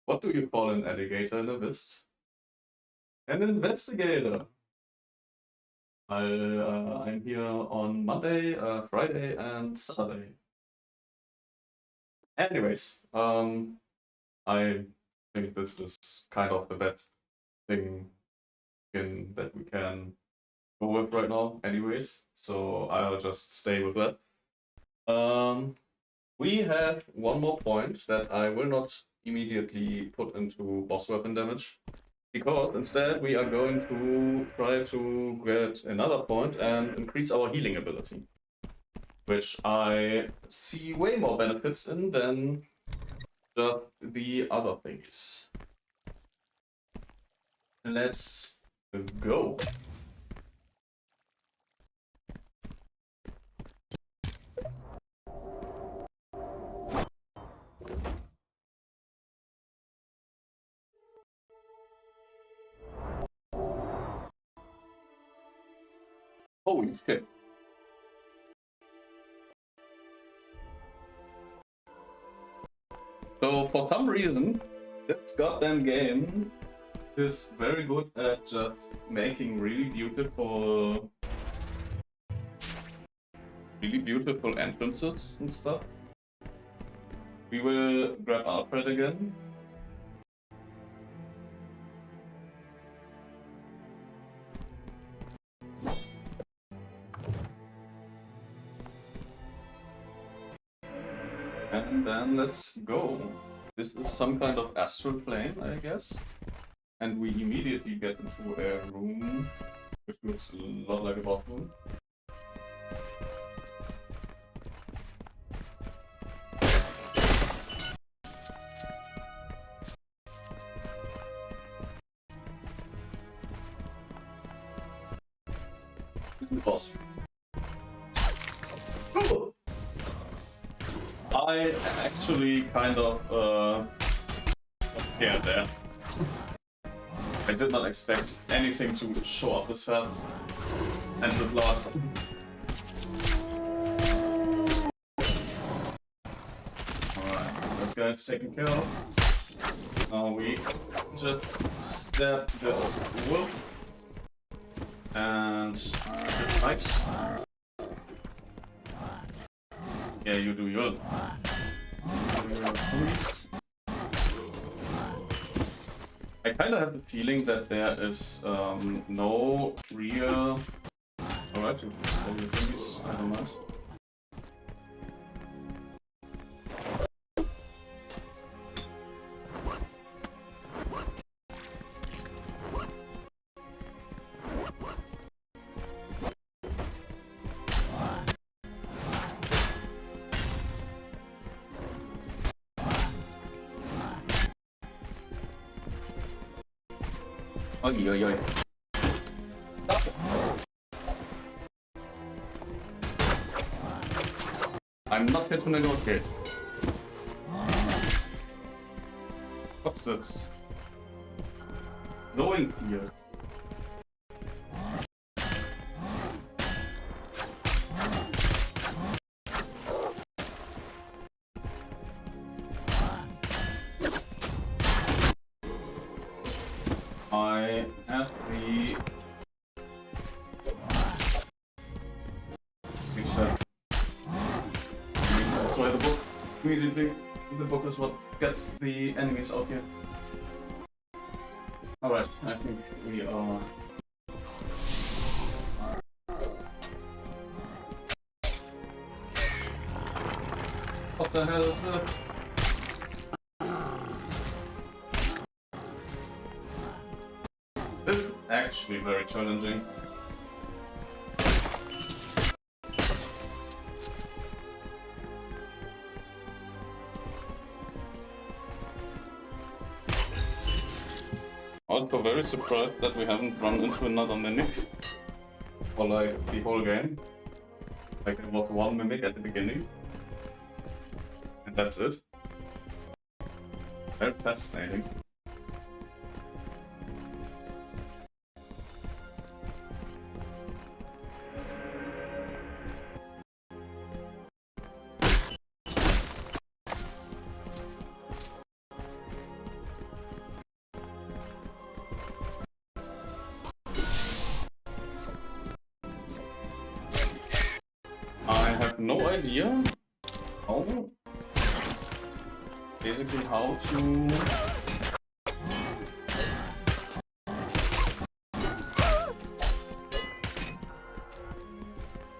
C: what do you call an alligator in a mist? An investigator! I'm here on Monday, Friday, and Saturday. Anyways, I think this is kind of the best thing that we can go with right now, anyways. So I'll just stay with that. We have one more point that I will not immediately put into boss weapon damage, because instead we are going to try to get another point and increase our healing ability, which I see way more benefits in than just the other things. Let's go. Oh, okay. So for some reason, this goddamn game is very good at just making really beautiful entrances and stuff. We will grab Alfred again. And then let's go. This is some kind of astral plane, I guess. And we immediately get into a room which looks a lot like a boss room. This is the boss. Ooh. I actually kind of scared there. I did not expect anything to show up this fast and this large. Alright, this guy's taken care of. Now we just stab this wolf and this height. Yeah, you do your priest. I kind of have the feeling that there is no real. Alright, you all your thingies, I don't mind. Oi, oi, oi. I'm not here to negotiate. What's this? Snowing here. I have the reset. Destroy the book immediately. The book is what gets the enemies out here. Alright, I think we are. What the hell is that? This is actually very challenging. Also very surprised that we haven't run into another mimic for like the whole game. Like there was one mimic at the beginning. And that's it. Very fascinating. I have no idea how, basically how to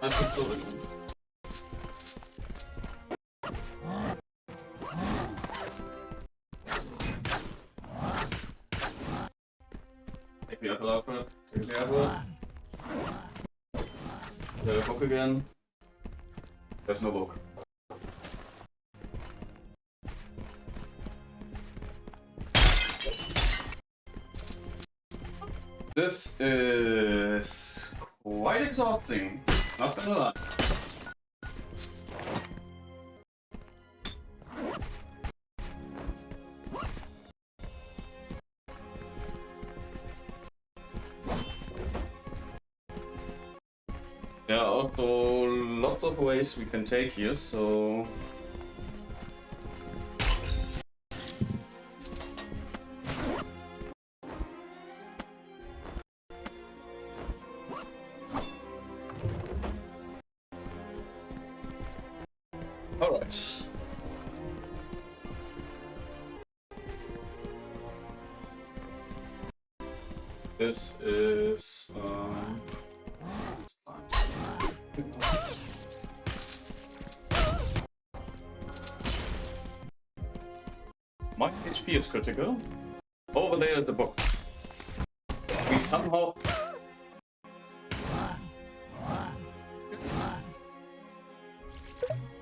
C: I think so. Take the apple out first. Take the apple. The book again. There's no book. This is quite exhausting, not gonna lie. There are also lots of ways we can take here, so... Alright. This is... My HP is critical. Over there is the book. We somehow...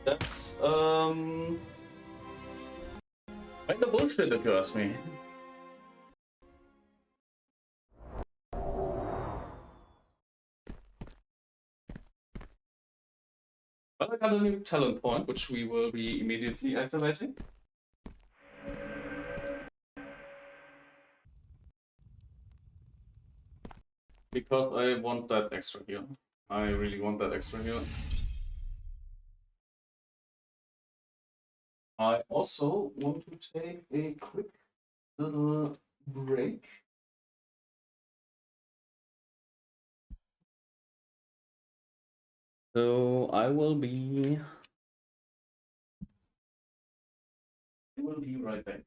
C: That's, kind of bullshit if you ask me. But I got a new talent point, which we will be immediately activating. Because I want that extra here. I really want that extra here. I also want to take a quick little break. So I will be right back.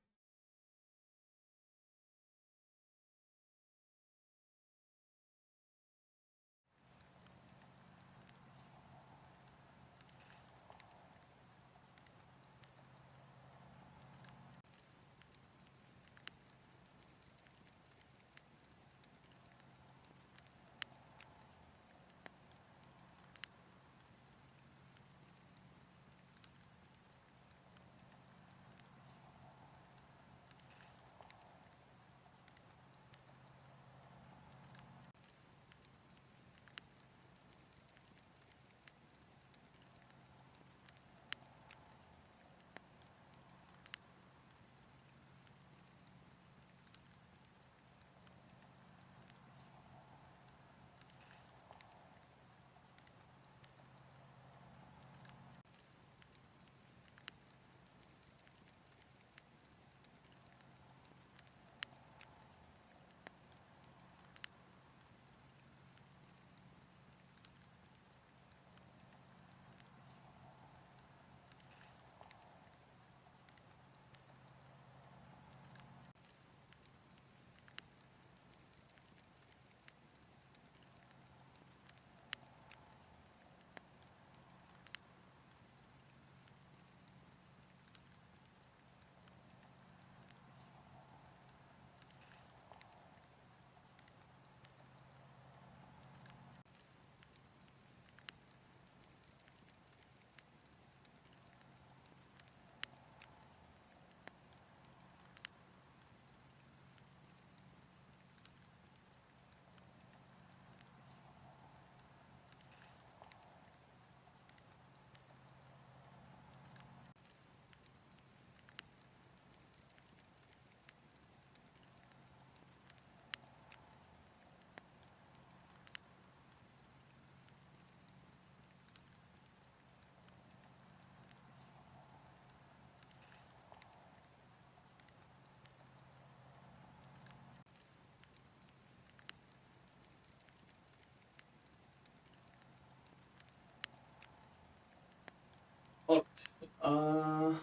C: Alright,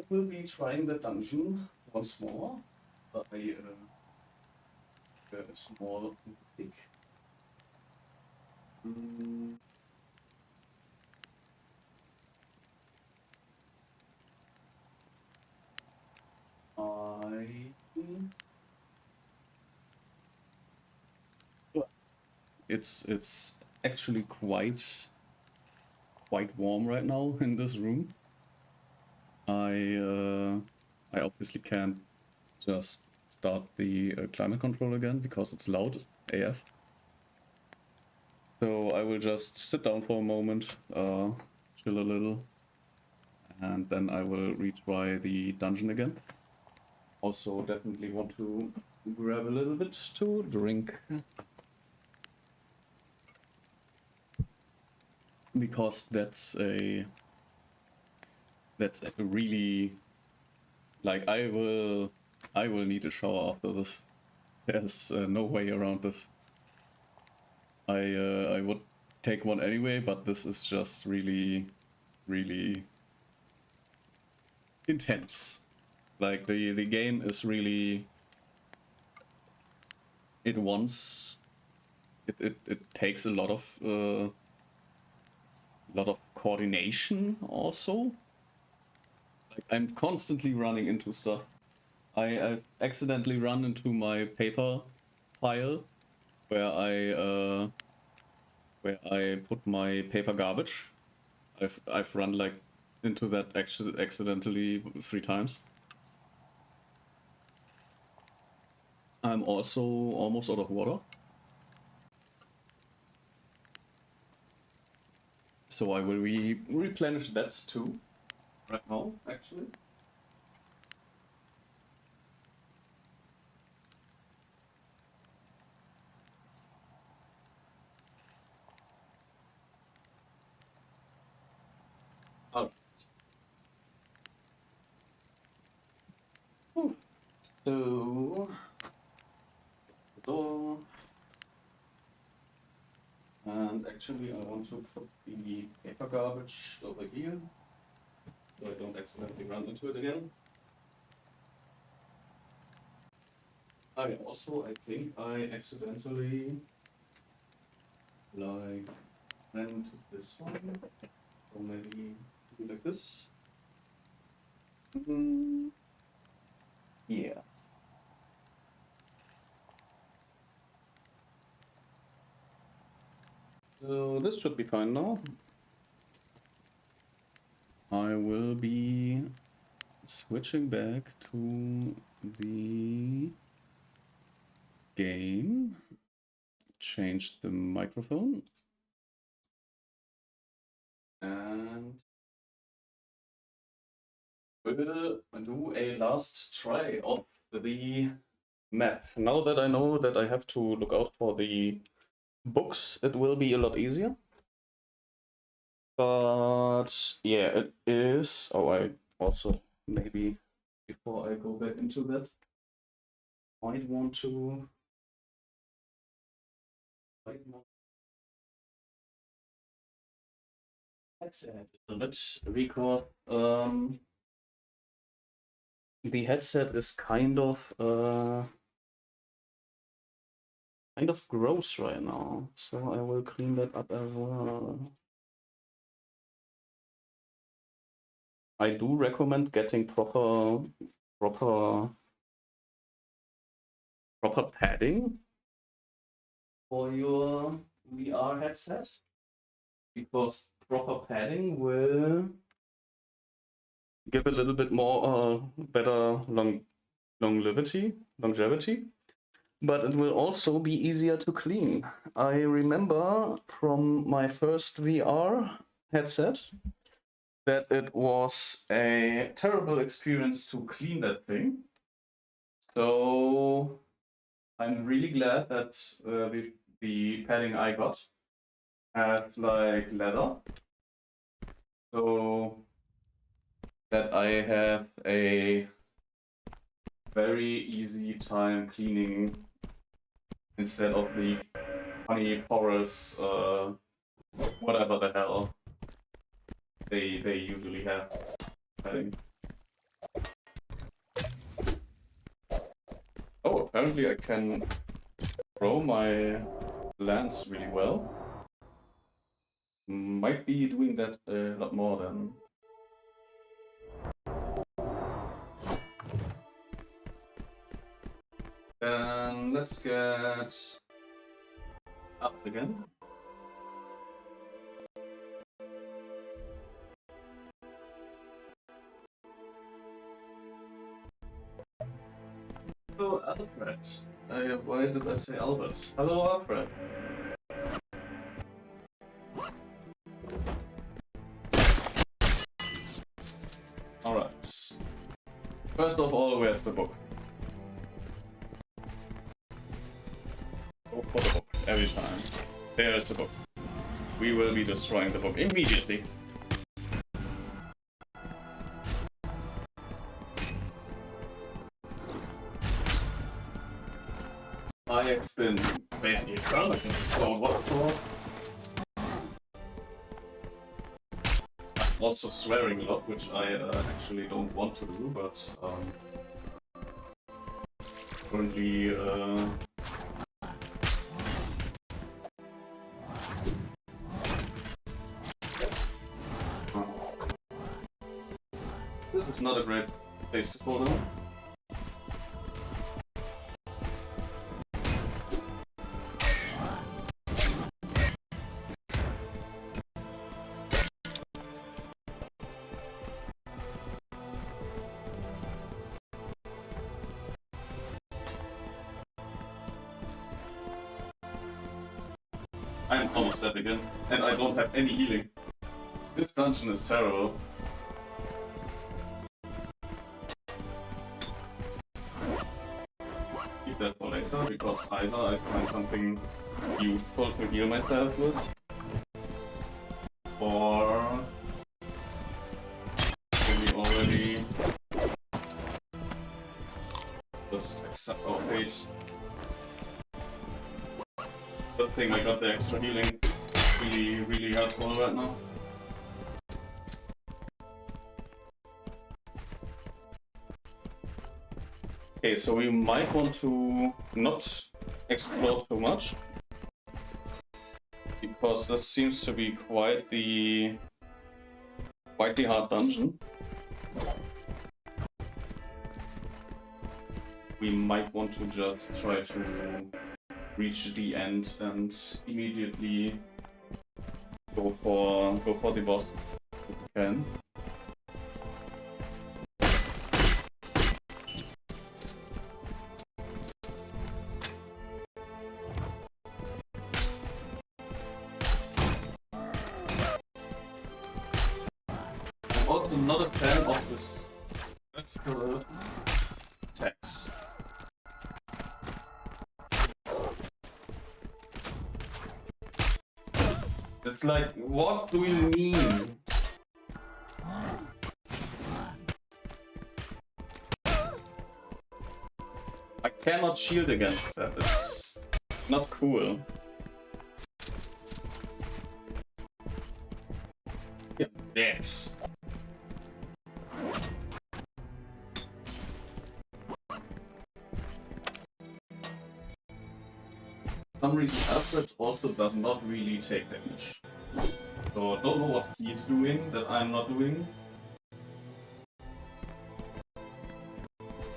C: we'll be trying the dungeon once more by a small pick. It's actually quite warm right now in this room. I obviously can't just start the climate control again because it's loud AF. So I will just sit down for a moment, chill a little, and then I will retry the dungeon again. Also definitely want to grab a little bit to drink.
A: because that's a really, like, I will need a shower after this. There's no way around this. I would take one anyway, but this is just really intense. Like the game is really, it takes a lot of coordination also. Like, I'm constantly running into stuff. I've accidentally run into my paper pile where I put my paper garbage. I've run like into that accidentally 3 times. I'm also almost out of water. So I will replenish that too. Right now, actually. Alright. So the door. And actually I want to put the paper garbage over here, so I don't accidentally run into it again. Also, I think I accidentally like ran into this one, so maybe do like this. Yeah. So this should be fine now. I will be switching back to the game. Change the microphone. And we'll do a last try of the map. Now that I know that I have to look out for the books, it will be a lot easier. But yeah, it is. Oh, I also maybe before I go back into that, might want to. Headset a little bit, because the headset is kind of gross right now, so I will clean that up as well. I do recommend getting proper padding for your VR headset, because proper padding will give a little bit more better longevity, but it will also be easier to clean. I remember from my first VR headset that it was a terrible experience to clean that thing. So I'm really glad that the padding I got has like leather, so that I have a very easy time cleaning instead of the funny porous whatever the hell they usually have padding. Oh, apparently I can throw my lance really well. Might be doing that a lot more than. Then let's get up again. Hello, Alfred. Why did I say Albert? Hello, Alfred. Alright. First of all, where's the book? Go for the book every time. There's the book.
C: we will be destroying the book immediately. I have been basically permanently stone waterfall. I'm also swearing a lot, which I actually don't want to do, but currently this is not a great place to fall down. I'm almost dead again, and I don't have any healing. This dungeon is terrible. Keep that for later, because either I find something useful to heal myself with, or maybe already just accept our fate. Good thing I got the extra healing. Really helpful right now. Okay, so we might want to not explore too much, because this seems to be quite the hard dungeon. We might want to just try to reach the end and immediately go for the boss if we can. I'm also not a fan of this vertical text. It's like, what do you mean? I cannot shield against that, it's not cool. Yeah, dead. For some reason, Alfred also does not really take damage. So I don't know what he's doing that I'm not doing.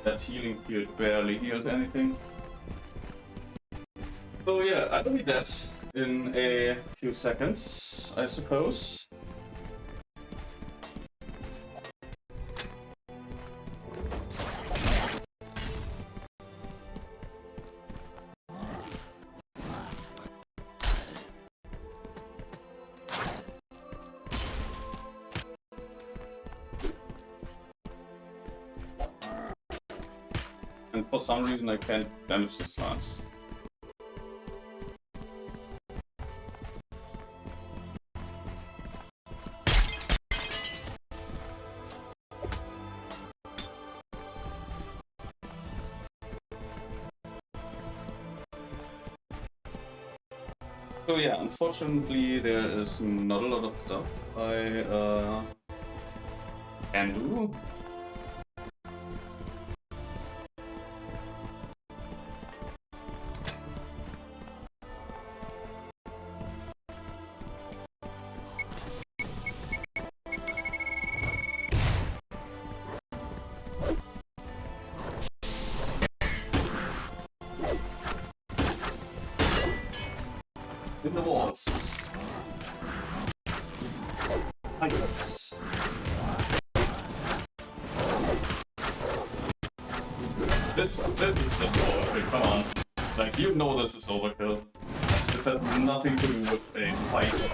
C: That healing field barely healed anything. So yeah, I'll be dead in a few seconds, I suppose. And for some reason I can't damage the slimes. So yeah, unfortunately there is not a lot of stuff I can do. In the walls. I guess. This is just overkill, come on. Like, you know this is overkill. This has nothing to do with a fight.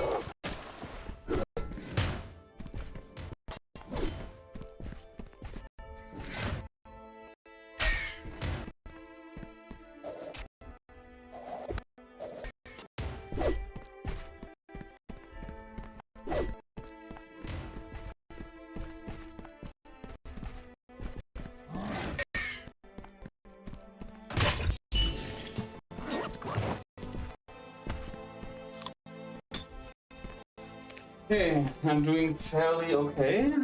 C: Okay, I'm doing fairly okay.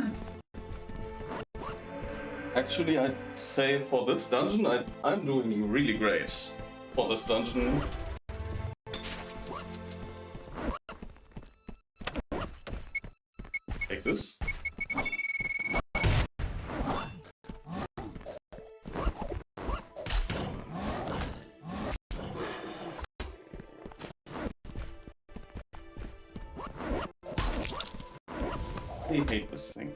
C: Actually, I'd say for this dungeon, I'm doing really great. For this dungeon. Take this. I hate this thing.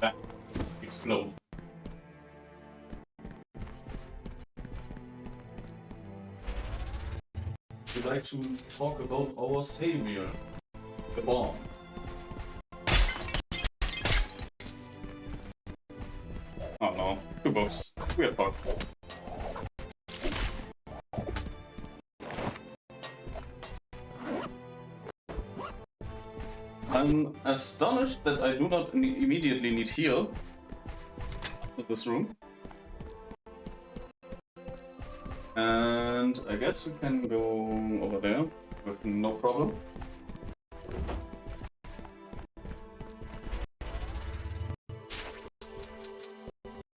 C: Ah, explode. We'd like to talk about our savior, the bomb. Oh no, two bugs. We are fucked. I'm astonished that I do not immediately need heal with this room. And I guess we can go over there with no problem.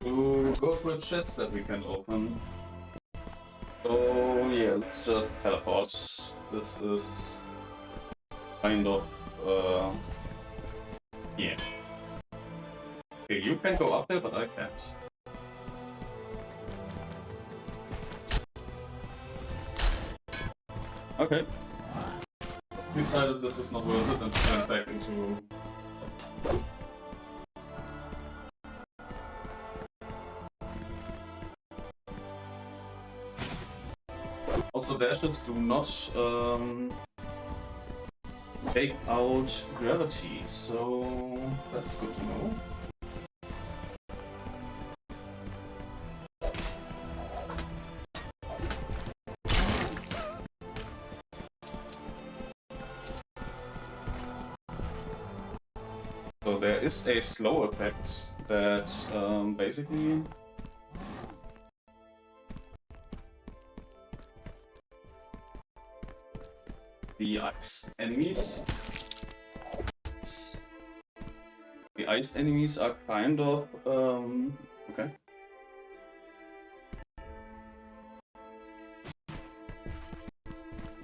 C: To go to a chest that we can open. So yeah, let's just teleport. This is kind of yeah. Okay, you can go up there, but I can't. Okay. Decided this is not worth it and went back into. Also, dashes do not take out gravity, so that's good to know. So there is a slow effect that basically the ice enemies are kind of okay.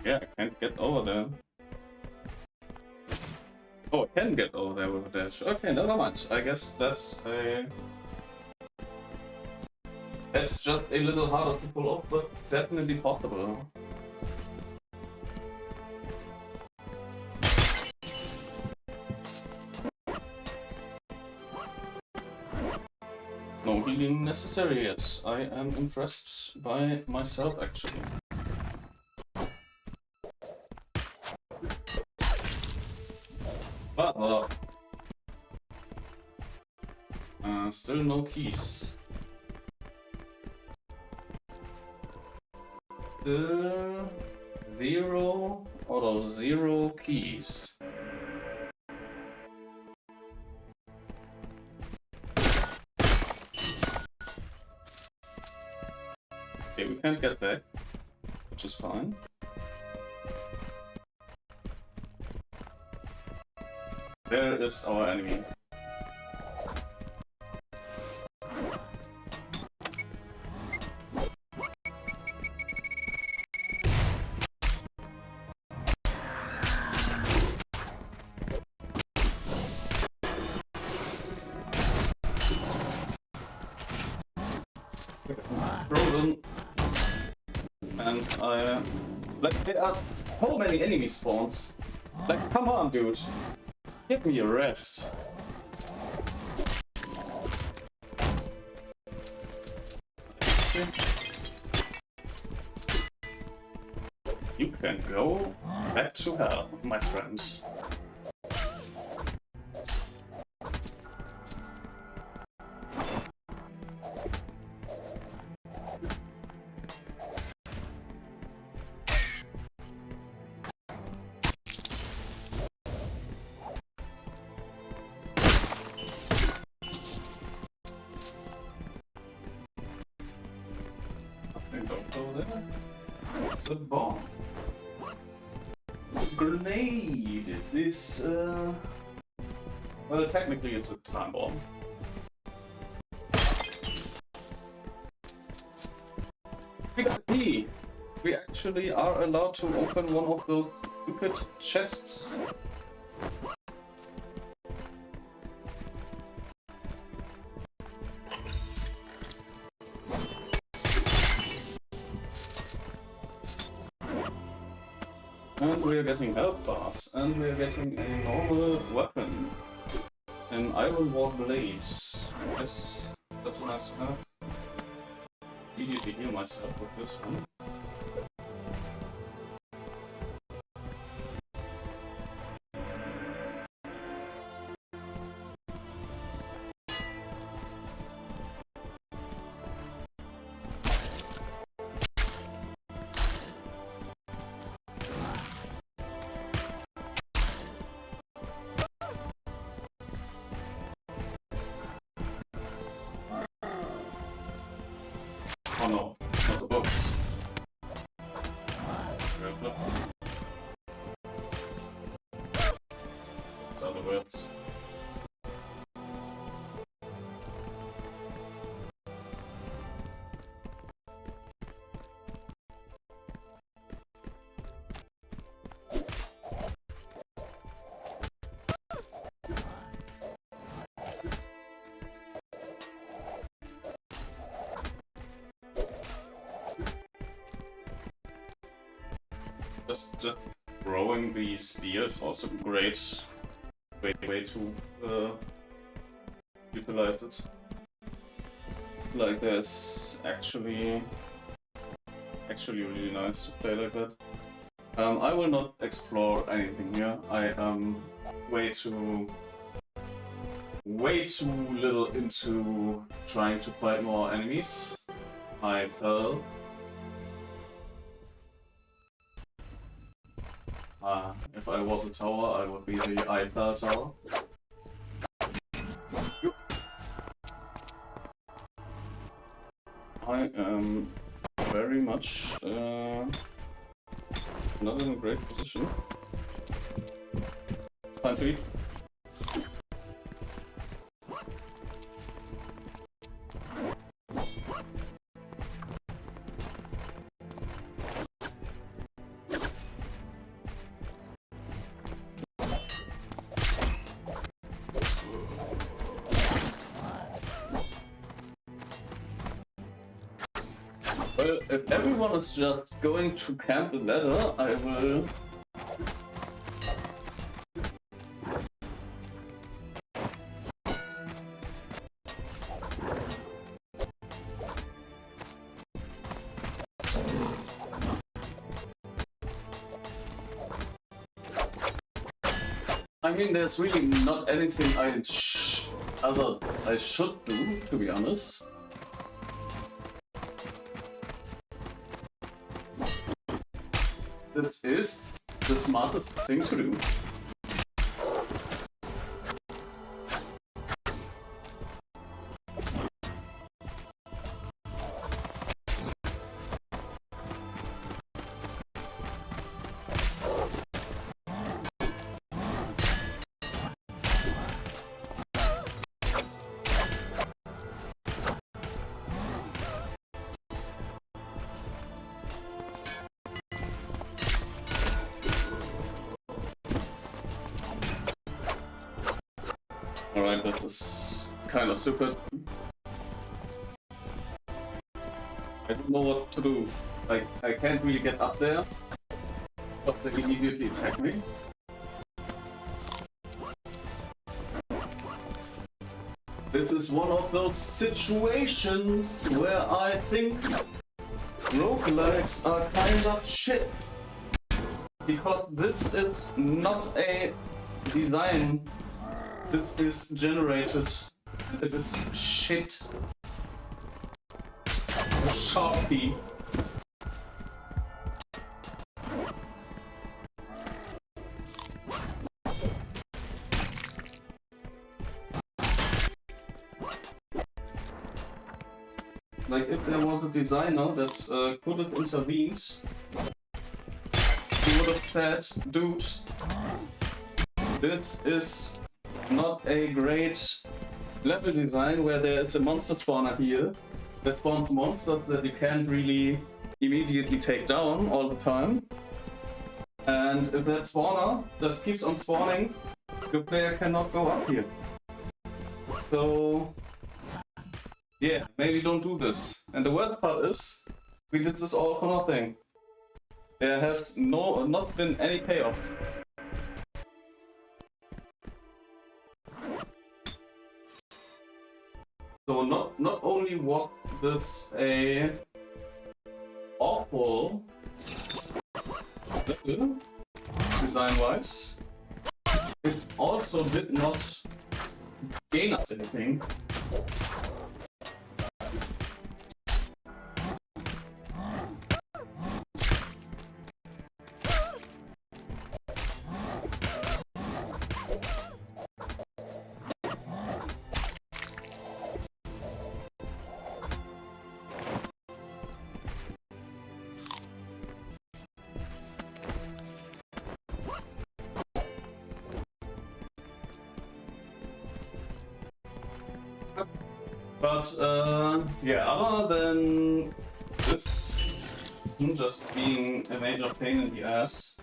C: Yeah, I can't get over there. Oh, I can get over there with a dash. Okay, never mind. I guess that's just a little harder to pull off, but definitely possible. No healing necessary yet. I am impressed by myself, actually. But still no keys. Zero out of 0 keys. Okay, we can't get back, which is fine. There is our enemy. Frozen. And like, there are so many enemy spawns. Like, come on, dude. Give me a rest. You can go back to hell, my friend. Don't go there. It's a bomb. Grenade. This, well, technically it's a time bomb. We got a key. We actually are allowed to open one of those stupid chests. And we are getting health bars, and we are getting a normal weapon. An Iron Wall Blade. Yes, that's nice to have. Immediately heal myself with this one. Oh no, not the books. It's other words. Just throwing the spear is also great way to utilize it. Like there's actually really nice to play like that. I will not explore anything here. I am way too little into trying to fight more enemies. I fell. If I was a tower, I would be the Eiffel Tower. I am very much not in a great position. It's time to eat. Well, if everyone is just going to camp the ladder, I will... I mean, there's really not anything I should do, to be honest. This is the smartest thing to do. Alright, this is kind of stupid. I don't know what to do. I can't really get up there, but they immediately attack me. This is one of those situations where I think roguelikes are kind of shit. Because this is not a design. This is generated. It is shit. Sharpie. Like if there was a designer that could have intervened, he would have said, dude, this is not a great level design where there is a monster spawner here that spawns monsters that you can't really immediately take down all the time. And if that spawner just keeps on spawning, your player cannot go up here. So yeah, maybe don't do this. And the worst part is, we did this all for nothing. There has not been any payoff. So not only was this a awful level, design-wise, it also did not gain us anything. But yeah, other than this just being a major pain in the ass,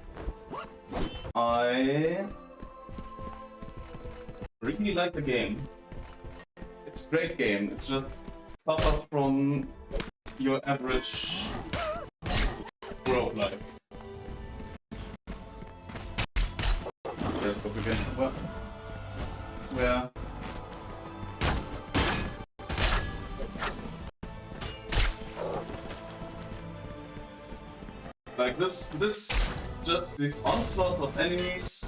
C: I really like the game. It's a great game. It just suffers from your average roguelike. Let's go against the weapon. Swear. Like this onslaught of enemies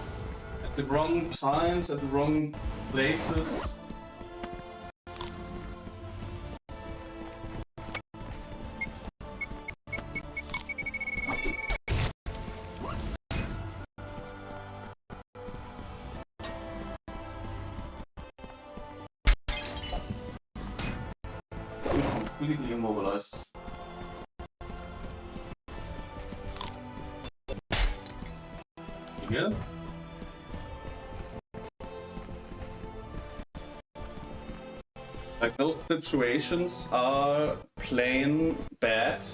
C: at the wrong times, at the wrong places. Completely immobilized. Yeah. Like those situations are plain bad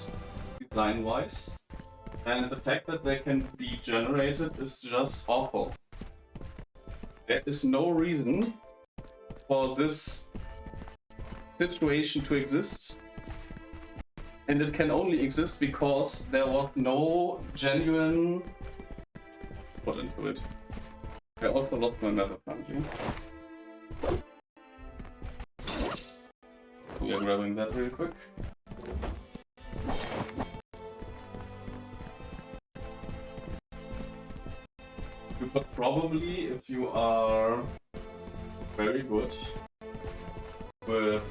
C: design-wise, and the fact that they can be generated is just awful. There is no reason for this situation to exist, and it can only exist because there was no genuine put into it. I also lost my map apparently. We are grabbing that real quick. You could probably, if you are very good with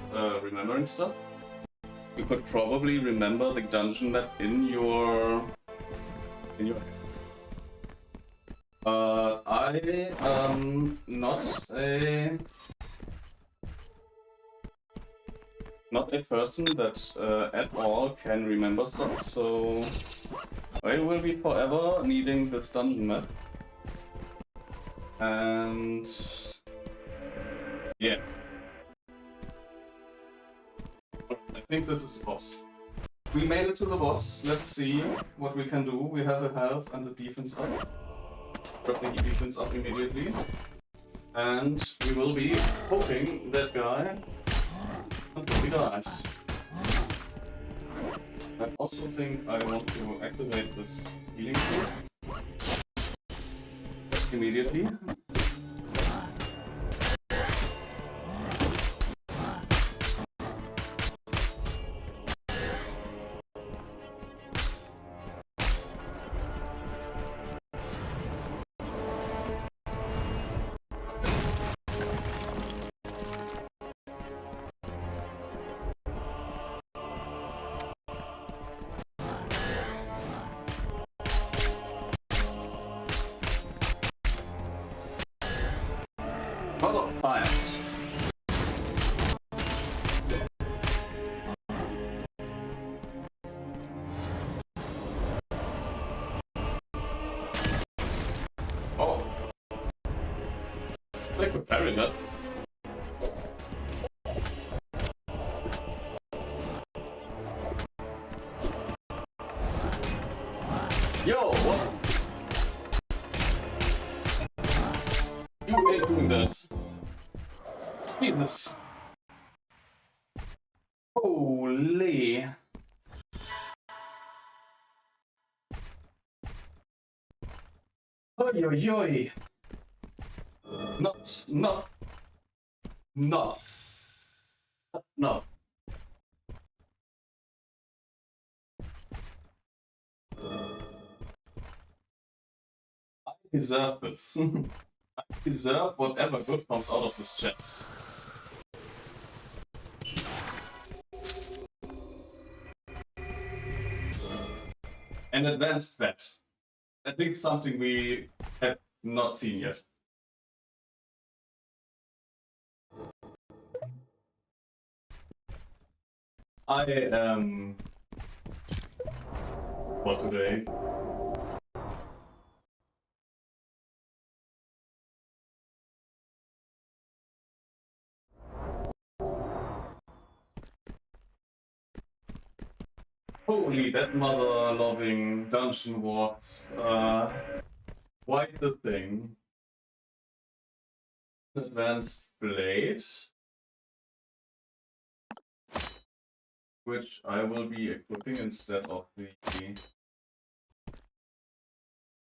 C: remembering stuff, you could probably remember the dungeon map in your head. I am not a person that at all can remember stuff, so I will be forever needing this dungeon map. And yeah, I think this is the boss. We made it to the boss. Let's see what we can do. We have a health and a defense up. Dropping the defense up immediately, and we will be poking that guy until he dies. I also think I want to activate this healing tool immediately. It's like preparing that. Yo, what? You ain't doing that. Jesus. Holy. Oi, oi, oi. Not. No. I deserve this. I deserve whatever good comes out of this chess. An advanced bet. At least something we have not seen yet. I am for today. Holy, that mother-loving dungeon was quite the thing. Advanced blade, which I will be equipping instead of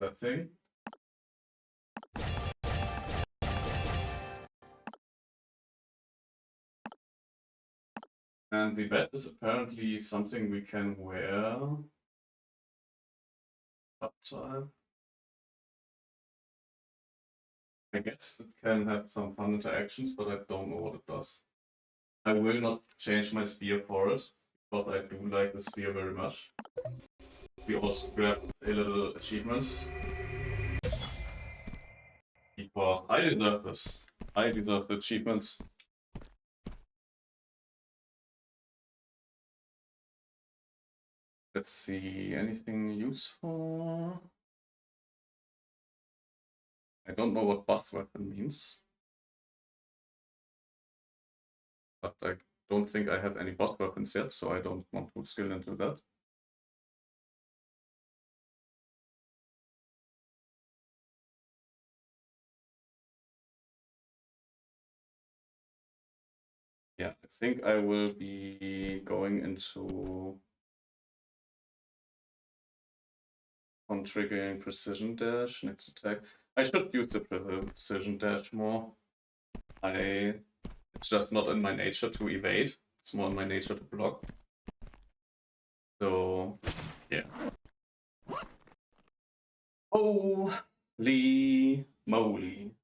C: that thing. And the bat is apparently something we can wear uptime. I guess it can have some fun interactions, but I don't know what it does. I will not change my spear for it, because I do like the spear very much. We also grab a little achievement. Because I deserve this. I deserve the achievements. Let's see, anything useful? I don't know what boss weapon means. But I don't think I have any boss weapons yet, so I don't want to skill into that. Yeah, I think I will be going into on triggering precision dash next attack. I should use the precision dash more. It's just not in my nature to evade. It's more in my nature to block. So, yeah. Holy moly.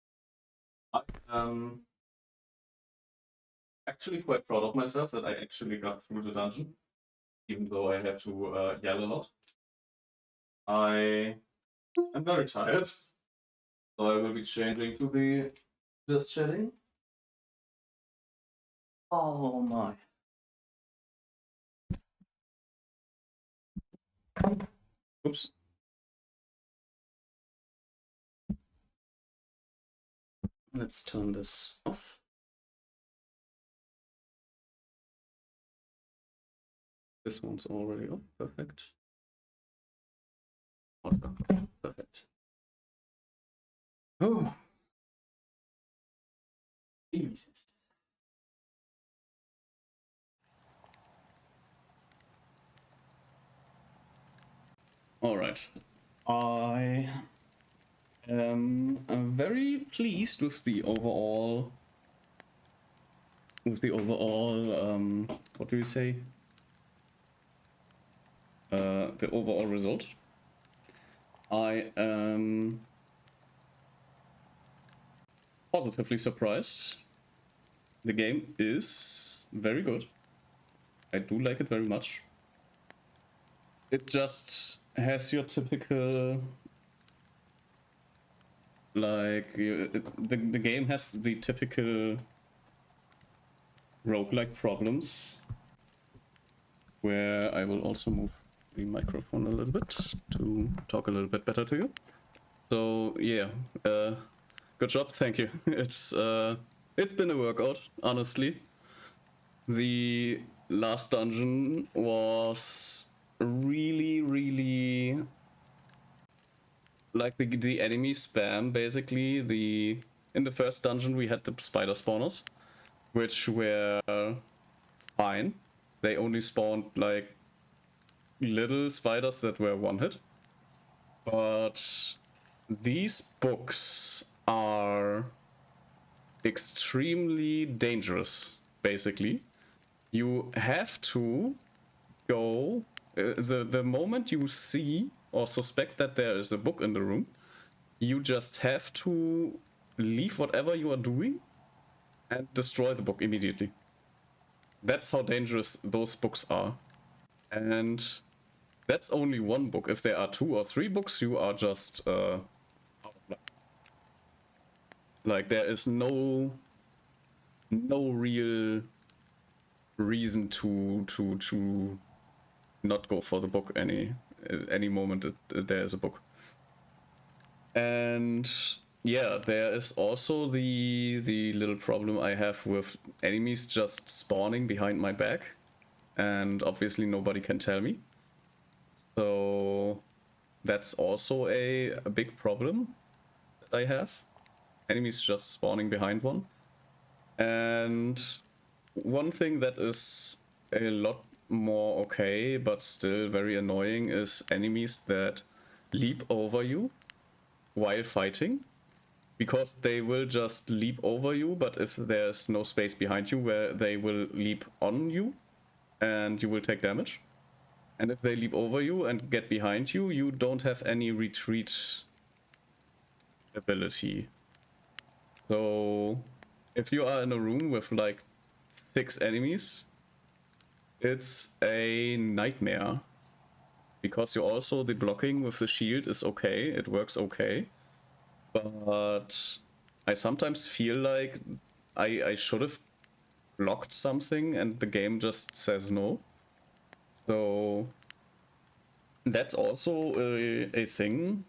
C: I am actually quite proud of myself that I actually got through the dungeon, even though I had to yell a lot. I am very tired, so I will be changing to be just chatting. Oh my. Oops. Let's turn this off. This one's already off. Perfect. Perfect. Oh. Jesus. All right. I am very pleased with the overall. What do you say? The overall result. I am positively surprised. The game is very good. I do like it very much. It just has your typical, like, the game has the typical roguelike problems, where I will also move the microphone a little bit to talk a little bit better to you. So yeah,
A: Good job, thank you. It's been a workout, honestly. The last dungeon was really like the enemy spam. Basically, in the first dungeon we had the spider spawners, which were fine. They only spawned like little spiders that were one hit. But these books are extremely dangerous, basically. You have to go the moment you see or suspect that there is a book in the room, you just have to leave whatever you are doing and destroy the book immediately. That's how dangerous those books are. And that's only one book. If there are 2 or 3 books, you are just out of luck. Like there is no real reason to not go for the book any moment there is a book. And yeah, there is also the little problem I have with enemies just spawning behind my back, and obviously nobody can tell me. So that's also a big problem that I have. Enemies just spawning behind one. And one thing that is a lot more okay, but still very annoying, is enemies that leap over you while fighting. Because they will just leap over you, but if there's no space behind you, where they will leap on you and you will take damage. And if they leap over you and get behind you, you don't have any retreat ability. So if you are in a room with like 6 enemies, it's a nightmare. Because you also, the blocking with the shield is okay, it works okay. But I sometimes feel like I should have blocked something and the game just says no. So that's also a thing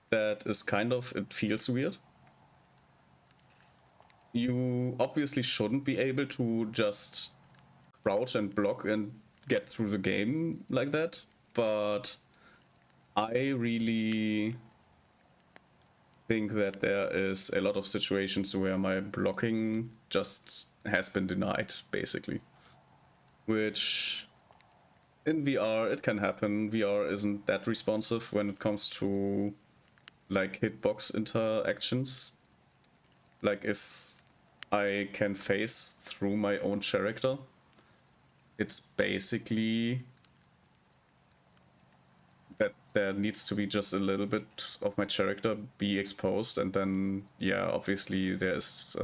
A: that is kind of, it feels weird. You obviously shouldn't be able to just crouch and block and get through the game like that, but I really think that there is a lot of situations where my blocking just has been denied, basically. Which in VR it can happen. VR isn't that responsive when it comes to like hitbox interactions. Like if I can phase through my own character, it's basically that there needs to be just a little bit of my character be exposed, and then yeah, obviously there's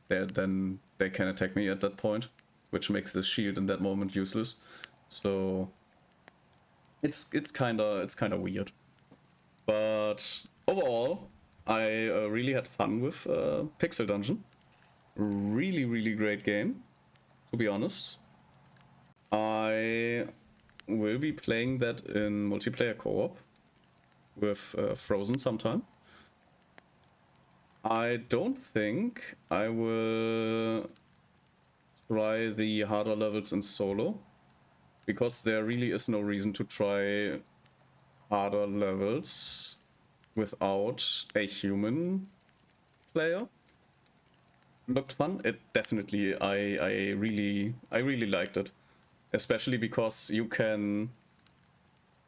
A: then they can attack me at that point, which makes the shield in that moment useless. So it's kind of weird, but overall I really had fun with Pixel Dungeon. Really great game, to be honest. I will be playing that in multiplayer co-op with Frozen sometime. I don't think I will try the harder levels in solo, because there really is no reason to try harder levels without a human player. Looked fun. It definitely, I really liked it. Especially because you can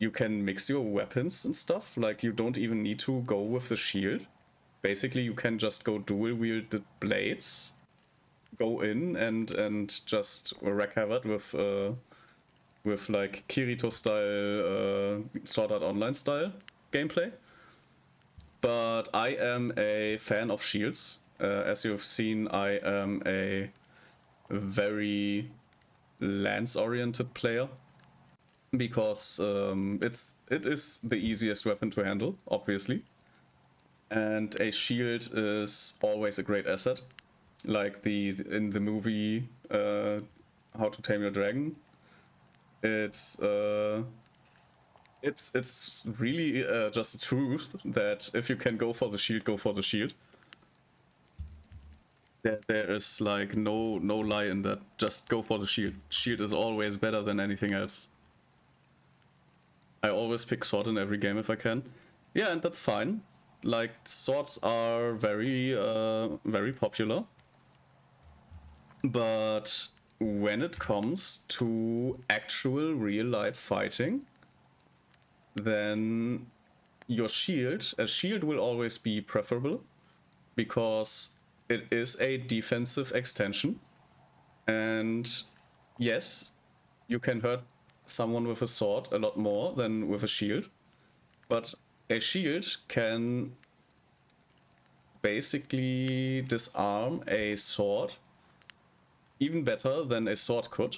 A: mix your weapons and stuff. Like you don't even need to go with the shield. Basically you can just go dual wield the blades, go in and just wreak havoc with like Kirito style, Sword Art Online style gameplay. But I am a fan of shields. As you've seen, I am a very lance-oriented player, because it is the easiest weapon to handle, obviously, and a shield is always a great asset. Like in the movie How to Tame Your Dragon, it's really just the truth that if you can go for the shield, go for the shield. There is like no lie in that. Just go for the shield. Shield is always better than anything else. I always pick sword in every game if I can. Yeah, and that's fine. Like, swords are very popular. But when it comes to actual real life fighting, then a shield will always be preferable because it is a defensive extension. And yes, you can hurt someone with a sword a lot more than with a shield, but a shield can basically disarm a sword even better than a sword could.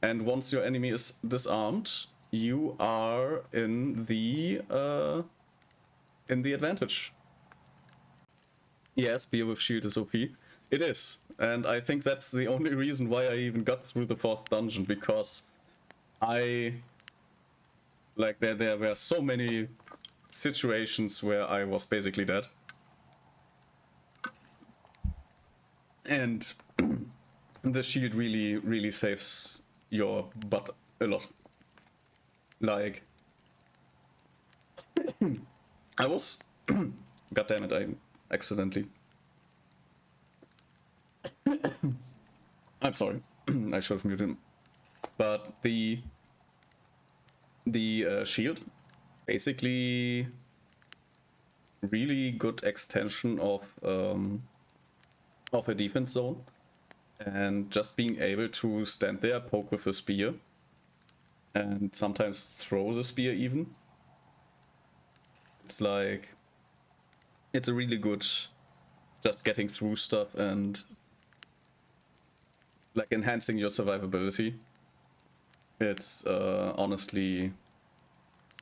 A: And once your enemy is disarmed, you are in the advantage. Yeah, spear with shield is OP. It is, and I think that's the only reason why I even got through the 4th dungeon, because there were so many situations where I was basically dead. And the shield really saves your butt a lot. Like, I was... God damn it, I accidentally... I'm sorry, I should have muted him. But the shield, basically really good extension of a defense zone, and just being able to stand there, poke with a spear, and sometimes throw the spear even. It's like, it's a really good just getting through stuff and like enhancing your survivability. It's honestly,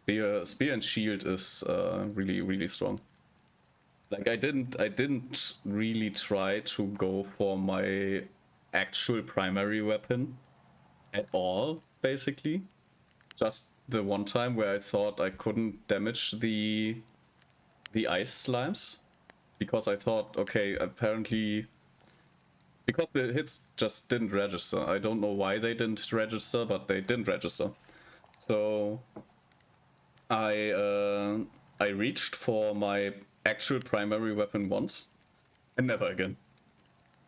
A: spear and shield is really strong. Like I didn't really try to go for my actual primary weapon at all, basically. Just the one time where I thought I couldn't damage the ice slimes, because I thought, okay, apparently because the hits just didn't register. I don't know why they didn't register, but they didn't register. So I reached for my actual primary weapon once and never again.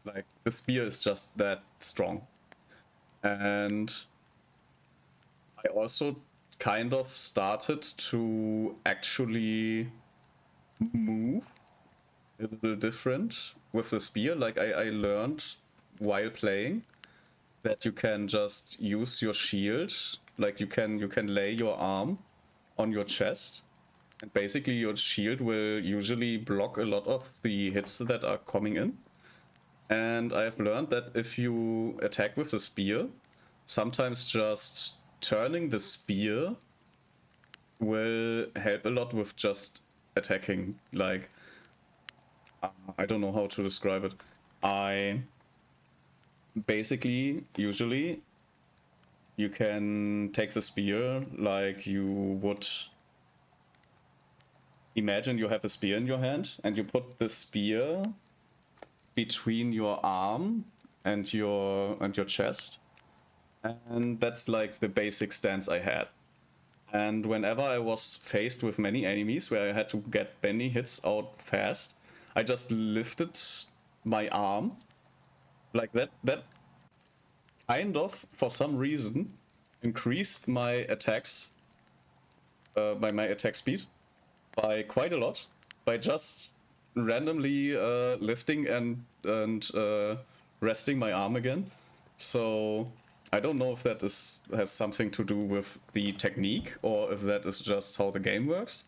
A: Like, the spear is just that strong. And I also kind of started to actually move a little different with the spear. Like, I learned while playing that you can just use your shield. Like, you can lay your arm on your chest, and basically your shield will usually block a lot of the hits that are coming in. And I've learned that if you attack with the spear, sometimes just turning the spear will help a lot with just attacking. Like, I don't know how to describe it. I basically, usually, you can take the spear like you would imagine you have a spear in your hand, and you put the spear between your arm and your chest, and that's like the basic stance I had. And whenever I was faced with many enemies where I had to get many hits out fast, I just lifted my arm like that. That kind of, for some reason, increased my attacks, by my attack speed by quite a lot, by just randomly lifting and resting my arm again. So I don't know if that has something to do with the technique or if that is just how the game works.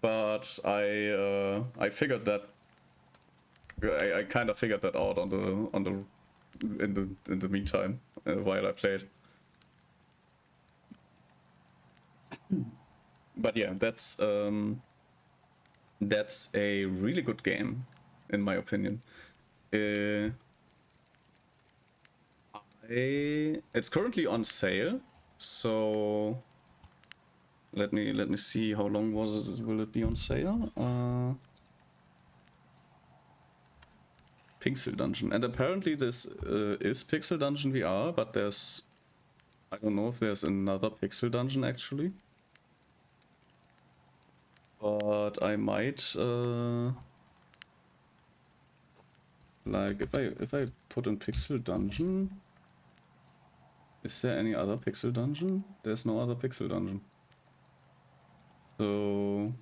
A: But I figured that I kind of figured that out in the meantime while I played. But yeah, that's a really good game, in my opinion. It's currently on sale, so let me see how long will it be on sale. Pixel Dungeon. And apparently this is Pixel Dungeon VR, but there's... I don't know if there's another Pixel Dungeon actually. But I might... like, if I put in Pixel Dungeon... Is there any other Pixel Dungeon? There's no other Pixel Dungeon. So...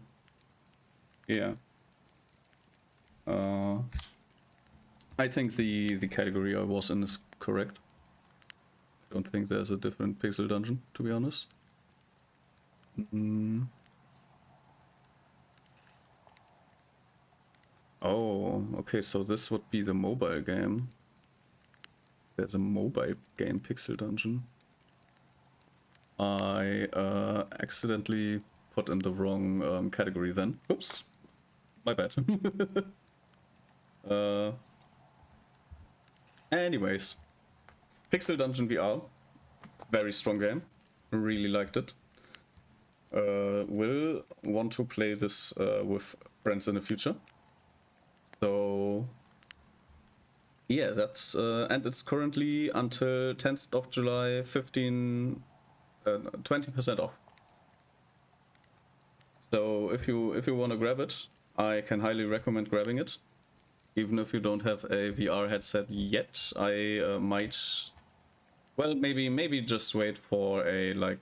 A: yeah. I think the category I was in is correct. I don't think there's a different Pixel Dungeon, to be honest. Oh, okay, so this would be the mobile game. There's a mobile game Pixel Dungeon. I accidentally put in the wrong category then. Oops. My bad. Anyways. Pixel Dungeon VR. Very strong game. Really liked it. Will want to play this with friends in the future. So... yeah, that's... and it's currently until 10th of July, 20% off. So if you want to grab it, I can highly recommend grabbing it. Even if you don't have a VR headset yet, I might... well, maybe just wait for a like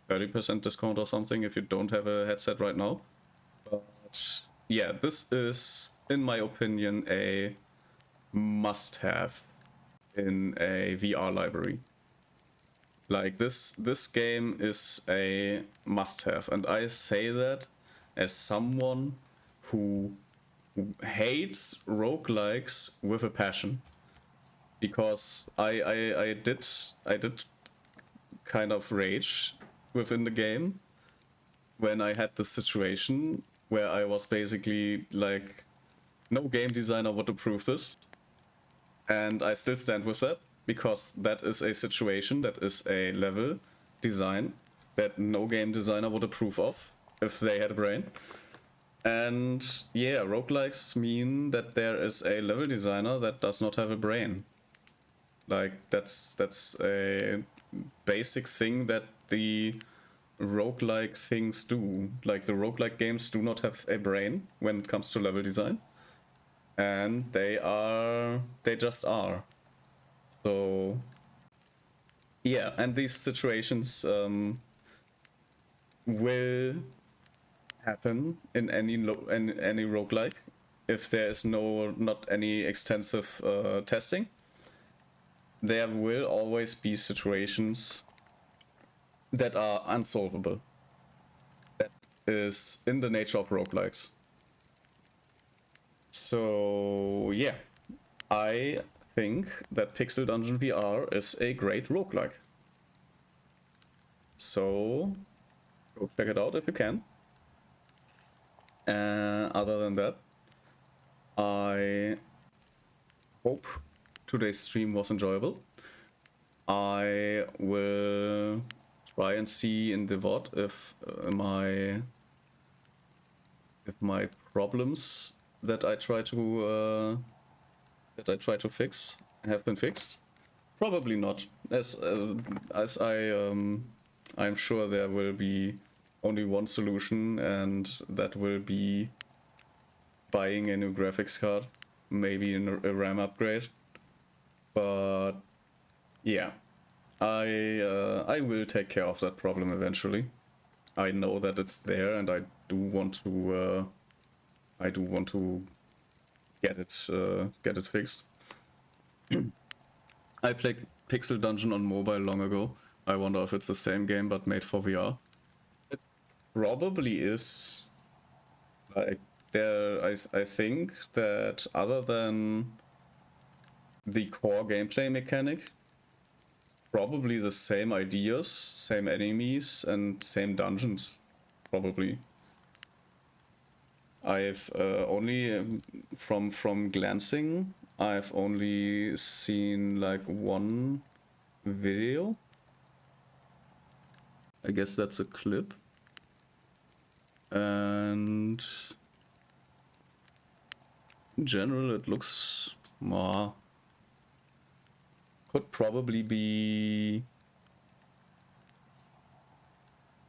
A: 30% discount or something if you don't have a headset right now. But yeah, this is, in my opinion, a must-have in a VR library. Like this game is a must-have, and I say that as someone who hates roguelikes with a passion, because I did kind of rage within the game when I had this situation where I was basically like, no game designer would approve this, and I still stand with that, because that is a situation, that is a level design that no game designer would approve of if they had a brain. And yeah, roguelikes mean that there is a level designer that does not have a brain. Like, that's a basic thing that the roguelike things do. Like, the roguelike games do not have a brain when it comes to level design. And they just are. So yeah, and these situations will happen in any roguelike if there is not any extensive testing. There will always be situations that are unsolvable. That is in the nature of roguelikes. So yeah, I think that Pixel Dungeon VR is a great roguelike. So go check it out if you can. Other than that, I hope today's stream was enjoyable. I will try and see in the VOD if my problems that I try to fix have been fixed. Probably not, as I'm sure there will be only one solution, and that will be buying a new graphics card, maybe a RAM upgrade. But yeah, I will take care of that problem eventually. I know that it's there, and I do want to get it fixed. I played Pixel Dungeon on mobile long ago. I wonder if it's the same game but made for VR. It probably is. Like, I think that other than the core gameplay mechanic, it's probably the same ideas, same enemies, and same dungeons. Probably. I've only from glancing, I've only seen like one video. I guess that's a clip. And in general, it looks Could probably be...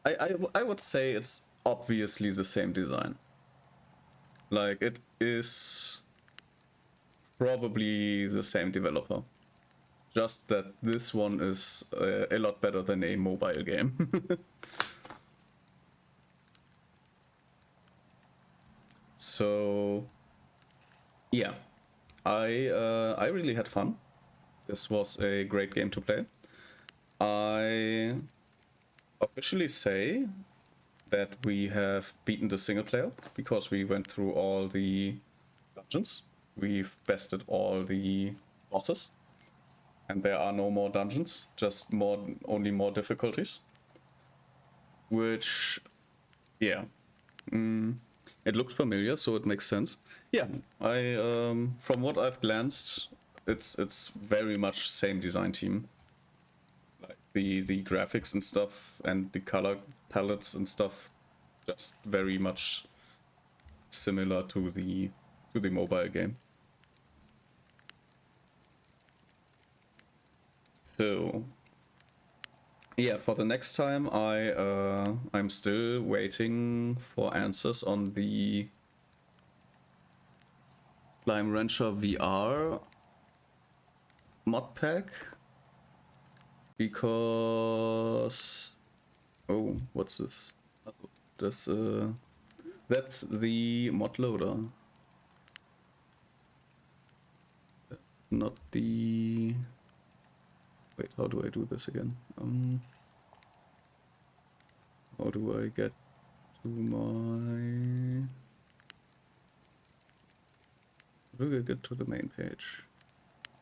A: I would say it's obviously the same design. Like, it is probably the same developer. Just that this one is a lot better than a mobile game. So, yeah, I really had fun. This was a great game to play. I officially say that we have beaten the single player because we went through all the dungeons. We've bested all the bosses. And there are no more dungeons, just only more difficulties. Which, yeah, it looks familiar, so it makes sense. Yeah, from what I've glanced, it's very much same design team. Like the graphics and stuff and the color palettes and stuff, just very much similar to the mobile game. So, yeah, for the next time, I'm still waiting for answers on the Slime Rancher VR mod pack, because what's this? That's the mod loader. That's not the... Wait, how do I do this again? How do I get to my... How do I get to the main page?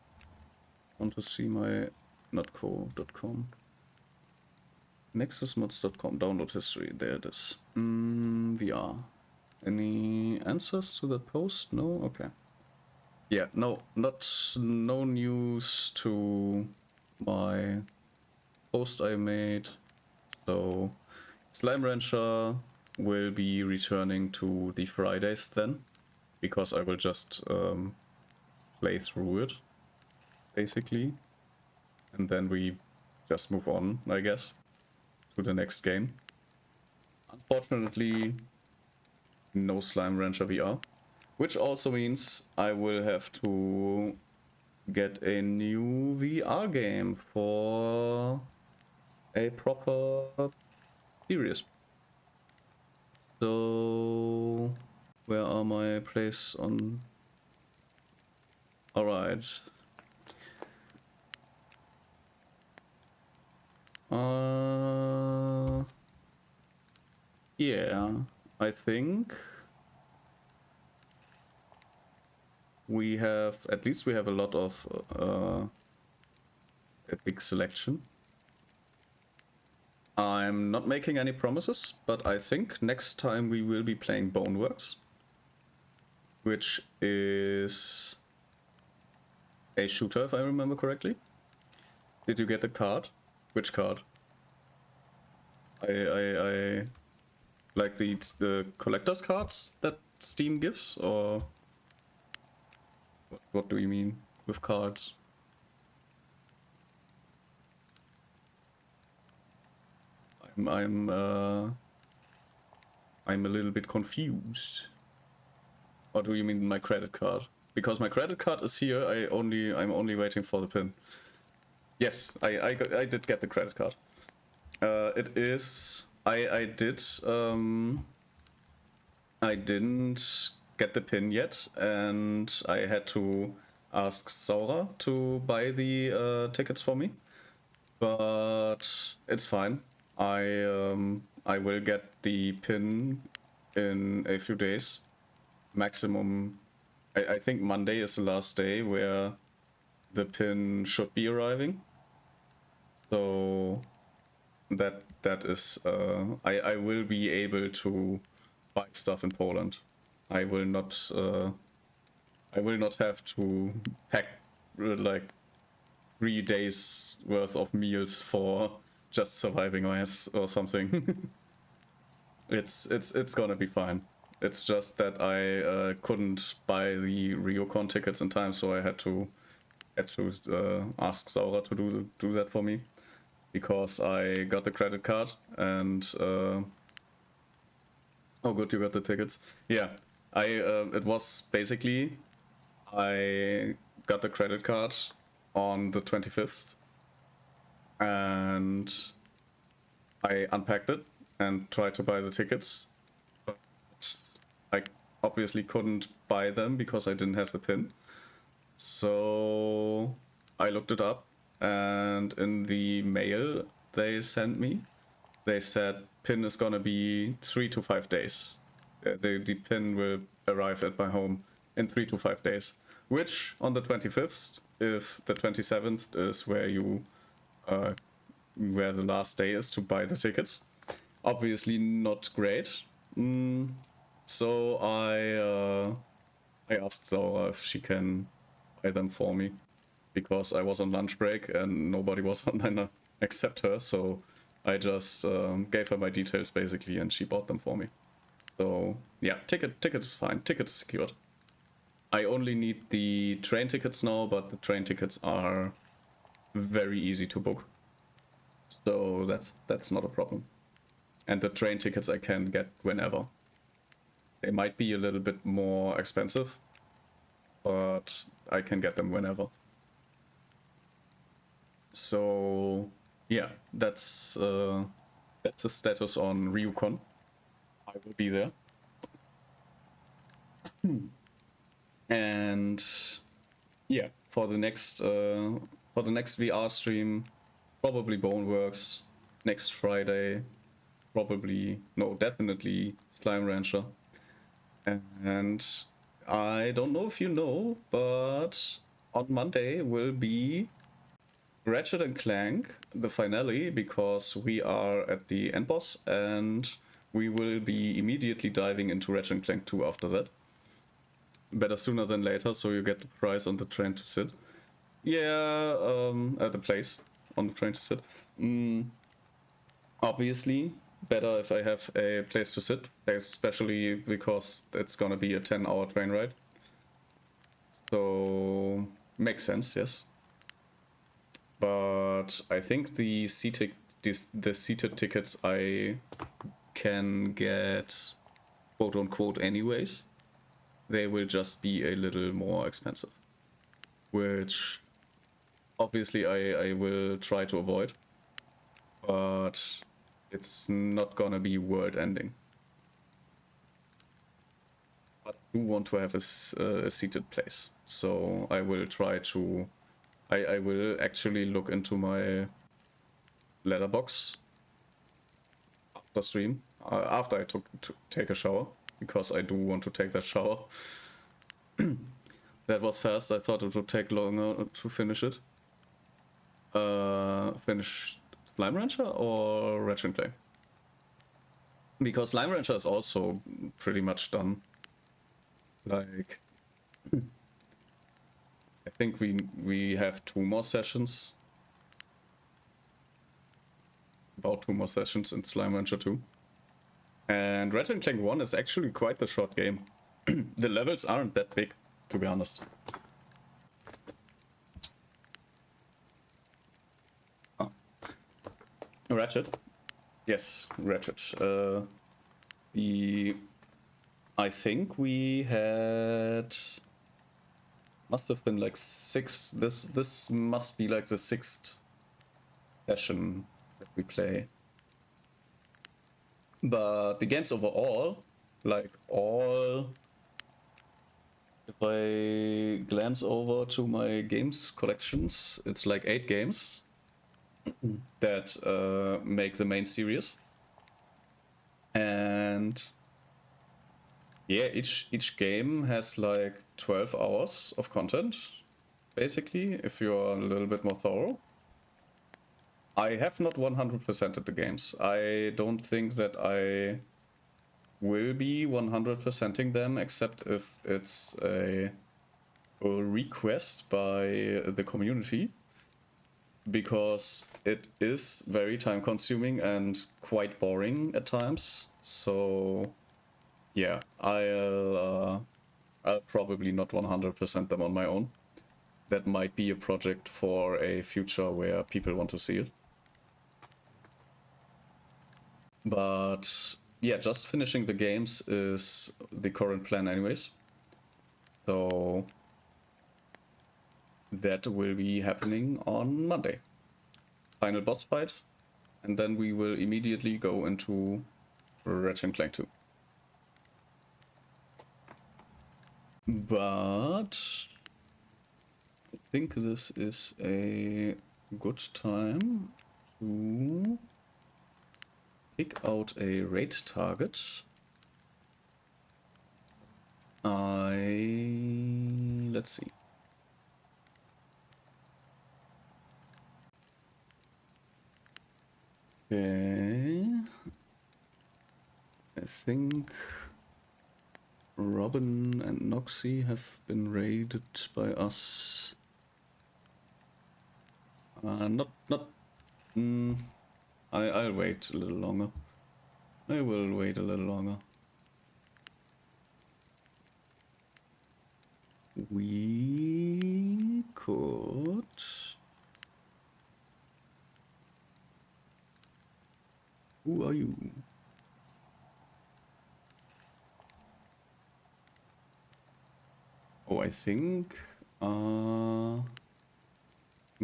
A: I want to see my notco.com. Nexusmods.com, download history, there it is. VR. Any answers to that post? No? Okay. Yeah, no news to my post I made. So Slime Rancher will be returning to the Fridays then, because I will just play through it basically, and then we just move on, I guess, to the next game. Unfortunately, no Slime Rancher VR, which also means I will have to get a new VR game for a proper series. So, where are my place on... Alright. Yeah, I think we have, at least we have a lot of a big selection. I'm not making any promises, but I think next time we will be playing Boneworks, which is a shooter, if I remember correctly. Did you get the card? Which card? I like the collector's cards that Steam gives, or what do you mean with cards? I'm a little bit confused. Or do you mean my credit card? Because my credit card is here. I'm only waiting for the pin. Yes, I did get the credit card. It is... I didn't get the pin yet, and I had to ask Sora to buy the tickets for me. But it's fine. I will get the pin in a few days. Maximum, I think Monday is the last day where the pin should be arriving. So that is I will be able to buy stuff in Poland. I will not have to pack like 3 days worth of meals for just surviving or something. It's gonna be fine. It's just that I couldn't buy the RioCon tickets in time, so I had to ask Saura to do that for me, because I got the credit card and oh good, you got the tickets. Yeah, it was basically I got the credit card on the 25th and I unpacked it and tried to buy the tickets, but I obviously couldn't buy them because I didn't have the PIN. So I looked it up, and in the mail they sent me, they said PIN is gonna be 3 to 5 days. The PIN will arrive at my home in 3 to 5 days, which on the 25th, if the 27th is where you where the last day is to buy the tickets, obviously not great. So I asked Zora if she can buy them for me, because I was on lunch break and nobody was online except her, so I just gave her my details basically and she bought them for me. So yeah, ticket is fine, ticket is secured. I only need the train tickets now, but the train tickets are very easy to book, so that's not a problem. And the train tickets I can get whenever. They might be a little bit more expensive, but I can get them whenever. So yeah, that's the status on RioCon. I will be there. And yeah, for the next VR stream, probably Boneworks. Next Friday, definitely Slime Rancher. And I don't know if you know, but on Monday will be Ratchet and Clank, the finale, because we are at the end boss, and we will be immediately diving into Ratchet and Clank 2 after that. Better sooner than later, so you get the prize on the train to sit. Yeah, at the place on the train to sit. Obviously, better if I have a place to sit, especially because it's gonna be a 10-hour train ride. So makes sense, yes. But I think the seated tickets I can get, quote unquote, anyways. They will just be a little more expensive, which obviously I will try to avoid, but it's not gonna be world ending. But I do want to have a seated place, so I will try to. I will actually look into my letterbox after stream, after I take a shower, because I do want to take that shower. That was fast. I thought it would take longer to finish it. Finish Slime Rancher or Ratchet and Clank? Because Slime Rancher is also pretty much done. Like, I think we have 2 more sessions. About 2 more sessions in Slime Rancher 2. And Ratchet and Clank 1 is actually quite the short game. The levels aren't that big, to be honest. Oh. Ratchet? Yes, Ratchet. I think we had... Must have been like 6. This must be like the 6th session that we play. But the games overall, like all... If I glance over to my games collections, it's like 8 games that make the main series. And yeah, each game has like 12 hours of content, basically, if you're a little bit more thorough. I have not 100%ed the games. I don't think that I will be 100%ing them, except if it's a request by the community, because it is very time consuming and quite boring at times. So yeah, I'll probably not 100% them on my own. That might be a project for a future where people want to see it. But yeah, just finishing the games is the current plan anyways. So that will be happening on Monday. Final boss fight, and then we will immediately go into Ratchet & Clank 2. But I think this is a good time to pick out a raid target. Let's see. Okay. I think Robin and Noxy have been raided by us. I'll wait a little longer. I will wait a little longer. We could... Who are you? Oh, I think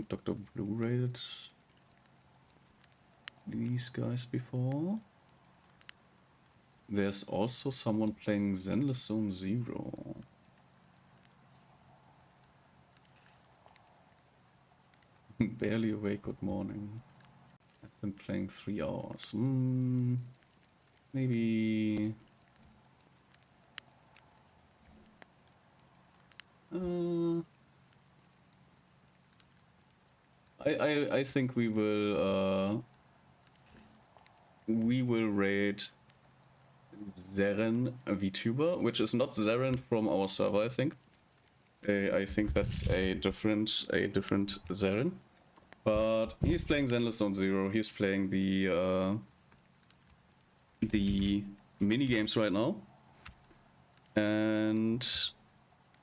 A: Dr. Blue raided these guys before. There's also someone playing Zenless Zone Zero. Barely awake, good morning. I've been playing 3 hours. Maybe... I think we will raid Zeren VTuber, which is not Zeren from our server, I think. I think that's a different Zeren. But he's playing Zenless Zone Zero. He's playing the mini games right now, and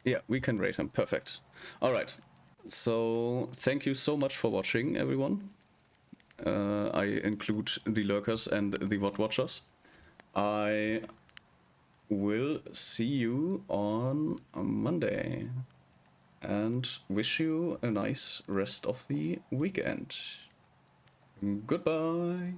A: yeah, we can rate him. Perfect. All right. So thank you so much for watching, everyone. I include the lurkers and the VOD watchers. I will see you on Monday and wish you a nice rest of the weekend. Goodbye.